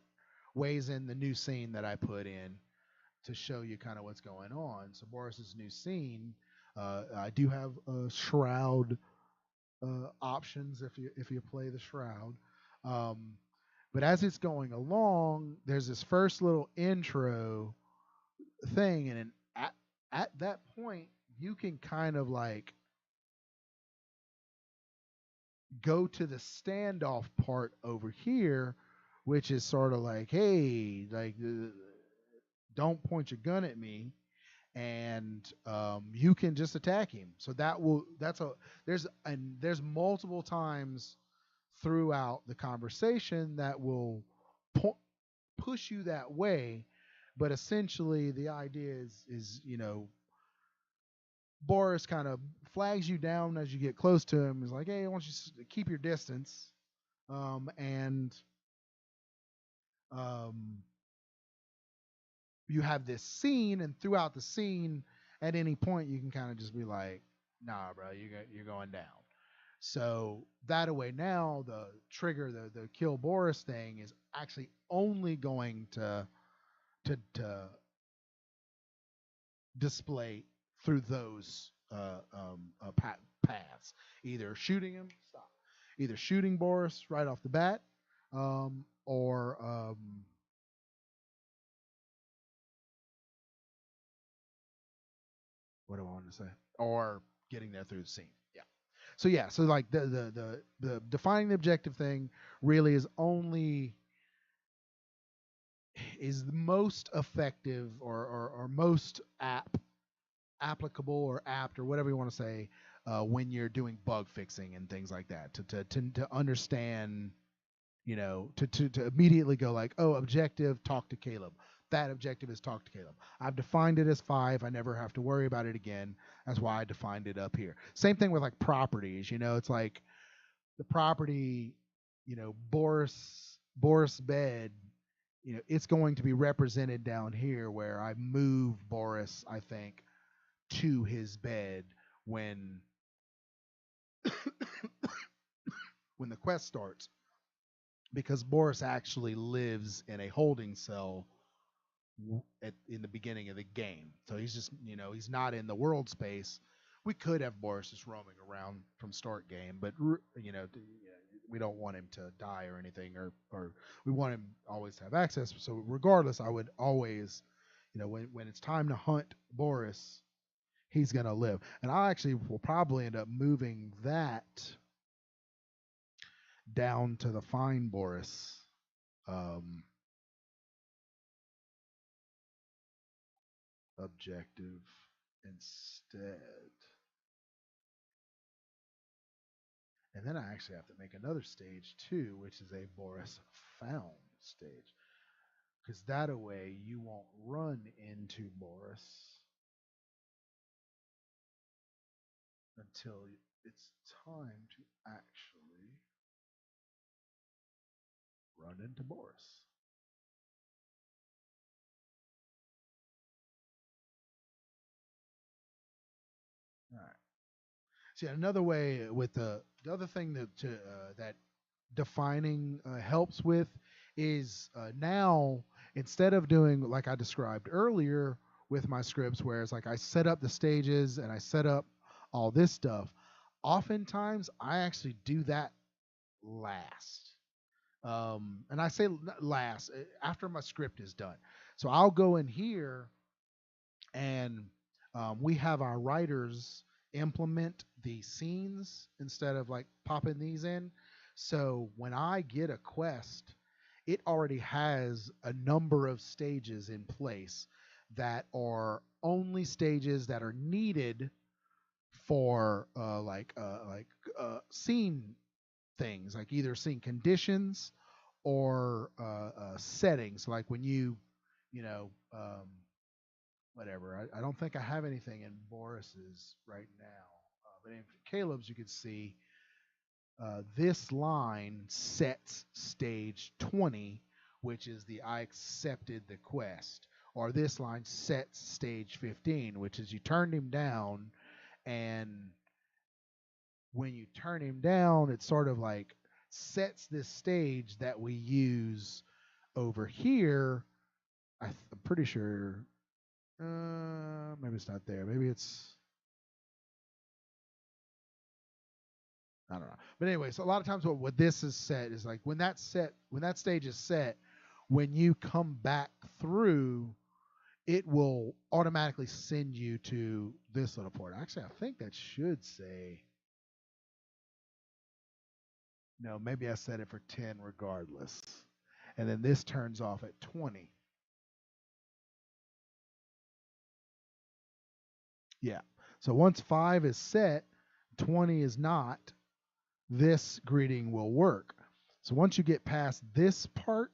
Speaker 1: ways in the new scene that I put in to show you kind of what's going on. So Boris's new scene, I do have shroud options if you play the shroud. But as it's going along, there's this first little intro thing, and at that point, you can kind of like go to the standoff part over here, which is sort of like, hey, like, don't point your gun at me, and you can just attack him. So there's multiple times throughout the conversation that will push you that way, but essentially the idea is Boris kind of flags you down as you get close to him. He's like, hey, I want you to keep your distance. And you have this scene, and throughout the scene, at any point, you can kind of just be like, nah, bro, you're going down. So that way now, the trigger, the kill Boris thing is actually only going to display through those paths. Either shooting him, either shooting Boris right off the bat, or what do I want to say? Or getting there through the scene. Yeah. So yeah, so like the defining the objective thing really is the most effective or most applicable or apt or whatever you want to say when you're doing bug fixing and things like that to understand, to immediately go like, oh, objective, talk to Caleb. That objective is talk to Caleb. I've defined it as 5. I never have to worry about it again. That's why I defined it up here. Same thing with like properties. It's like the property, Boris bed. It's going to be represented down here where I move Boris, I think, to his bed when when the quest starts, because Boris actually lives in a holding cell in the beginning of the game. So he's just, he's not in the world space. We could have Boris just roaming around from start game, but we don't want him to die or anything, or we want him always to have access. So regardless, I would always, when it's time to hunt Boris, he's gonna live. And I actually will probably end up moving that down to the find Boris objective instead. And then I actually have to make another stage too, which is a Boris found stage. Because that way you won't run into Boris until it's time to actually run into Boris. See, another way with the other thing that defining helps with is now, instead of doing like I described earlier with my scripts, where it's like I set up the stages and I set up all this stuff, oftentimes I actually do that last. And I say last after my script is done. So I'll go in here and we have our writers implement the scenes instead of like popping these in. So when I get a quest, it already has a number of stages in place that are only stages that are needed for scene things, like either scene conditions or settings, like when you know whatever. I don't think I have anything in Boris's right now, but in Caleb's you can see this line sets stage 20, which is the I accepted the quest, or this line sets stage 15, which is you turned him down, and when you turn him down, it sort of like sets this stage that we use over here. I'm pretty sure. Maybe it's not there. Maybe it's, I don't know. But anyway, so a lot of times what this is set is like when that stage is set, when you come back through, it will automatically send you to this little port. Actually, I think that should say, no, maybe I set it for 10 regardless. And then this turns off at 20. Yeah. So once 5 is set, 20 is not, this greeting will work. So once you get past this part,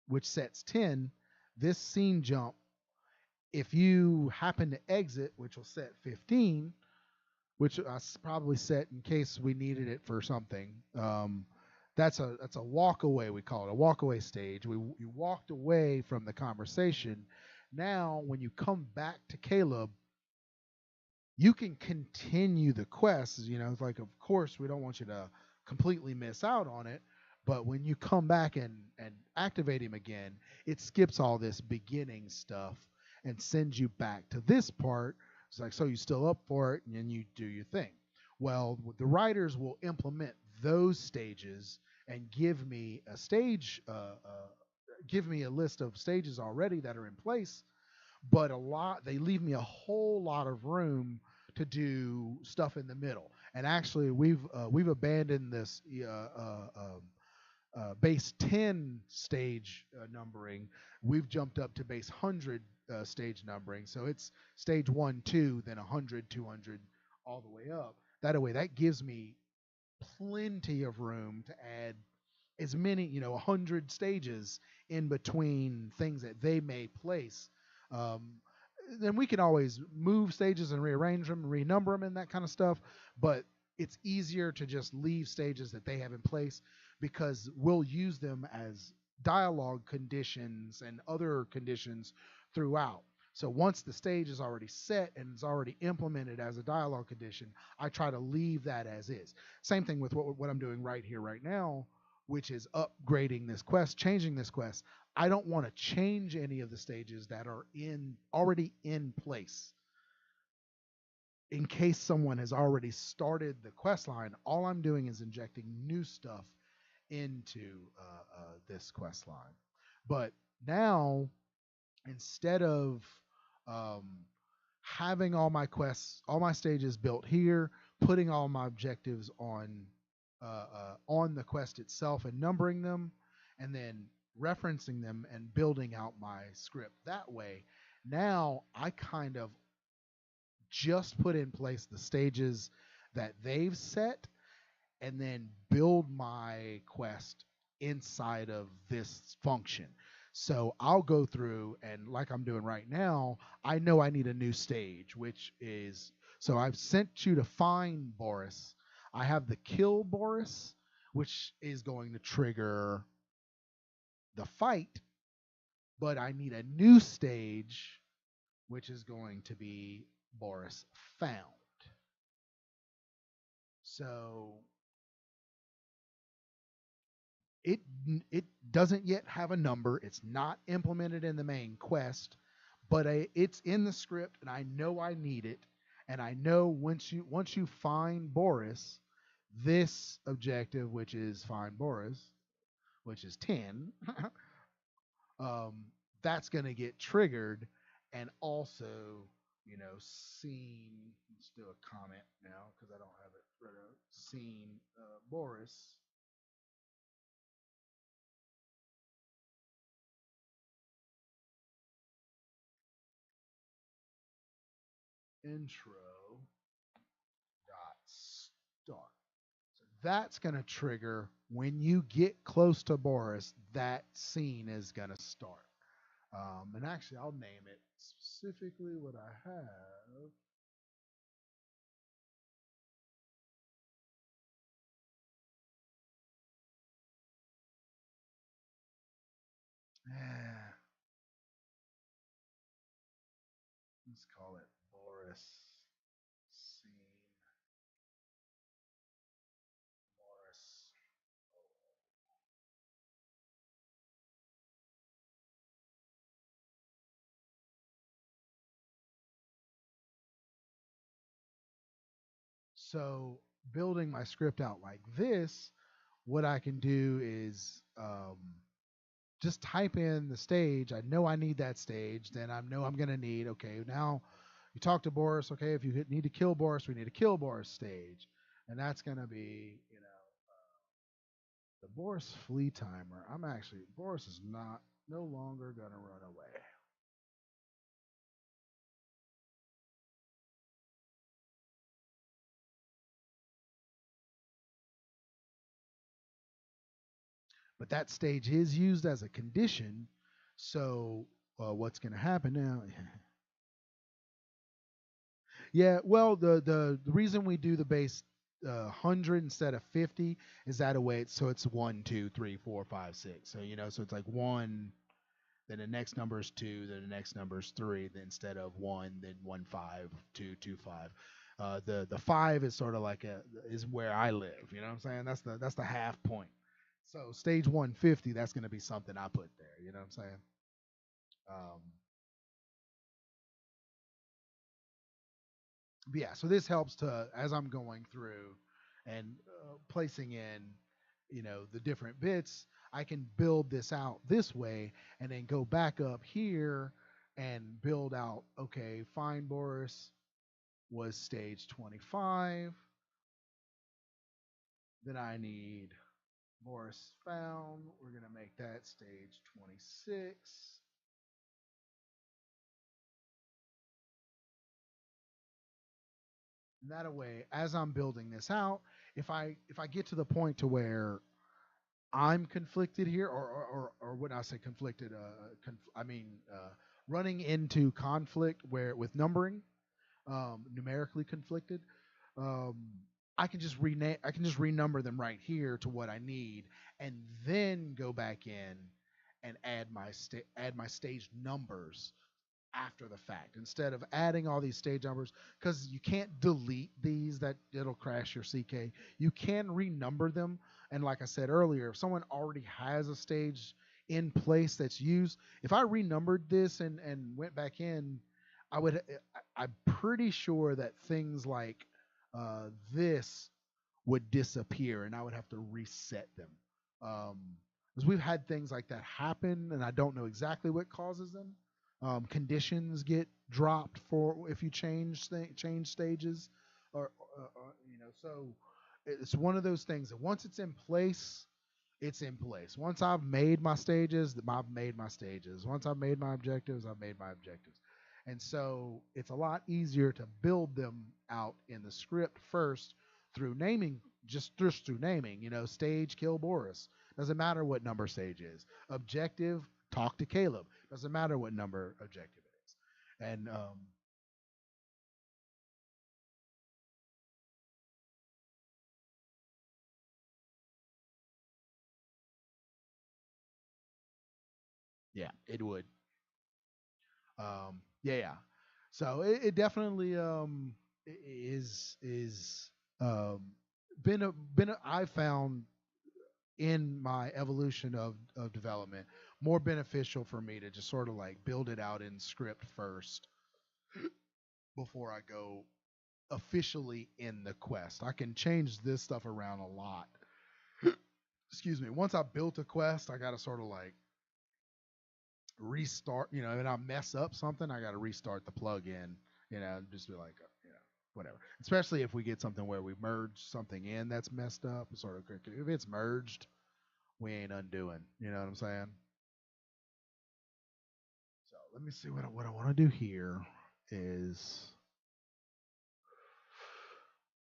Speaker 1: which sets 10, this scene jump, if you happen to exit, which will set 15, which I probably set in case we needed it for something. That's a walk away. We call it a walk away stage. You walked away from the conversation. Now, when you come back to Caleb, you can continue the quest. You know, it's like, of course, we don't want you to completely miss out on it. But when you come back and activate him again, it skips all this beginning stuff and sends you back to this part. It's like, so you still up for it, and then you do your thing. Well, the writers will implement those stages and give me a stage, give me a list of stages already that are in place, but they leave me a whole lot of room to do stuff in the middle. And actually, we've abandoned this base 10 stage numbering. We've jumped up to base 100 stage numbering. So it's stage 1, 2, then 100, 200, all the way up. That way, that gives me plenty of room to add as many, 100 stages in between things that they may place. Um, then we can always move stages and rearrange them, renumber them, and that kind of stuff. But it's easier to just leave stages that they have in place because we'll use them as dialogue conditions and other conditions throughout. So once the stage is already set and it's already implemented as a dialogue condition, I try to leave that as is. Same thing with what I'm doing right here, right now, which is upgrading this quest, changing this quest. I don't want to change any of the stages that are already in place. In case someone has already started the quest line, all I'm doing is injecting new stuff into this quest line. But now, instead of um, having all my quests, all my stages built here, putting all my objectives on the quest itself and numbering them, and then referencing them and building out my script that way, now I kind of just put in place the stages that they've set and then build my quest inside of this function. So I'll go through and, like I'm doing right now, I know I need a new stage, which is, so I've sent you to find Boris. I have the kill Boris, which is going to trigger the fight, but I need a new stage, which is going to be Boris found. So it it doesn't yet have a number. It's not implemented in the main quest, but it's in the script, and I know I need it. And I know once you find Boris, this objective, which is find Boris, which is 10, um, that's going to get triggered, and also, seen. Let's do a comment now because I don't have it right up. Seen Boris intro dot start. So that's going to trigger when you get close to Boris. That scene is going to start. And actually, I'll name it specifically what I have. Yeah, let's call it Boris scene. Boris. So building my script out like this, what I can do is just type in the stage. I know I need that stage. Then I know I'm going to need, okay, now you talk to Boris. Okay, if you need to kill Boris, we need a kill Boris stage. And that's going to be, the Boris flea timer. Boris is not, no longer going to run away. But that stage is used as a condition. So what's going to happen now? Yeah, well, the reason we do the base 100 instead of 50 is that a way so it's 1, 2, 3, 4, 5, 6. So so it's like 1, then the next number is 2, then the next number is 3, then instead of 1, then 1 5, 2 2 5. The 5 is sort of like is where I live. You know what I'm saying? That's the half point. So stage 150, that's going to be something I put there. You know what I'm saying? Um, but yeah, so this helps to as I'm going through and placing in, the different bits. I can build this out this way, and then go back up here and build out. Okay, find Boris was stage 25. Then I need Boris found. We're gonna make that stage 26. And that way, as I'm building this out, if I get to the point to where I'm conflicted here, or when I say conflicted, I mean running into conflict where with numbering, numerically conflicted. Um, I can just rename. I can just renumber them right here to what I need, and then go back in and add my stage numbers after the fact instead of adding all these stage numbers, because you can't delete these. That it'll crash your CK. You can renumber them, and like I said earlier, if someone already has a stage in place that's used, if I renumbered this and went back in, I would I'm pretty sure that things like this would disappear, and I would have to reset them. Um, because we've had things like that happen, and I don't know exactly what causes them. Conditions get dropped for if you change stages, so it's one of those things that once it's in place, it's in place. Once I've made my stages, I've made my stages. Once I've made my objectives, I've made my objectives. And so it's a lot easier to build them out in the script first through naming, just through naming, stage kill Boris. Doesn't matter what number stage is. Objective, talk to Caleb. Doesn't matter what number objective it is. And yeah, it would. Yeah, yeah. So it definitely is um, I found in my evolution of development more beneficial for me to just sort of like build it out in script first before I go officially in the quest. I can change this stuff around a lot. Excuse me. Once I built a quest, I got to sort of like restart, and I mess up something, I got to restart the plugin, just be like, whatever. Especially if we get something where we merge something in that's messed up, sort of, if it's merged, we ain't undoing. You know what I'm saying? So let me see what I want to do here is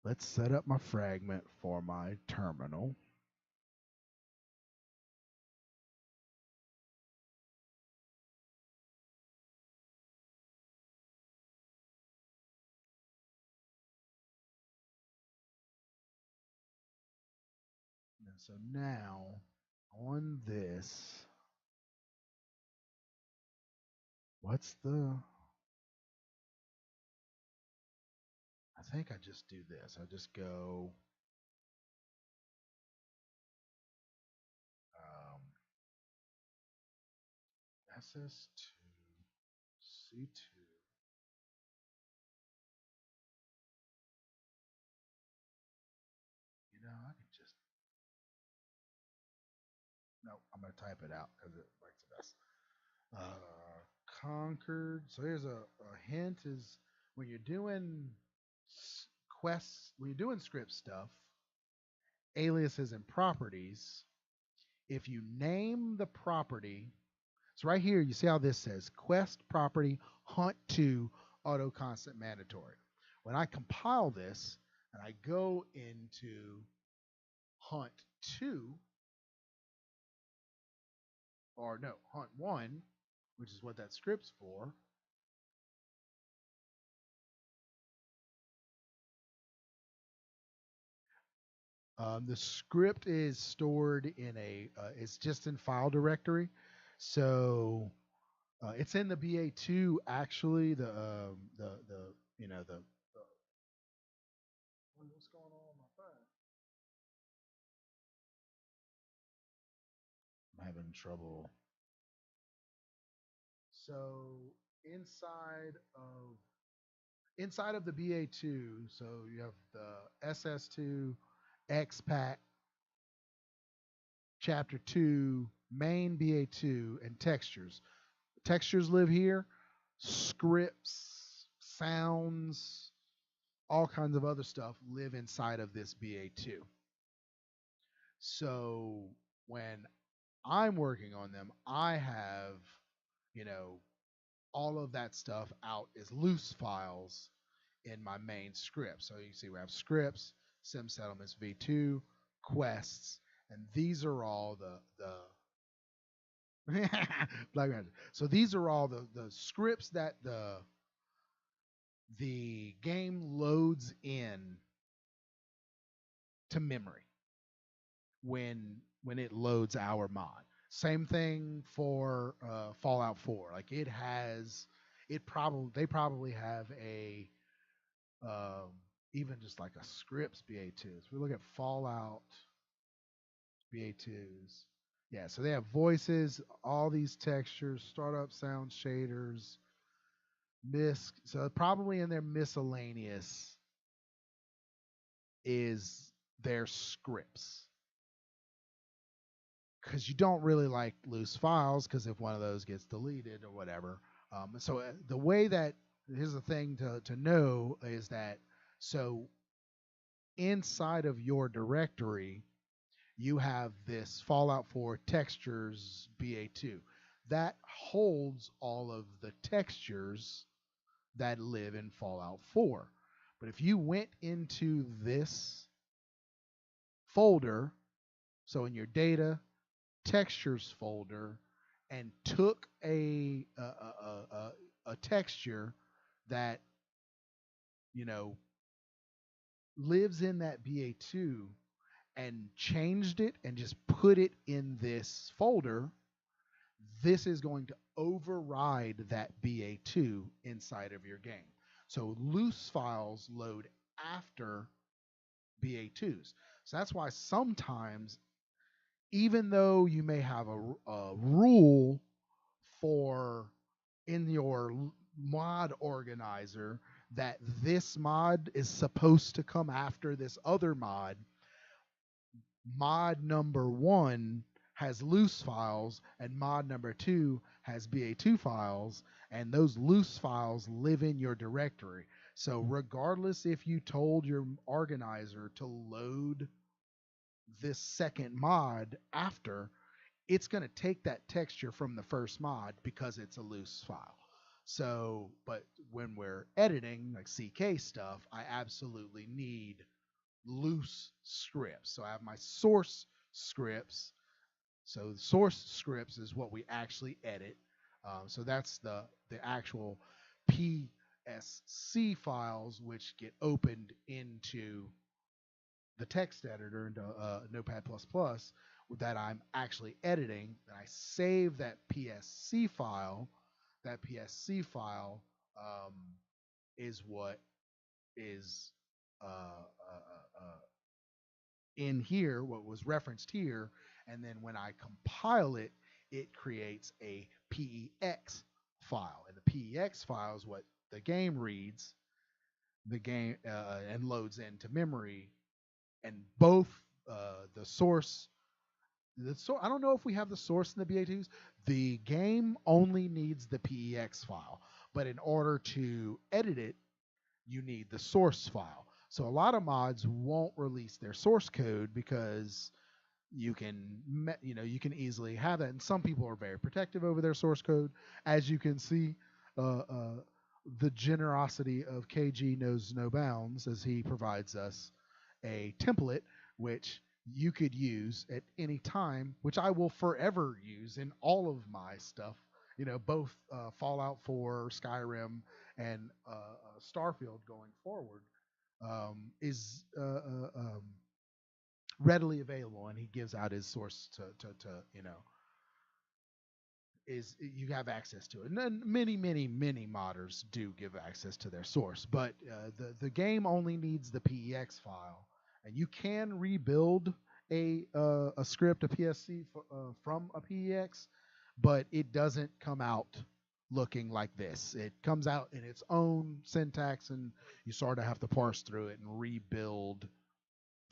Speaker 1: let's set up my fragment for my terminal. And so now on this, what's the, I think I just do this. I just go um, SS2 C2. I can just, no, I'm going to type it out because it likes the best. Conquered. So here's a hint is when you're doing quests, when you're doing script stuff, aliases and properties, if you name the property, so right here, you see how this says quest property hunt to auto constant mandatory. When I compile this and I go into hunt 2, or no, hunt 1, which is what that script's for, the script is stored in it's just in file directory. So it's in the BA2 actually. What's going on with my phone? I'm having trouble. So inside of the BA2, so you have the SS2 XPack Chapter 2 main BA2 and textures. Textures live here. Scripts, sounds, all kinds of other stuff live inside of this BA2. So when I'm working on them, I have, you know, all of that stuff out as loose files in my main script. So you see we have scripts, sim settlements v2, quests, and these are all the Black Magic. So these are all the scripts that the game loads in to memory when it loads our mod. Same thing for Fallout 4. Like they probably have a even just like a scripts BA2. So we look at Fallout BA2s. Yeah, so they have voices, all these textures, startup sound shaders, misc. So probably in their miscellaneous is their scripts. Because you don't really like loose files, because if one of those gets deleted or whatever. So the way that, here's the thing to know is that, so inside of your directory, you have this Fallout 4 textures BA2 that holds all of the textures that live in Fallout 4. But if you went into this folder, so in your data textures folder, and took a texture that lives in that BA2 and changed it and just put it in this folder, this is going to override that BA2 inside of your game. So loose files load after BA2s. So that's why sometimes, even though you may have a rule for in your mod organizer that this mod is supposed to come after this other mod, mod number one has loose files and mod number two has BA2 files, and those loose files live in your directory. So regardless if you told your organizer to load this second mod after, it's going to take that texture from the first mod because it's a loose file. So, but when we're editing like CK stuff, I absolutely need loose scripts. So I have my source scripts. So the source scripts is what we actually edit. So that's the actual PSC files, which get opened into the text editor, into Notepad++, that I'm actually editing. And I save that PSC file. That PSC file is what is uh, uh, uh, in here, what was referenced here, and then when I compile it, it creates a PEX file, and the PEX file is what the game reads, the game and loads into memory, and both the source. I don't know if we have the source in the BA2s. The game only needs the PEX file, but in order to edit it, you need the source file. So a lot of mods won't release their source code because you can easily have that, and some people are very protective over their source code. As you can see, uh, uh, the generosity of KG knows no bounds, as he provides us a template which you could use at any time, which I will forever use in all of my stuff. Both Fallout 4, Skyrim, and Starfield going forward is readily available, and he gives out his source to is you have access to it. And then many modders do give access to their source, but the game only needs the PEX file, and you can rebuild a script, a PSC from a PEX, but it doesn't come out looking like this. It comes out in its own syntax, and you sort of have to parse through it and rebuild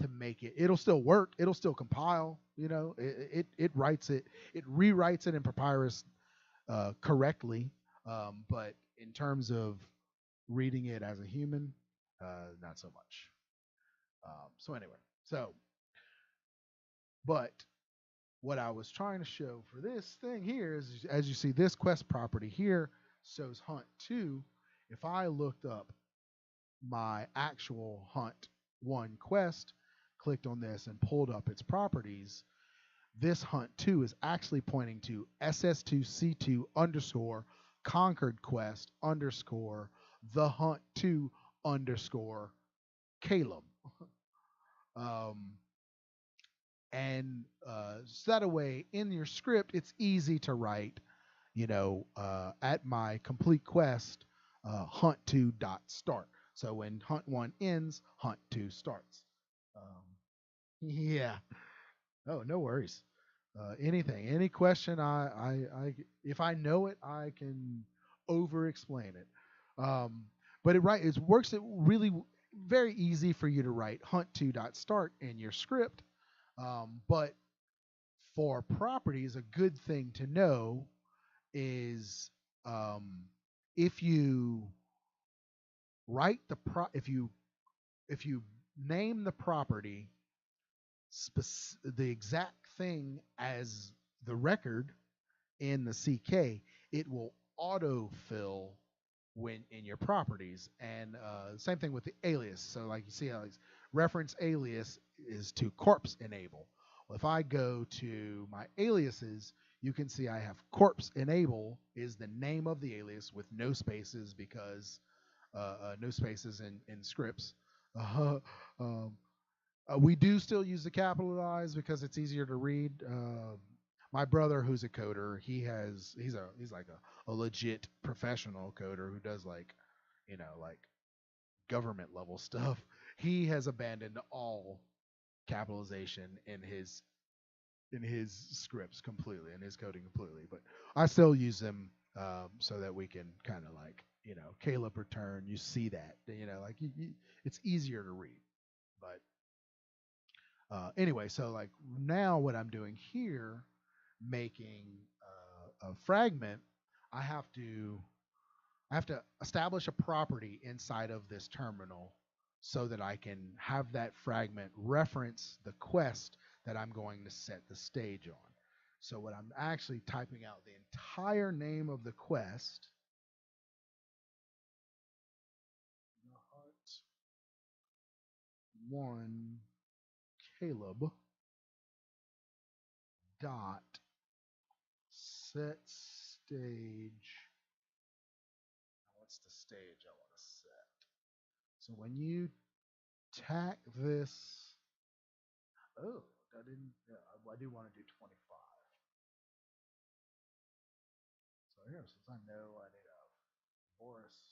Speaker 1: to make it. It'll still work. It'll still compile. It writes it. It rewrites it in Papyrus correctly. But in terms of reading it as a human, not so much. So anyway, but what I was trying to show for this thing here is, as you see, this quest property here shows Hunt 2. If I looked up my actual Hunt 1 quest, clicked on this and pulled up its properties, this Hunt 2 is actually pointing to SS2C2 underscore Conquered Quest underscore the Hunt 2 underscore Caleb. So that way in your script, it's easy to write, at my complete quest, hunt2 dot start. So when Hunt 1 ends, Hunt 2 starts. Yeah. Oh, no worries. Anything, any question, if I know it, I can over explain it. But it works. It really very easy for you to write hunt2 dot start in your script. But for properties, a good thing to know is if you write if you name the property the exact thing as the record in the CK, it will autofill when in your properties. And same thing with the alias. So like you see, Alex, reference alias is to corpse enable. Well, if I go to my aliases, you can see I have corpse enable is the name of the alias with no spaces, because no spaces in scripts. Um, we do still use the capitalized because it's easier to read. My brother, who's a coder, he's like a legit professional coder who does like government level stuff. he has abandoned all capitalization in his scripts completely, in his coding completely. But I still use them so that we can kind of like, Caleb return. You see that, like it's easier to read. But anyway, so like now what I'm doing here, making a fragment, I have to establish a property inside of this terminal so that I can have that fragment reference the quest that I'm going to set the stage on. So what I'm actually typing out the entire name of the quest. One Caleb dot set stage. What's the stage I want to set? So when you tack this, oh, I didn't. Yeah, I do want to do 25. So here, since I know I need a Boris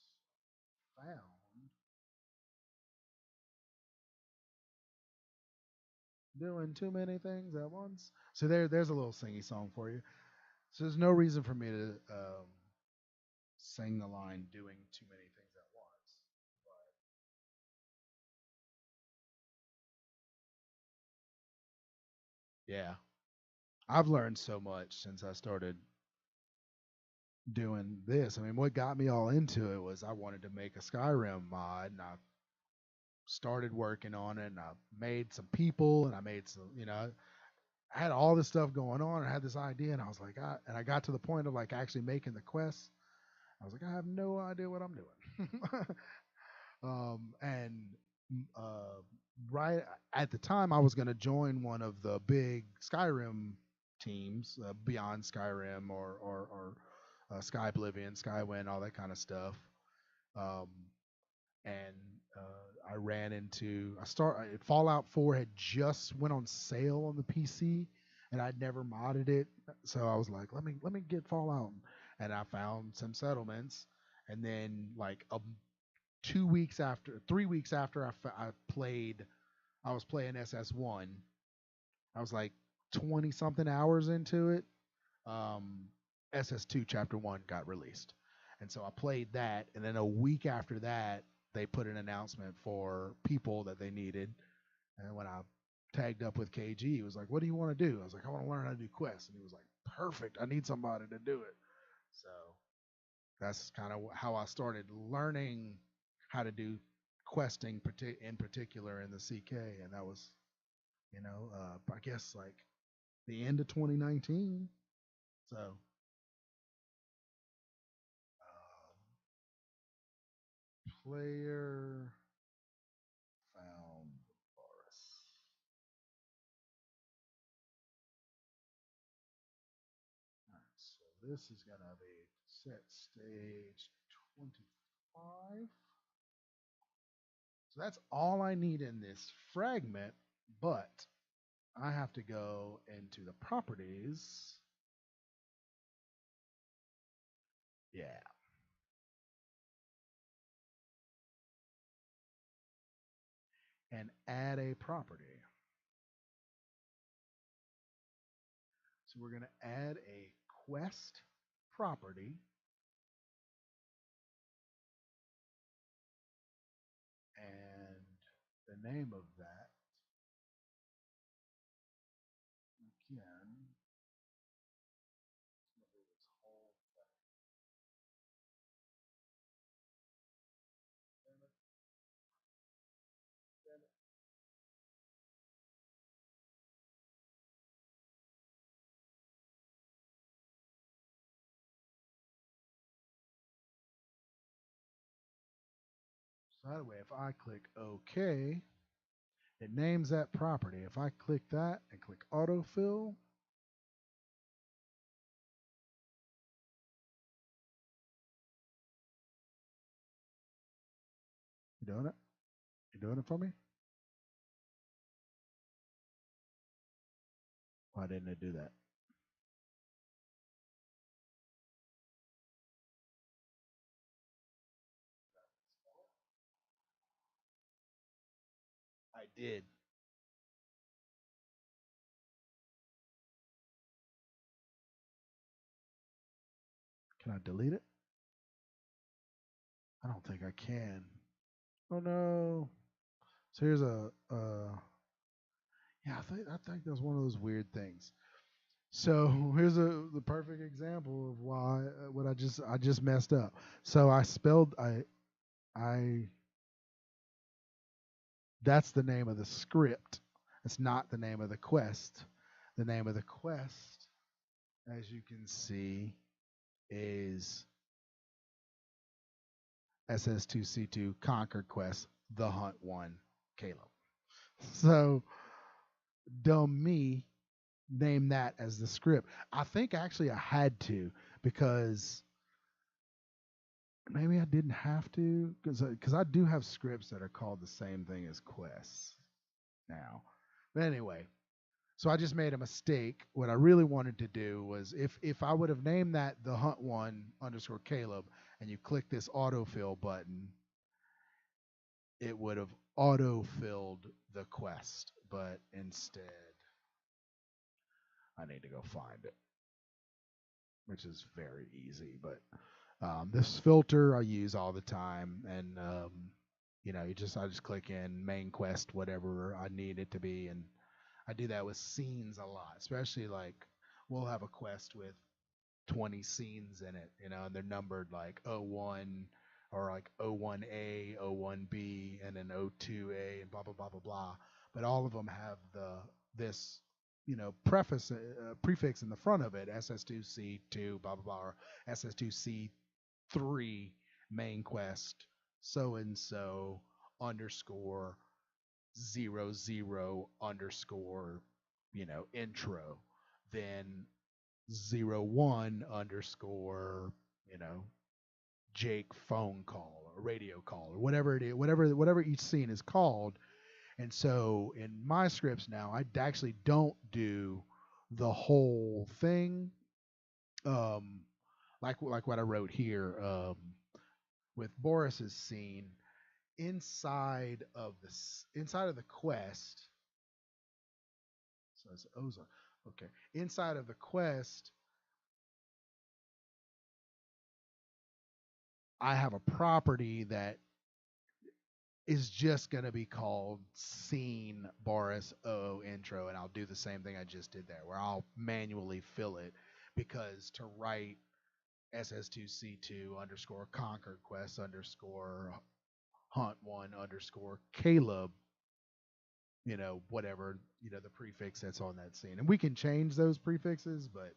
Speaker 1: found, doing too many things at once. So there's a little singy song for you. So there's no reason for me to sing the line doing too many things at once. But yeah, I've learned so much since I started doing this. I mean, what got me all into it was I wanted to make a Skyrim mod, and I started working on it, and I made some people, and I made some, I had all this stuff going on. And I had this idea, and I was like, and I got to the point of like actually making the quest. I was like, I have no idea what I'm doing. And uh, right at the time, I was going to join one of the big Skyrim teams, Beyond Skyrim or Sky Oblivion, Skywind, all that kind of stuff. Um, and I ran into Fallout 4 had just went on sale on the PC, and I'd never modded it, so I was like, let me get Fallout, and I found some settlements, and then like 3 weeks after I was playing SS1. I was like 20 something hours into it. Um, SS2 Chapter 1 got released. And so I played that. And then a week after that, they put an announcement for people that they needed. And when I tagged up with KG, he was like, "What do you want to do?" I was like, "I want to learn how to do quests." And he was like, "Perfect. I need somebody to do it." So that's kind of how I started learning how to do questing in particular in the CK. And that was, I guess like the end of 2019. So player found Boris. All right, so this is gonna be set stage 25. So that's all I need in this fragment, but I have to go into the properties. Yeah. And add a property. So we're going to add a quest property, and the name of that, again, so that way if I click OK, it names that property. If I click that and click autofill, you doing it? You doing it for me? Why didn't it do that? did. Can I delete it? I don't think I can. Oh no. So here's yeah, I think that's one of those weird things. So here's the perfect example of why what I just messed up. So I that's the name of the script. It's not the name of the quest. The name of the quest, as you can see, is SS2C2 Conquer Quest, The Hunt One, Caleb. So dumb me name that as the script. I think actually I had to because maybe I didn't have to because I do have scripts that are called the same thing as quests now. But anyway, so I just made a mistake. What I really wanted to do was if I would have named that the hunt one underscore Caleb and you click this autofill button, it would have auto-filled the quest. But instead, I need to go find it, which is very easy. But this filter I use all the time, and I just click in main quest, whatever I need it to be, and I do that with scenes a lot, especially like we'll have a quest with 20 scenes in it, and they're numbered like O1 or like O1A, O1B, and then O2A, and blah blah blah blah blah. But all of them have this preface prefix in the front of it, SS2C2 blah blah blah, or SS2C3 main quest so and so underscore 00 underscore intro, then 01 underscore you know Jake phone call or radio call or whatever it is, whatever each scene is called. And so in my scripts now, I actually don't do the whole thing, um like what I wrote here, with Boris's scene inside of the quest. So it's ozone. Okay. Inside of the quest, I have a property that is just going to be called scene Boris O intro. And I'll do the same thing I just did there, where I'll manually fill it because to write SS2C2 underscore Conquer Quest underscore Hunt One underscore Caleb, whatever, the prefix that's on that scene. And we can change those prefixes, but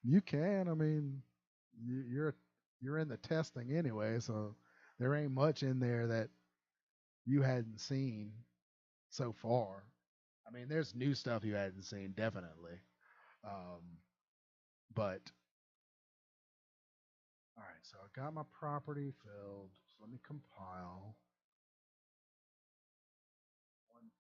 Speaker 1: you can. I mean, you're in the testing anyway, so there ain't much in there that you hadn't seen so far. I mean, there's new stuff you hadn't seen, definitely. Um, but all right, so I got my property filled. So let me compile. One.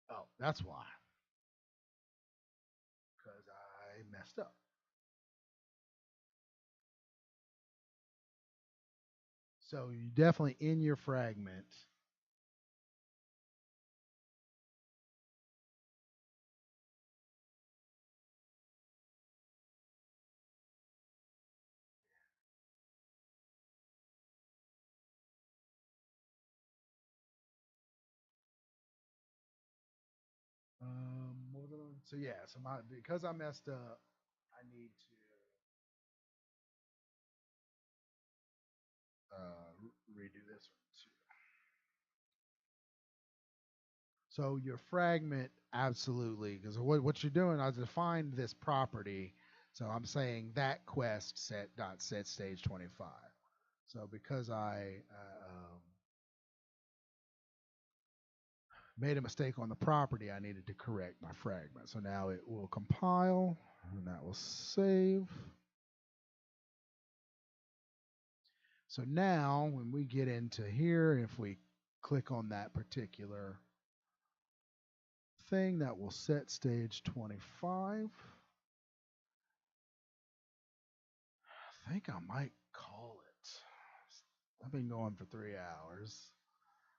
Speaker 1: Oh, that's why, because I messed up. So you definitely in your fragment. What was I doing? So yeah, so because I messed up, I need to redo this one too. So your fragment, absolutely, because what you're doing, I defined this property. So I'm saying that quest set stage 25. So because I made a mistake on the property, I needed to correct my fragment. So now it will compile, and that will save. So now when we get into here, if we click on that particular thing, that will set stage 25. I think I might call it. I've been going for 3 hours.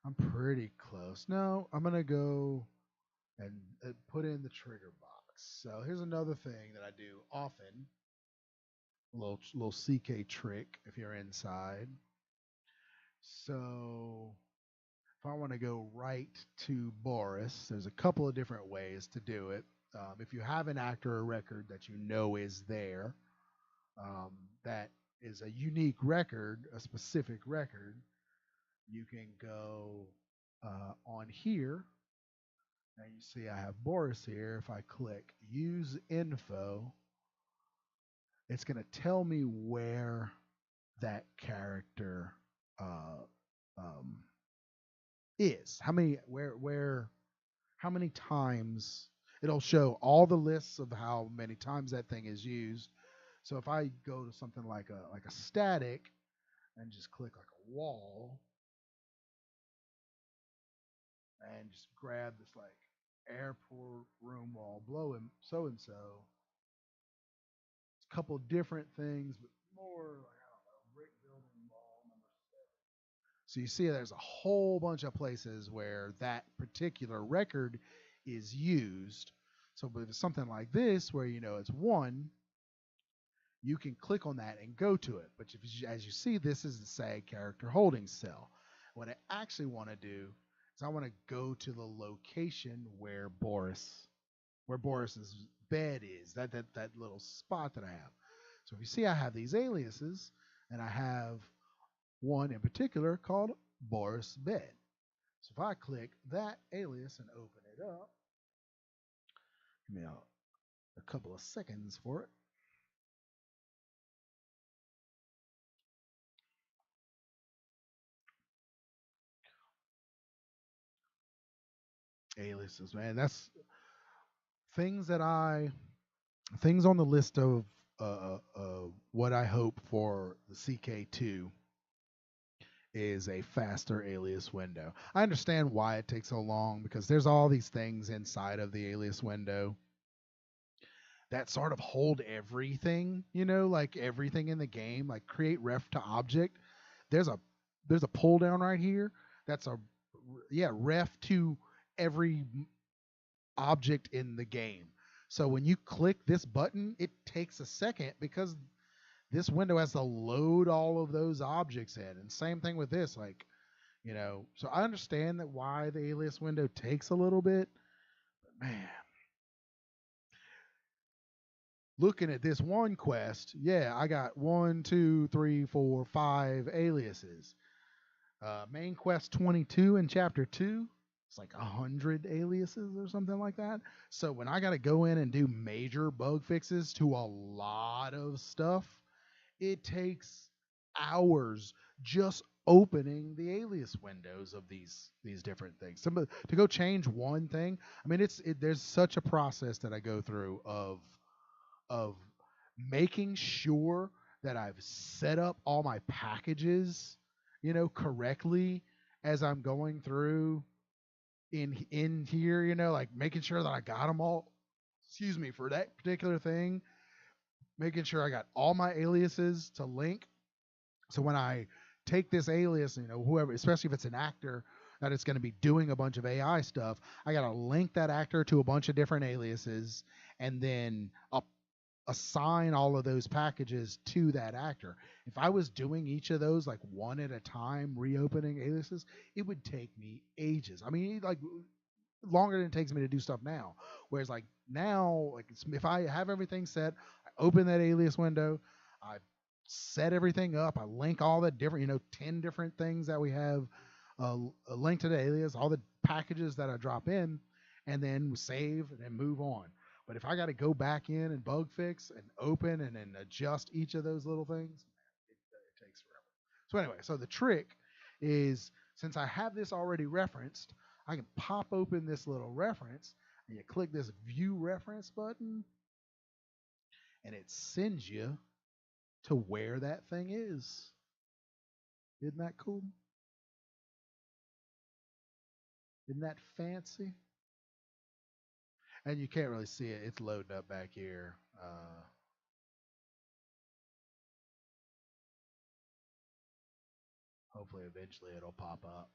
Speaker 1: I'm pretty close. No, I'm going to go and put in the trigger box. So here's another thing that I do often. A little CK trick if you're inside. So if I want to go right to Boris, there's a couple of different ways to do it. If you have an actor or record that you know is there, that is a unique record, a specific record, you can go on here. Now you see I have Boris here. If I click use info, it's going to tell me where that character uh, um, is. How many times it'll show all the lists of how many times that thing is used. So if I go to something like a static and just click like a wall and just grab this like airport room wall, blow him so and so. It's a couple different things, but more like I don't know, brick building wall number 7. So you see there's a whole bunch of places where that particular record is used. So if it's something like this where you know it's 1, you can click on that and go to it. But as you see, this is the SAG character holding cell. What I actually want to do is I want to go to the location where Boris's bed is, that little spot that I have. So if you see, I have these aliases, and I have one in particular called Boris bed. So if I click that alias and open it up, give me a couple of seconds for it. Aliases, man, that's things things on the list of what I hope for the CK2 is a faster alias window. I understand why it takes so long because there's all these things inside of the alias window that sort of hold everything, like everything in the game, like create ref to object. There's a pull down right here. That's ref to every object in the game. So when you click this button, it takes a second because this window has to load all of those objects in. And same thing with this, so I understand that why the alias window takes a little bit, but man, looking at this one quest, yeah, I got 1, 2, 3, 4, 5 aliases. Main quest 22 in chapter 2, it's like 100 aliases or something like that. So when I got to go in and do major bug fixes to a lot of stuff, it takes hours just opening the alias windows of these different things. To go change one thing, I mean, there's such a process that I go through of making sure that I've set up all my packages, correctly as I'm going through in here, like making sure that I got them all, for that particular thing, making sure I got all my aliases to link. So when I take this alias, whoever, especially if it's an actor that it's going to be doing a bunch of AI stuff, I got to link that actor to a bunch of different aliases and then assign all of those packages to that actor. If I was doing each of those like one at a time, reopening aliases, it would take me ages. I mean, like longer than it takes me to do stuff now. Whereas like now, like if I have everything set, I open that alias window, I set everything up, I link all the different, 10 different things that we have linked to the alias, all the packages that I drop in, and then save and then move on. But if I got to go back in and bug fix and open and then adjust each of those little things, it takes forever. So anyway, so the trick is, since I have this already referenced, I can pop open this little reference, and you click this view reference button, and it sends you to where that thing is. Isn't that cool? Isn't that fancy? And you can't really see it. It's loading up back here. Hopefully, eventually, it'll pop up.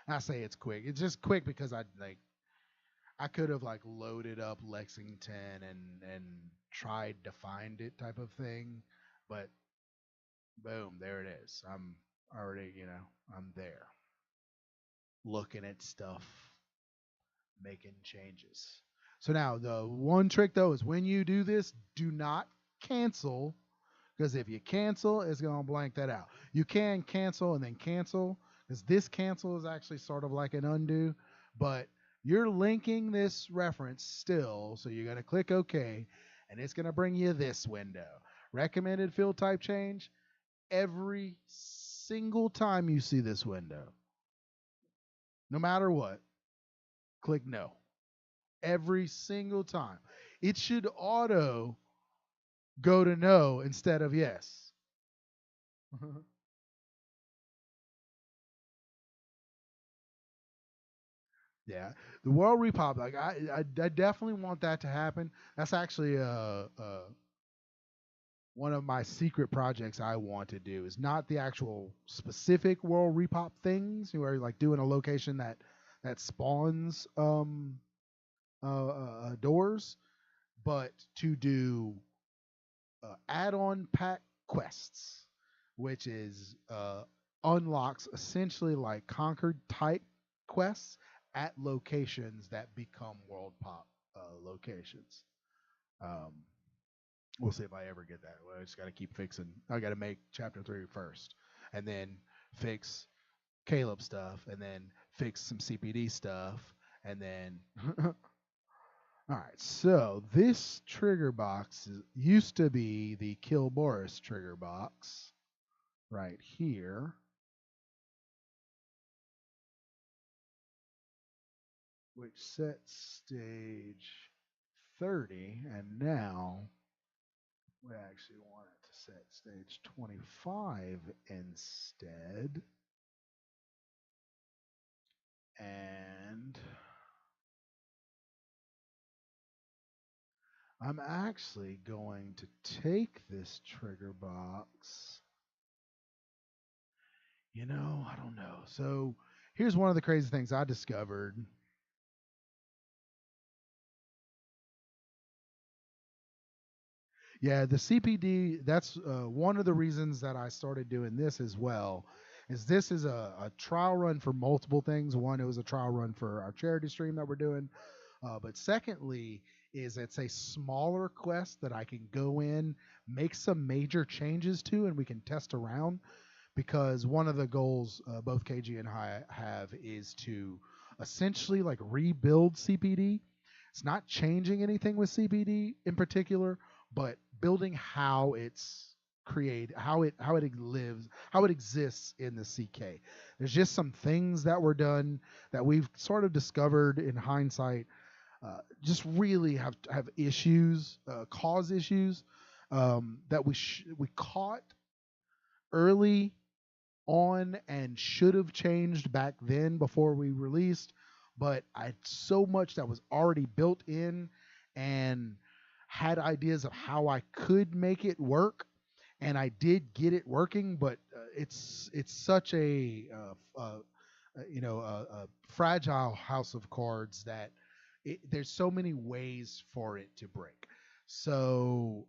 Speaker 1: I say it's quick. It's just quick because I could have like loaded up Lexington and tried to find it type of thing, but boom, there it is. I'm already, I'm there looking at stuff, making changes. So now the one trick though is when you do this, do not cancel, because if you cancel, it's going to blank that out. You can cancel and then cancel, because this cancel is actually sort of like an undo, but you're linking this reference still, so you're going to click OK, and it's going to bring you this window. Recommended field type change. Every single time you see this window, no matter what, click no. Every single time. It should auto go to no instead of yes. Yeah, the world repop. Like I definitely want that to happen. That's actually one of my secret projects I want to do. Is not the actual specific world repop things. You are like doing a location that spawns doors, but to do add-on pack quests, which is unlocks essentially like conquered type quests at locations that become world pop locations. Um, we'll see if I ever get that. Well, I just got to keep fixing. I got to make chapter 3 first, and then fix Caleb stuff, and then fix some CPD stuff, and then. All right, so this trigger box used to be the Kill Boris trigger box right here, which sets stage 30, and now we actually want it to set stage 25 instead. And I'm actually going to take this trigger box. I don't know. So here's one of the crazy things I discovered. Yeah, the CPD, that's one of the reasons that I started doing this as well. Is this is a trial run for multiple things. One, it was a trial run for our charity stream that we're doing. But secondly, is it's a smaller quest that I can go in, make some major changes to, and we can test around. Because one of the goals both KG and I have is to essentially like rebuild CPD. It's not changing anything with CPD in particular, but building how it's created, how it lives, how it exists in the CK. There's just some things that were done that we've sort of discovered in hindsight, just really have issues, cause issues that we caught early on and should have changed back then before we released, but I so much that was already built in and had ideas of how I could make it work, and I did get it working. But it's such a fragile house of cards that there's so many ways for it to break. So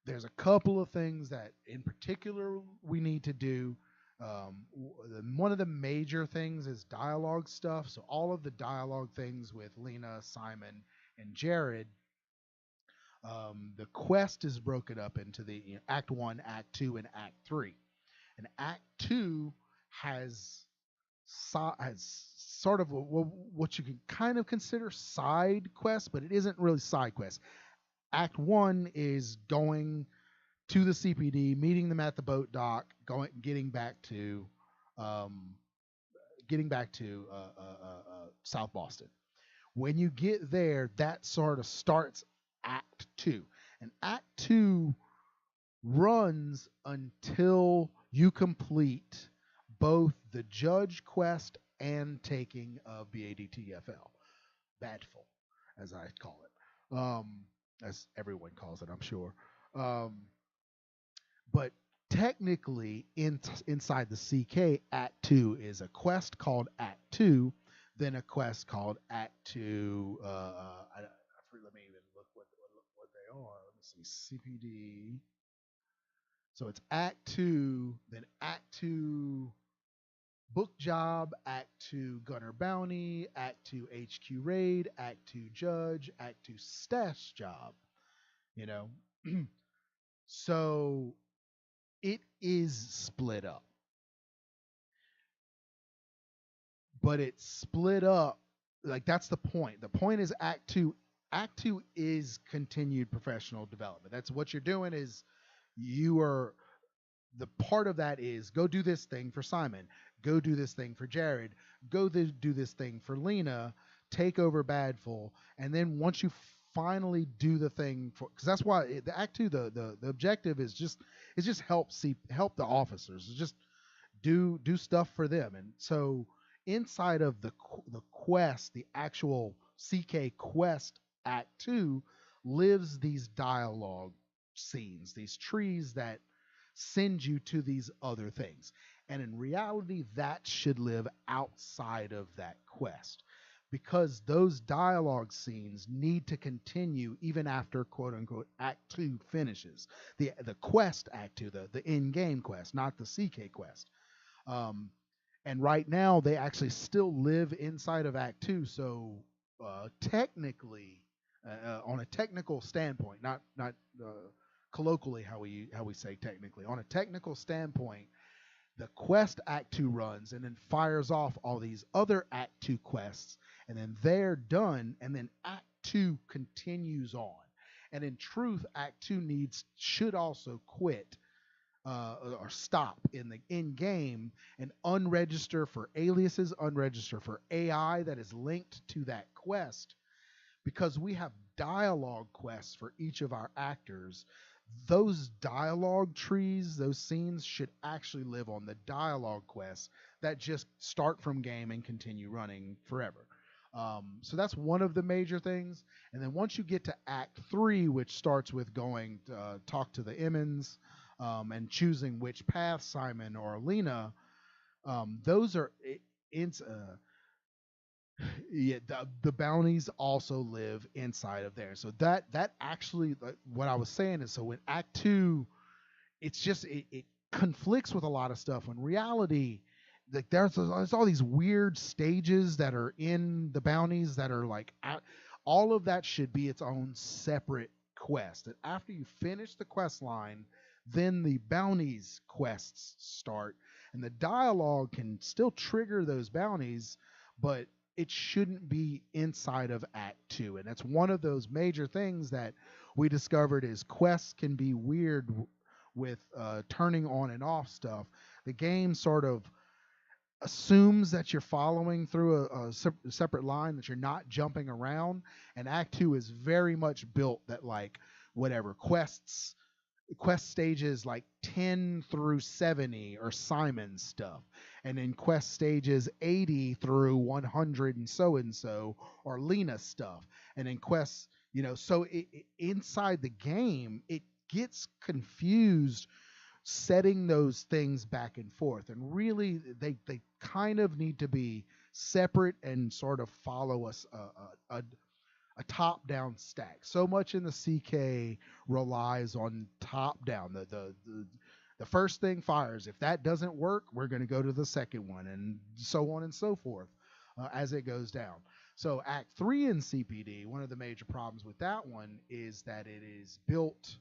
Speaker 1: there's a couple of things that in particular we need to do. One of the major things is dialogue stuff. So all of the dialogue things with Lena, Simon, and Jared, the quest is broken up into the Act 1, Act 2, and Act 3. And Act 2 has sort of what you can kind of consider side quests, but it isn't really side quests. Act 1 is going to the CPD, meeting them at the boat dock, getting back to um, South Boston. When you get there, that sort of starts Act Two, and Act Two runs until you complete both the Judge quest and taking of BADTFL, Badful, as I call it, as everyone calls it, I'm sure. Um, but technically, inside the CK, Act Two is a quest called Act Two, then a quest called Act Two. Let me even look what they are. Let me see, CPD. So it's Act Two, then Act Two Book Job, Act Two Gunner Bounty, Act Two HQ Raid, Act Two Judge, Act Two Stash Job. You know, so it is split up, but it's split up. Like, that's the point. The point is Act Two. Act Two is continued professional development. That's what you're doing. Is you are the part of that is go do this thing for Simon, go do this thing for Jared, do this thing for Lena, take over Badful, and then once you finally do the thing for, because that's why the Act Two, the objective is just help the officers, just do stuff for them, and so inside of the quest, the actual CK quest Act Two lives these dialogue scenes, these trees that send you to these other things. And in reality, that should live outside of that quest, because those dialogue scenes need to continue even after quote unquote Act Two finishes. The quest Act Two, the in-game quest, not the CK quest. Um, and right now they actually still live inside of Act Two. So technically, on a technical standpoint, not colloquially how we say technically, on a technical standpoint, the quest Act Two runs and then fires off all these other Act Two quests, and then they're done, and then Act Two continues on. And in truth, Act Two should also quit or stop in the in game and unregister for aliases, unregister for AI that is linked to that quest, because we have dialogue quests for each of our actors. Those dialogue trees, those scenes should actually live on the dialogue quests that just start from game and continue running forever. So that's one of the major things. And then once you get to Act 3, which starts with going to talk to the Emmons and choosing which path, Simon or Lena, those are yeah, the bounties also live inside of there. So that actually, like, what I was saying is, so in Act Two, it's just it conflicts with a lot of stuff. In reality, like there's all these weird stages that are in the bounties that are like all of that should be its own separate quest. And after you finish the quest line, then the bounties quests start, and the dialogue can still trigger those bounties, but it shouldn't be inside of Act Two. And that's one of those major things that we discovered is quests can be weird with turning on and off stuff. The game sort of assumes that you're following through a separate line, that you're not jumping around. And Act Two is very much built that, like, whatever quest stages like 10 through 70 are Simon stuff, and then quest stages 80 through 100 and so are Lena stuff, and then quests, so inside the game it gets confused setting those things back and forth, and really they kind of need to be separate and sort of follow a top-down stack. So much in the CK relies on top-down. The first thing fires. If that doesn't work, we're going to go to the second one, and so on and so forth as it goes down. So Act 3 in CPD, one of the major problems with that one is that it is built.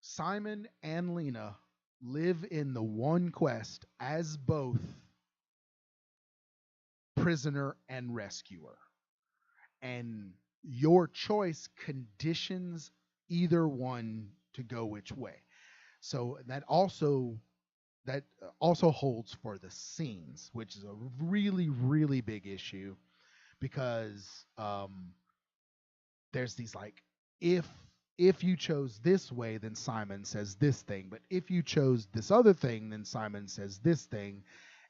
Speaker 1: Simon and Lena live in the one quest as both prisoner and rescuer, and your choice conditions either one to go which way. So that also holds for the scenes, which is a really really big issue because there's these like if if you chose this way, then Simon says this thing, but if you chose this other thing, then Simon says this thing,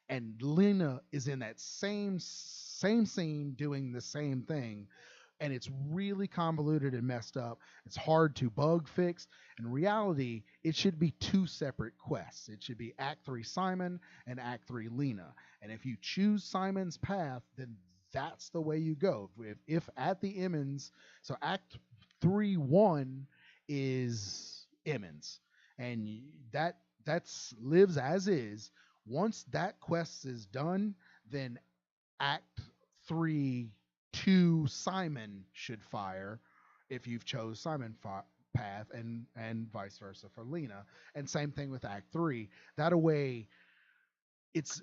Speaker 1: and Lena is in that same scene doing the same thing, and it's really convoluted and messed up. It's hard to bug fix. In reality, it should be two separate quests. It should be Act 3 Simon and Act 3 Lena. And if you choose Simon's path, then that's the way you go. If at the Emmons, so Act 3 1 is Emmons, and that's lives as is. Once that quest is done, then Act 3 2 Simon should fire if you've chose path, and vice versa for Lena. And same thing with Act 3. That way it's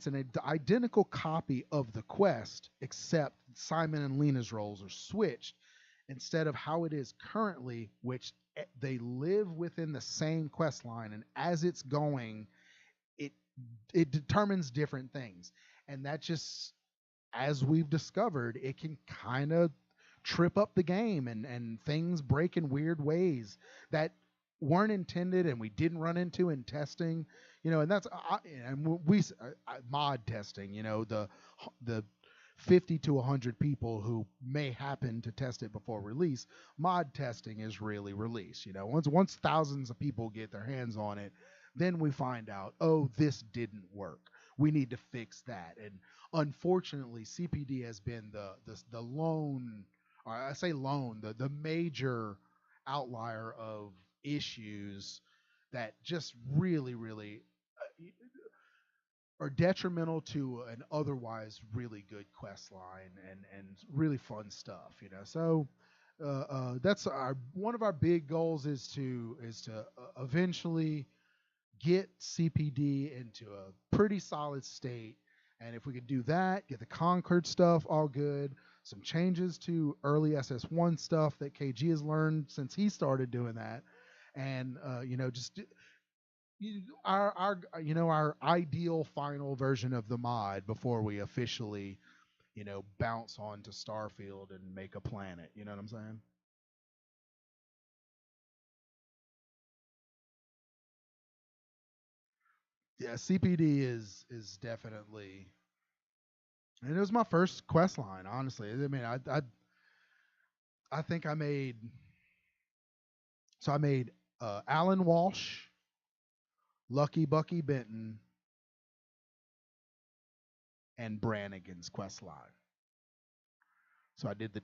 Speaker 1: an identical copy of the quest, except Simon and Lena's roles are switched instead of how it is currently, which they live within the same quest line, and as it's going, it it determines different things, and that just, as we've discovered, it can kind of trip up the game, and things break in weird ways that weren't intended and we didn't run into in testing, and that's and mod testing, the 50 to 100 people who may happen to test it before release. Mod testing is really release. Once thousands of people get their hands on it, then we find out, oh, this didn't work. We need to fix that. And unfortunately, CPD has been the lone, or I say lone, the major outlier of issues that just really, really are detrimental to an otherwise really good quest line and really fun stuff. So that's one of our big goals is to eventually get CPD into a pretty solid state. And if we could do that, get the Concord stuff all good, some changes to early SS1 stuff that KG has learned since he started doing that, and just our ideal final version of the mod before we officially bounce onto Starfield and make a planet. You know what I'm saying? Yeah, CPD is definitely, and it was my first quest line. Honestly, I mean, I think I made Alan Walsh, Lucky Bucky Benton, and Brannigan's quest line. So I did the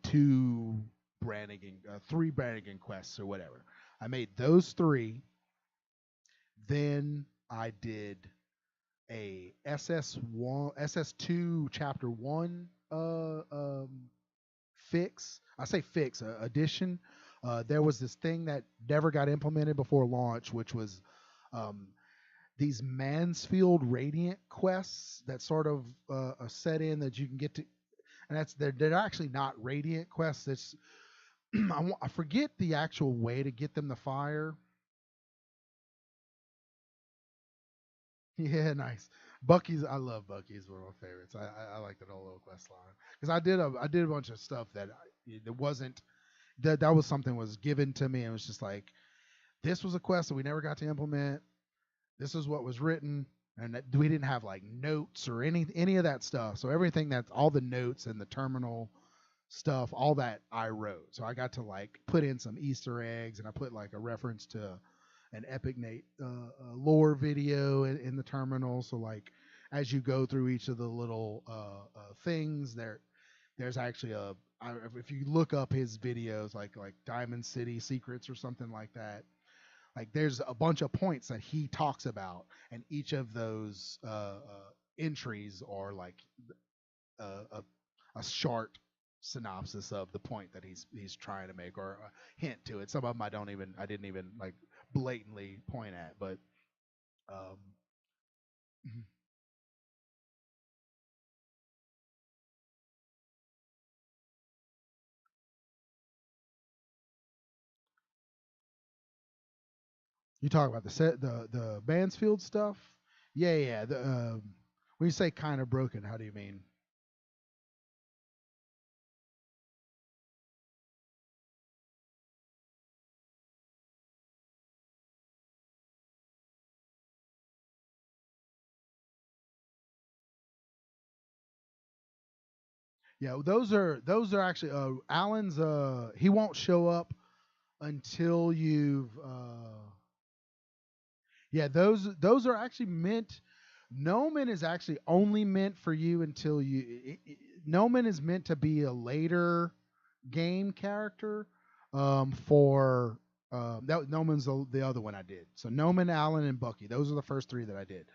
Speaker 1: three Brannigan quests or whatever. I made those three. Then I did a SS2 Chapter 1 fix. I say fix, addition. There was this thing that never got implemented before launch, which was um, these Mansfield Radiant quests that sort of are set in that you can get to, and they're actually not Radiant quests. It's I forget the actual way to get them to fire. Yeah, nice. Bucky's, I love Bucky's, one of my favorites. I like that whole little quest line because I did a bunch of stuff that it wasn't that was something was given to me and it was just like, this was a quest that we never got to implement. This is what was written, and that we didn't have like notes or any of that stuff. So everything, that's all the notes and the terminal stuff, all that I wrote. So I got to like put in some Easter eggs, and I put like a reference to an Epic Nate lore video in the terminal. So like as you go through each of the little things, there's actually if you look up his videos, like Diamond City Secrets or something like that, like there's a bunch of points that he talks about, and each of those entries are like a, a short synopsis of the point that he's trying to make, or a hint to it. Some of them I didn't even like blatantly point at, but um, You talk about the set, the Mansfield stuff. Yeah, yeah. When you say kind of broken, how do you mean? Yeah, those are actually Alan's. He won't show up until you've. Yeah, those are actually meant. Nomen is actually only meant for you until Nomen is meant to be a later game character. For that Nomen's the other one I did. So Nomen, Alan, and Bucky. Those are the first three that I did.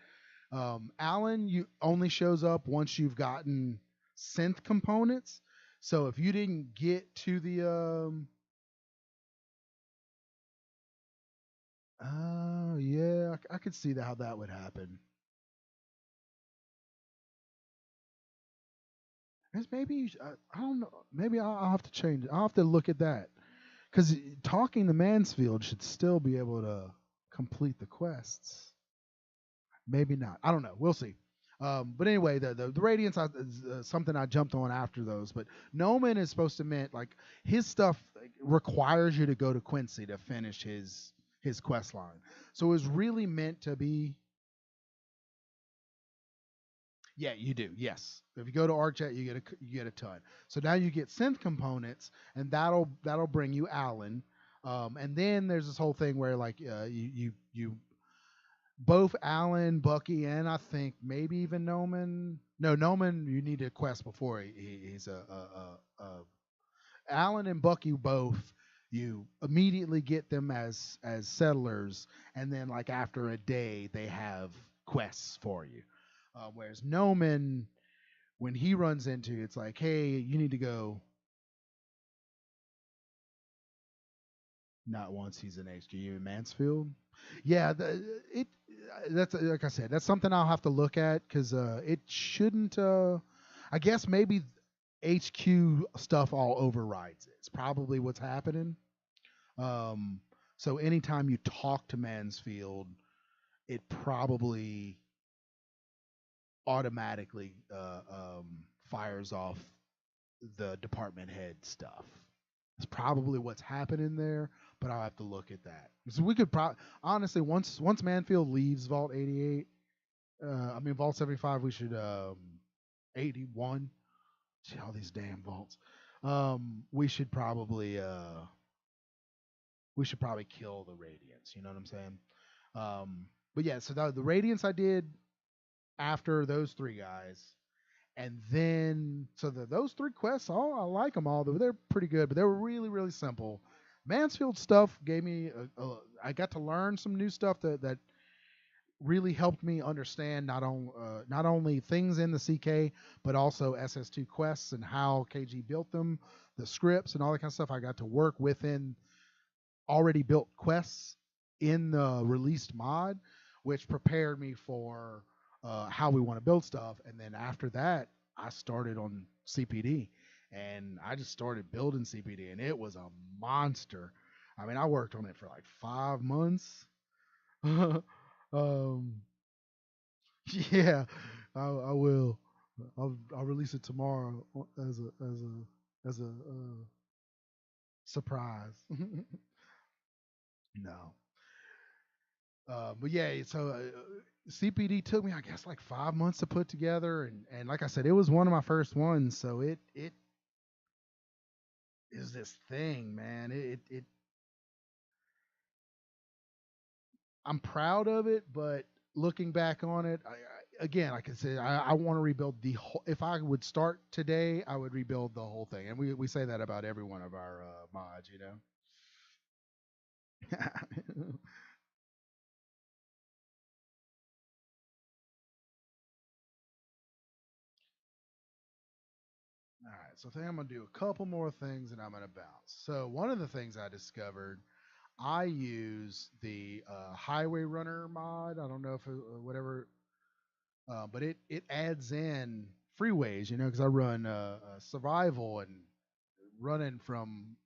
Speaker 1: Alan, you only shows up once you've gotten synth components. So if you didn't get to the oh yeah, I could see how that would happen. Guess maybe I don't know. Maybe I'll have to change it. I'll have to look at that because talking to Mansfield should still be able to complete the quests. Maybe not. I don't know. We'll see. But anyway, the Radiance is something I jumped on after those. But Noman is supposed to mean like his stuff requires you to go to Quincy to finish his quest line. So it was really meant to be. Yeah, you do. Yes, if you go to ArcJet, you get a ton. So now you get synth components, and that'll bring you Alan. And then there's this whole thing where like you both Alan, Bucky, and I think maybe even Noman. No, Noman, you need a quest before he's Alan and Bucky both. You immediately get them as settlers, and then like after a day, they have quests for you. Whereas Noman, when he runs into it's like, hey, you need to go. Not once he's in HQ in Mansfield. Yeah, it that's like I said, that's something I'll have to look at because it shouldn't. I guess maybe HQ stuff all overrides it. It's probably what's happening. Um, so anytime you talk to Mansfield, it probably automatically fires off the department head stuff. It's probably what's happening there, but I'll have to look at that. So we could honestly once Manfield leaves Vault 88, I mean Vault 75, we should 81. Gee, all these damn vaults. We should probably kill the Radiance. You know what I'm saying? But yeah, so the Radiance I did after those three guys. And then, so those three quests, I like them all. They're pretty good, but they were really, really simple. Mansfield stuff gave me, I got to learn some new stuff that really helped me understand not only things in the CK, but also SS2 quests and how KG built them, the scripts and all that kind of stuff. I got to work within already built quests in the released mod, which prepared me for how we want to build stuff. And then after that, I started on CPD, and I just started building CPD, and it was a monster. I mean, I worked on it for like 5 months. um, yeah, I will. I'll release it tomorrow as a surprise. No. But yeah, so CPD took me, I guess, like 5 months to put together, and like I said, it was one of my first ones, so it is this thing, man. It I'm proud of it, but looking back on it, again, like I said, I want to rebuild the whole. If I would start today, I would rebuild the whole thing, and we say that about every one of our mods, you know. All right, so I think I'm gonna do a couple more things and I'm gonna bounce. So one of the things I discovered, I use the Highway Runner mod. I don't know if whatever, but it adds in freeways, you know, because I run survival and running from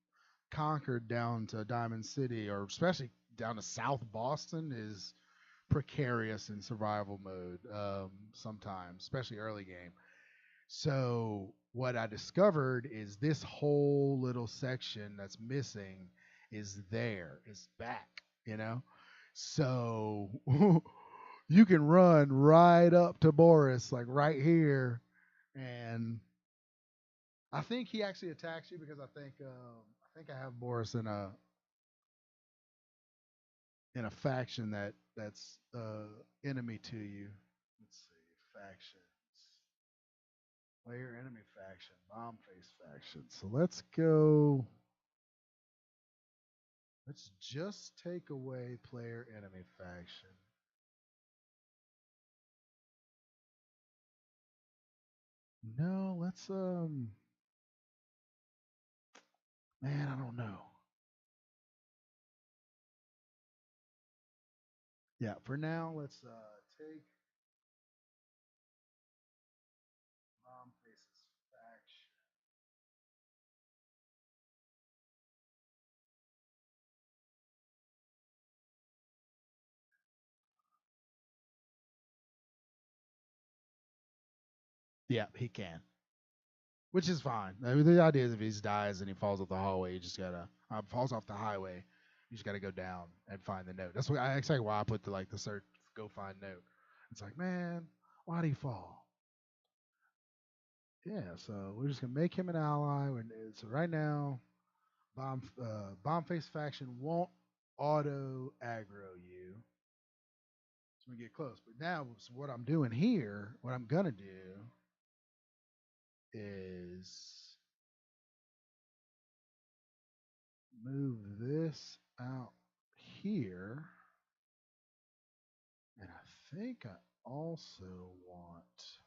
Speaker 1: Concord down to Diamond City, or especially down to South Boston is precarious in survival mode sometimes, especially early game. So what I discovered is this whole little section that's missing is back, you know? So you can run right up to Boris, like right here, and I think he actually attacks you because I think I have Boris in a faction that's enemy to you. Let's see, factions. Player enemy faction, bomb face faction. So let's go. Let's just take away player enemy faction. No, let's man, I don't know. Yeah, for now, let's take bomb faces faction. Yeah, he can, which is fine. I mean, the idea is if he dies and he falls off the hallway, you just gotta falls off the highway. You just gotta go down and find the note. That's what I exactly why I put the like the search go find note. It's like, man, why did he fall? Yeah, so we're just gonna make him an ally. So right now, bomb face faction won't auto aggro you. So we get close. But now, so what I'm doing here, what I'm gonna do is move this out here, and I think I also want.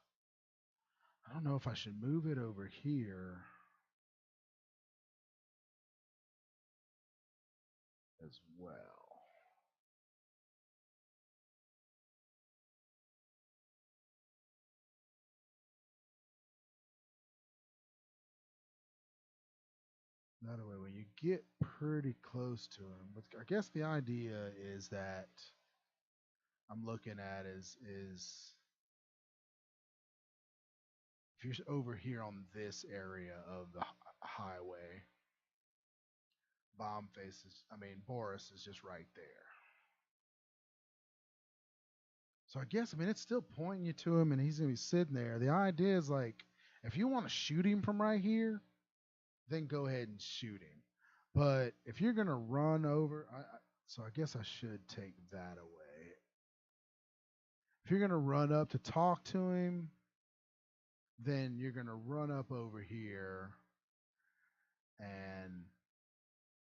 Speaker 1: I don't know if I should move it over here as well. That way, when you get pretty close to him, but I guess the idea is that I'm looking at is if you're over here on this area of the highway, Boris is just right there. So I guess it's still pointing you to him, and he's gonna be sitting there. The idea is like if you want to shoot him from right here, then go ahead and shoot him. But if you're gonna run over, so I guess I should take that away. If you're gonna run up to talk to him, then you're gonna run up over here, and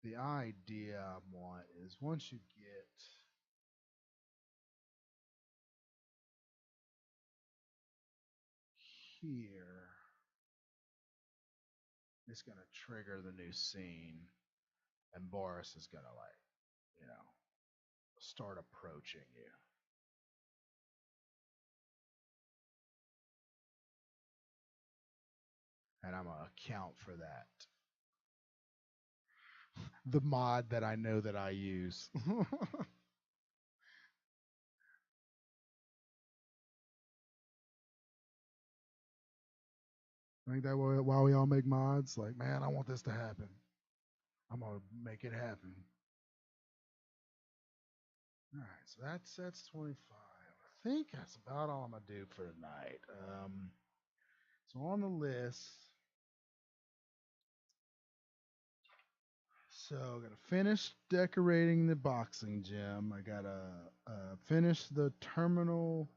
Speaker 1: the idea I want is once you get here, it's gonna trigger the new scene, and Boris is gonna start approaching you. And I'm gonna account for that. The mod that I know that I use. I think that why we all make mods. Like, man, I want this to happen. I'm gonna make it happen. All right, so that's 25. I think that's about all I'm gonna do for tonight. So on the list, so I'm gonna finish decorating the boxing gym. I gotta finish the terminal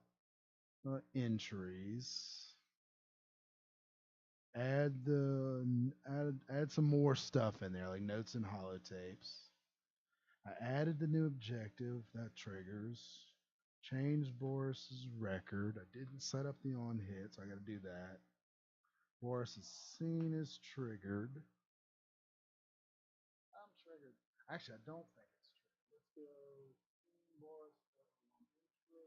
Speaker 1: entries. Add some more stuff in there, like notes and holotapes. I added the new objective that triggers. Changed Boris's record. I didn't set up the on hit, so I got to do that. Boris's scene is triggered. I'm triggered. Actually, I don't think it's triggered. Let's go. Boris. Let's go.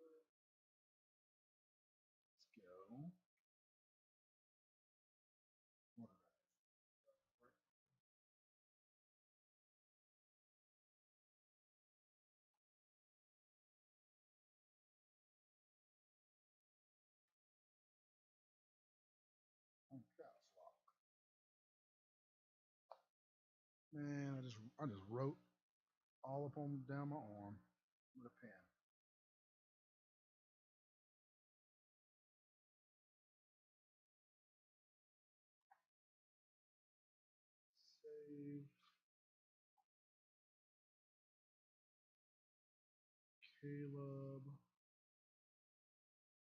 Speaker 1: Man, I just wrote all up on down my arm with a pen. Save Caleb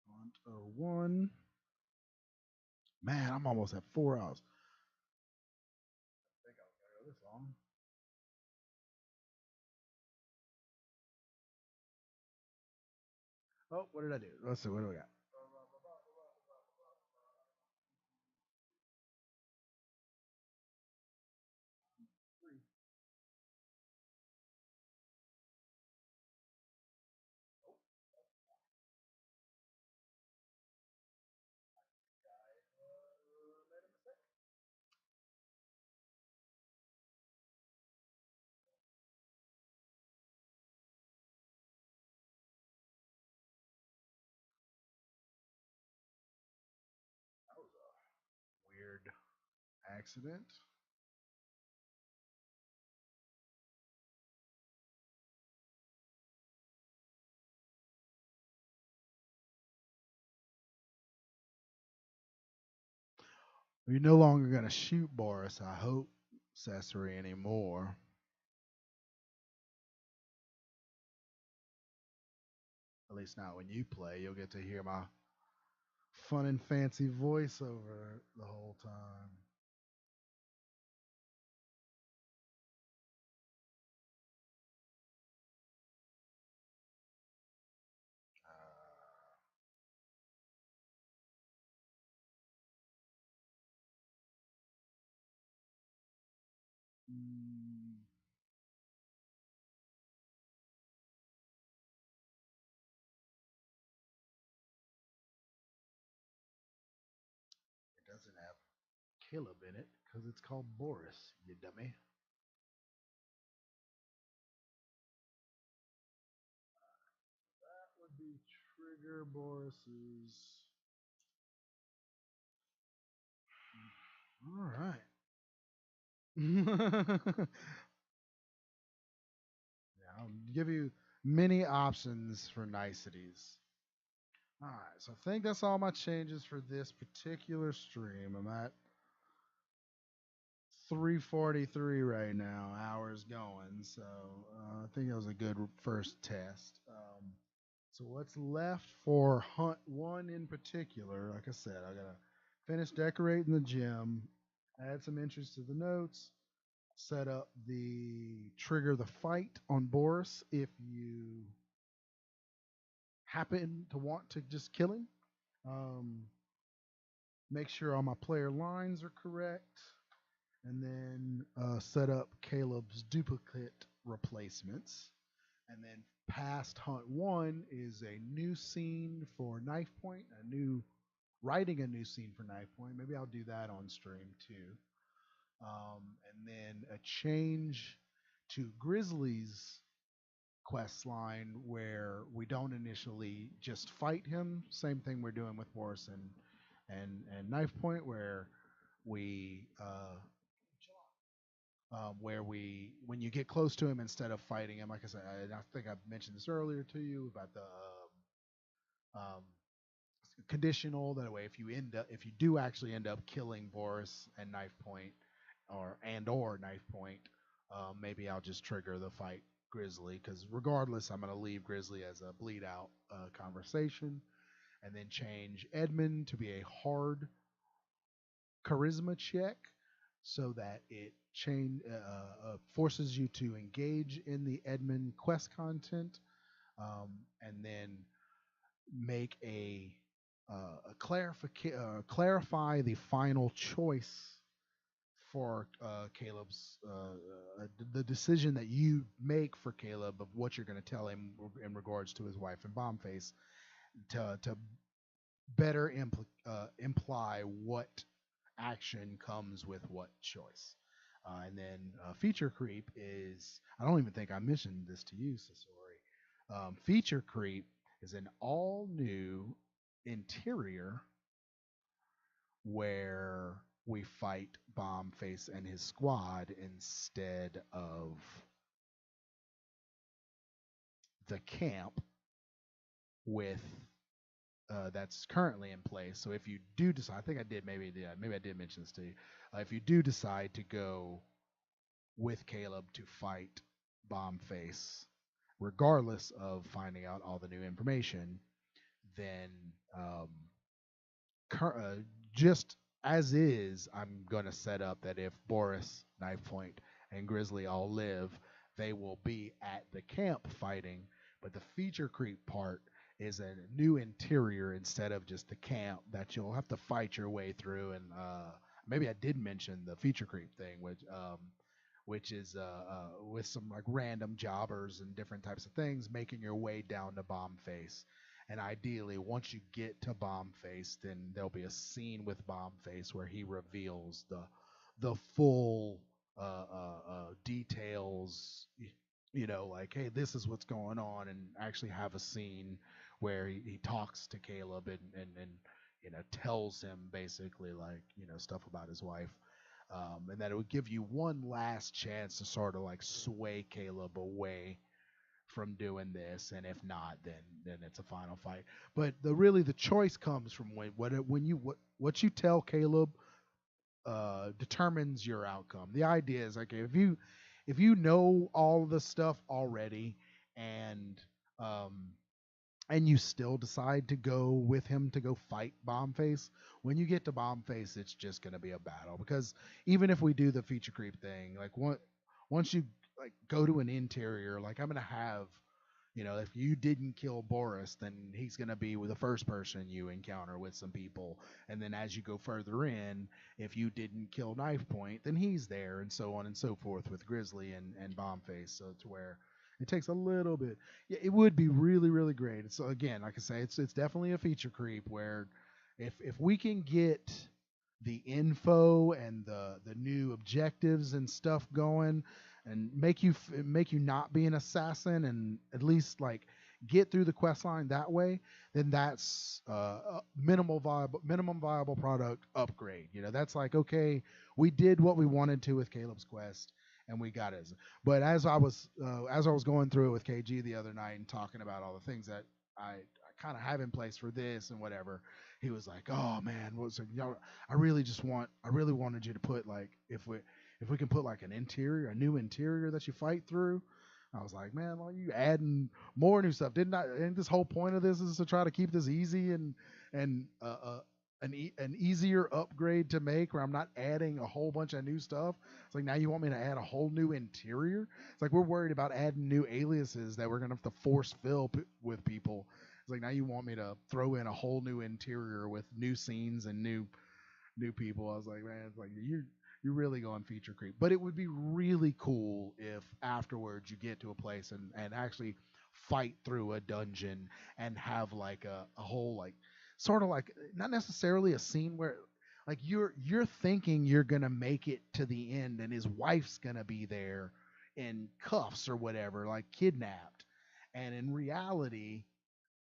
Speaker 1: Hunt 01. Man, I'm almost at 4 hours. I think I was gonna go this long. Oh, what did I do? Let's see. What do we got? That was a weird accident. You're no longer gonna shoot Boris, I hope, Cesare anymore. At least not when you play. You'll get to hear my fun and fancy voiceover the whole time. Mm, it doesn't have Caleb in it because it's called Boris, you dummy. That would be trigger Boris's. All right. Yeah, I'll give you many options for niceties. All right, so I think that's all my changes for this particular stream. I'm at 3:43 right now, hours going. So I think it was a good first test. So what's left for Hunt One in particular? Like I said, I gotta finish decorating the gym, add some interest to the notes, set up the trigger the fight on Boris if you happen to want to just kill him. Um, make sure all my player lines are correct, and then set up Caleb's duplicate replacements. And then past Hunt One is a new scene for Knife Point, a new writing a new scene for Knife Point. Maybe I'll do that on stream too. And then a change to Grizzly's quest line where we don't initially just fight him. Same thing we're doing with Boris and Knife Point, we where we when you get close to him instead of fighting him. Like I said, I think I mentioned this earlier to you about the conditional. That way, if you do actually end up killing Boris and Knife Point, or Knife Point, maybe I'll just trigger the fight Grizzly because regardless, I'm going to leave Grizzly as a bleed out conversation, and then change Edmund to be a hard charisma check so that it forces you to engage in the Edmund quest content, and then make clarify the final choice for Caleb's the decision that you make for Caleb of what you're going to tell him in regards to his wife and Bombface to better imply what action comes with what choice. And then feature creep is, I don't even think I mentioned this to you, Sasori. Feature creep is an all new interior where
Speaker 2: we fight Bombface and his squad instead of the camp with that's currently in place. So if you do decide, I think I did maybe I did mention this to you. If you do decide to go with Caleb to fight Bombface, regardless of finding out all the new information, then um, uh, just as is, I'm going to set up that if Boris, Knife Point, and Grizzly all live, they will be at the camp fighting. But the feature creep part is a new interior instead of just the camp that you'll have to fight your way through. And maybe I did mention the feature creep thing, which is with some like random jobbers and different types of things, making your way down to Bombface. And ideally, once you get to Bombface, then there'll be a scene with Bombface where he reveals the full details. You know, like, hey, this is what's going on, and actually have a scene where he talks to Caleb and you know tells him basically like stuff about his wife, and that it would give you one last chance to sort of like sway Caleb away from doing this, and if not, then it's a final fight. But the choice comes from what you tell Caleb determines your outcome. The idea is like if you know all the stuff already and um and you still decide to go with him to go fight Bombface, when you get to Bombface, it's just going to be a battle. Because even if we do the feature creep thing, like once you like go to an interior, like I'm going to have, if you didn't kill Boris, then he's going to be the first person you encounter with some people. And then as you go further in, if you didn't kill Knife Point, then he's there, and so on and so forth with Grizzly and Bombface. So to where it takes a little bit. Yeah, it would be really, really great. So again, like I say, it's definitely a feature creep where if we can get the info and the new objectives and stuff going and make you not be an assassin and at least like get through the quest line that way, then that's a minimum viable product upgrade. That's like, okay, we did what we wanted to with Caleb's quest and we got it. But as I was going through it with KG the other night and talking about all the things that I kind of have in place for this and whatever, he was like, "Oh man, I really wanted you to put like if we can put like a new interior that you fight through." I was like, "Man, why are you adding more new stuff? Didn't I? And this whole point of this is to try to keep this easy and an easier upgrade to make, where I'm not adding a whole bunch of new stuff. It's like now you want me to add a whole new interior. It's like we're worried about adding new aliases that we're gonna have to force fill with people. It's like now you want me to throw in a whole new interior with new scenes and new people. I was like, man, it's like you're really going feature creep. But it would be really cool if afterwards you get to a place and actually fight through a dungeon and have like a whole like sort of like not necessarily a scene where like you're thinking you're gonna make it to the end and his wife's gonna be there in cuffs or whatever, like kidnapped. And in reality,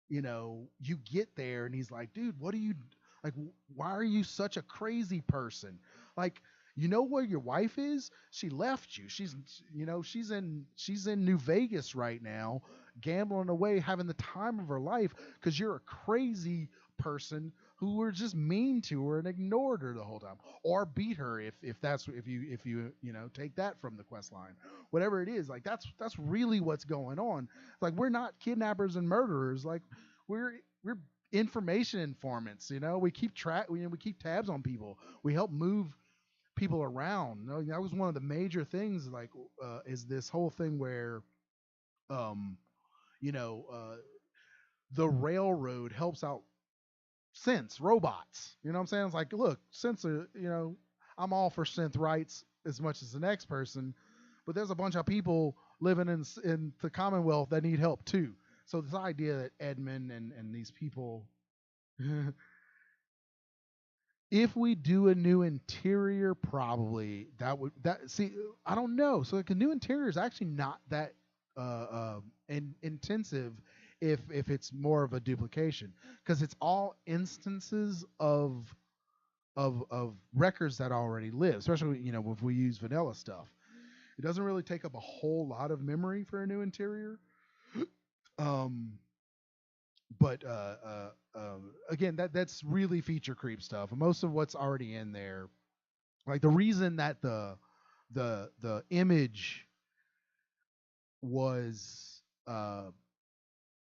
Speaker 2: you get there and he's like, dude, what are you like? Why are you such a crazy person? Like, you know where your wife is? She left you. She's in New Vegas right now, gambling away, having the time of her life because you're a crazy person who were just mean to her and ignored her the whole time, or beat her if you take that from the quest line, whatever it is. Like that's really what's going on. Like we're not kidnappers and murderers. Like we're information informants. We keep track. We keep tabs on people. We help move people around. That was one of the major things. Like is this whole thing where um you know uh the railroad helps out synths, robots. You know what I'm saying? It's like, look, synths are, I'm all for synth rights as much as the next person, but there's a bunch of people living in the Commonwealth that need help too. So this idea that Edmund and these people, if we do a new interior, probably that see, I don't know. So like a new interior is actually not that intensive if it's more of a duplication because it's all instances of of records that already live, especially if we use vanilla stuff. It doesn't really take up a whole lot of memory for a new interior. Um, but again, that's really feature creep stuff. Most of what's already in there, like the reason that the image was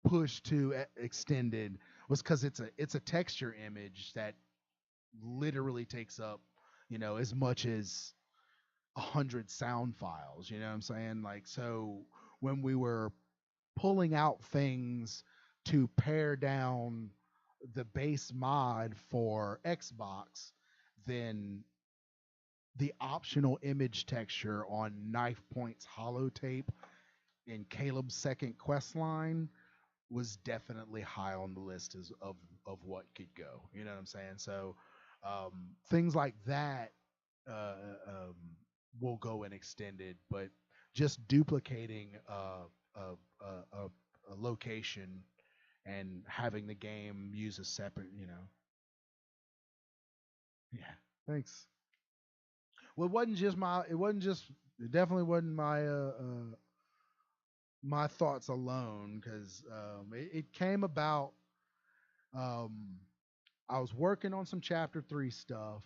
Speaker 2: pushed to extended was because it's a texture image that literally takes up as much as 100 sound files. You know what I'm saying? Like, so when we were pulling out things to pare down the base mod for Xbox, then the optional image texture on Knife Point's holotape in Caleb's second quest line was definitely high on the list of what could go. You know what I'm saying? So things like that uh, um, will go in extended, but just duplicating a location and having the game use a separate. Yeah, thanks. Well, it definitely wasn't my thoughts alone, because it came about. Um, I was working on some chapter 3 stuff,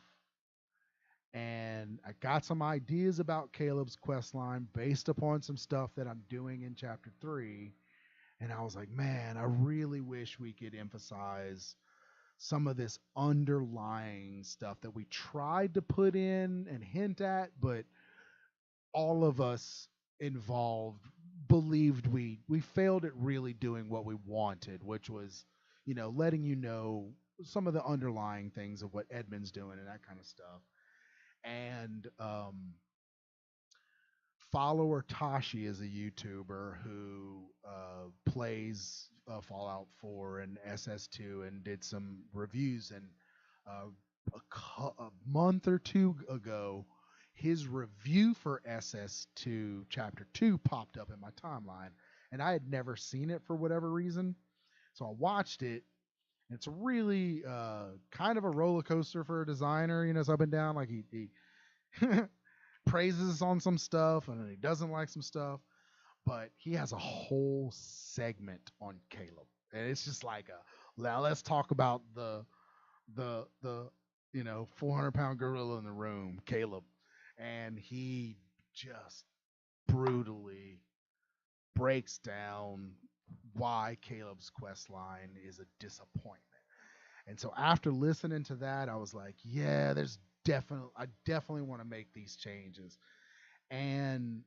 Speaker 2: and I got some ideas about Caleb's quest line based upon some stuff that I'm doing in chapter 3. And I was like, man, I really wish we could emphasize some of this underlying stuff that we tried to put in and hint at, but all of us involved believed we failed at really doing what we wanted, which was, letting some of the underlying things of what Edmund's doing and that kind of stuff. And follower Tashi is a YouTuber who plays Fallout 4 and SS2 and did some reviews. And a month or two ago, his review for SS2 Chapter 2 popped up in my timeline, and I had never seen it for whatever reason. So I watched it. It's really kind of a roller coaster for a designer. It's up and down. Like he praises on some stuff and then he doesn't like some stuff, but he has a whole segment on Caleb, and it's just like now let's talk about the 400-pound gorilla in the room, Caleb. And he just brutally breaks down why Caleb's quest line is a disappointment. And so after listening to that, I was like, yeah, I definitely want to make these changes. And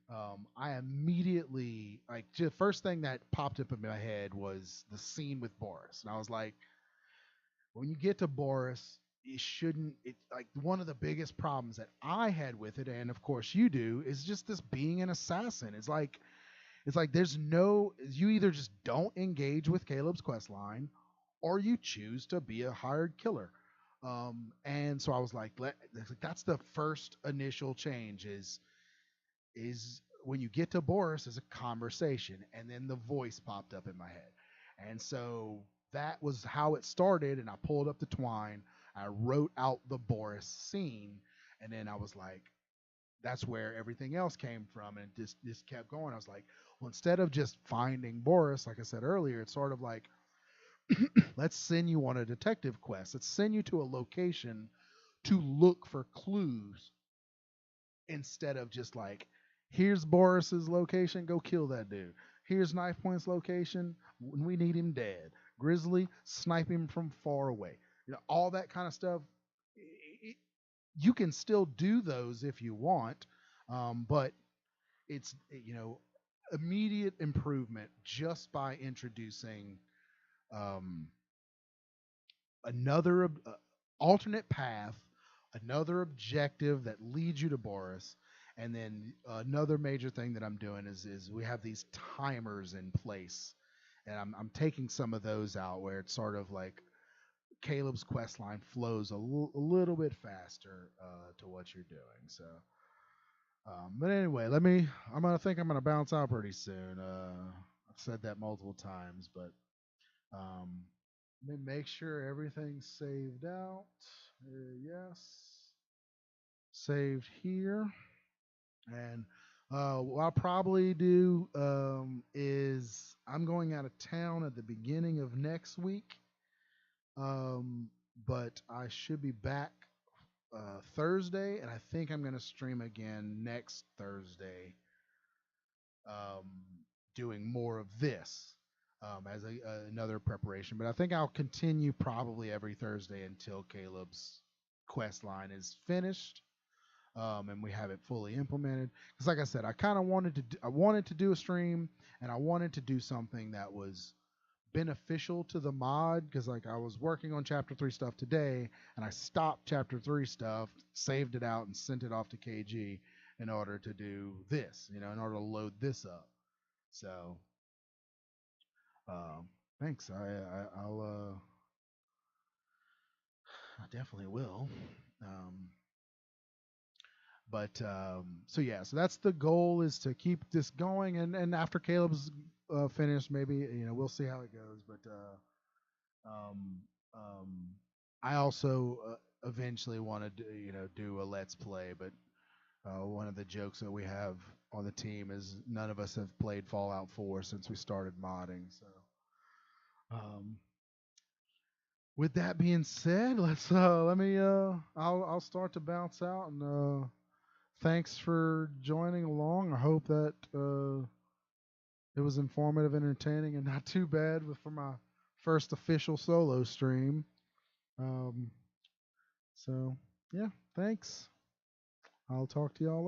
Speaker 2: I immediately, like, the first thing that popped up in my head was the scene with Boris. And I was like, when you get to Boris, it shouldn't, like, one of the biggest problems that I had with it, and of course you do, is just this being an assassin. It's like you either just don't engage with Caleb's quest line, or you choose to be a hired killer. And so I was like, that's the first initial change is when you get to Boris is a conversation, and then the voice popped up in my head. And so that was how it started, and I pulled up the twine, I wrote out the Boris scene, and then I was like, that's where everything else came from, and it just kept going. I was like, well, instead of just finding Boris, like I said earlier, it's sort of like, let's send you on a detective quest. Let's send you to a location to look for clues, instead of just like, here's Boris's location, go kill that dude. Here's Knife Point's location, we need him dead. Grizzly, snipe him from far away. All that kind of stuff. You can still do those if you want, but it's immediate improvement just by introducing um, another alternate path, another objective that leads you to Boris. And then another major thing that I'm doing is we have these timers in place, and I'm taking some of those out where it's sort of like Caleb's quest line flows a little bit faster to what you're doing. So, but anyway, I'm gonna bounce out pretty soon. I've said that multiple times, but let me make sure everything's saved out.
Speaker 1: Yes. Saved here. And what I'll probably do is I'm going out of town at the beginning of next week. Um, but I should be back Thursday, and I think I'm going to stream again next Thursday, um, doing more of this as another preparation. But I think I'll continue probably every Thursday until Caleb's quest line is finished, and we have it fully implemented. Because, like I said, I kind of I wanted to do a stream, and I wanted to do something that was beneficial to the mod, because like I was working on chapter 3 stuff today, and I stopped chapter 3 stuff, saved it out, and sent it off to KG in order to do this, in order to load this up. So um, thanks. I definitely will. um, but so yeah, so that's the goal, is to keep this going, and after Caleb's finished, maybe we'll see how it goes. But um, um, I also eventually want to do a let's play. But one of the jokes that we have on the team is none of us have played Fallout 4 since we started modding. So um, with that being said, I'll start to bounce out, and thanks for joining along. I hope that it was informative, entertaining, and not too bad for my first official solo stream. Um, so, yeah, thanks. I'll talk to y'all later.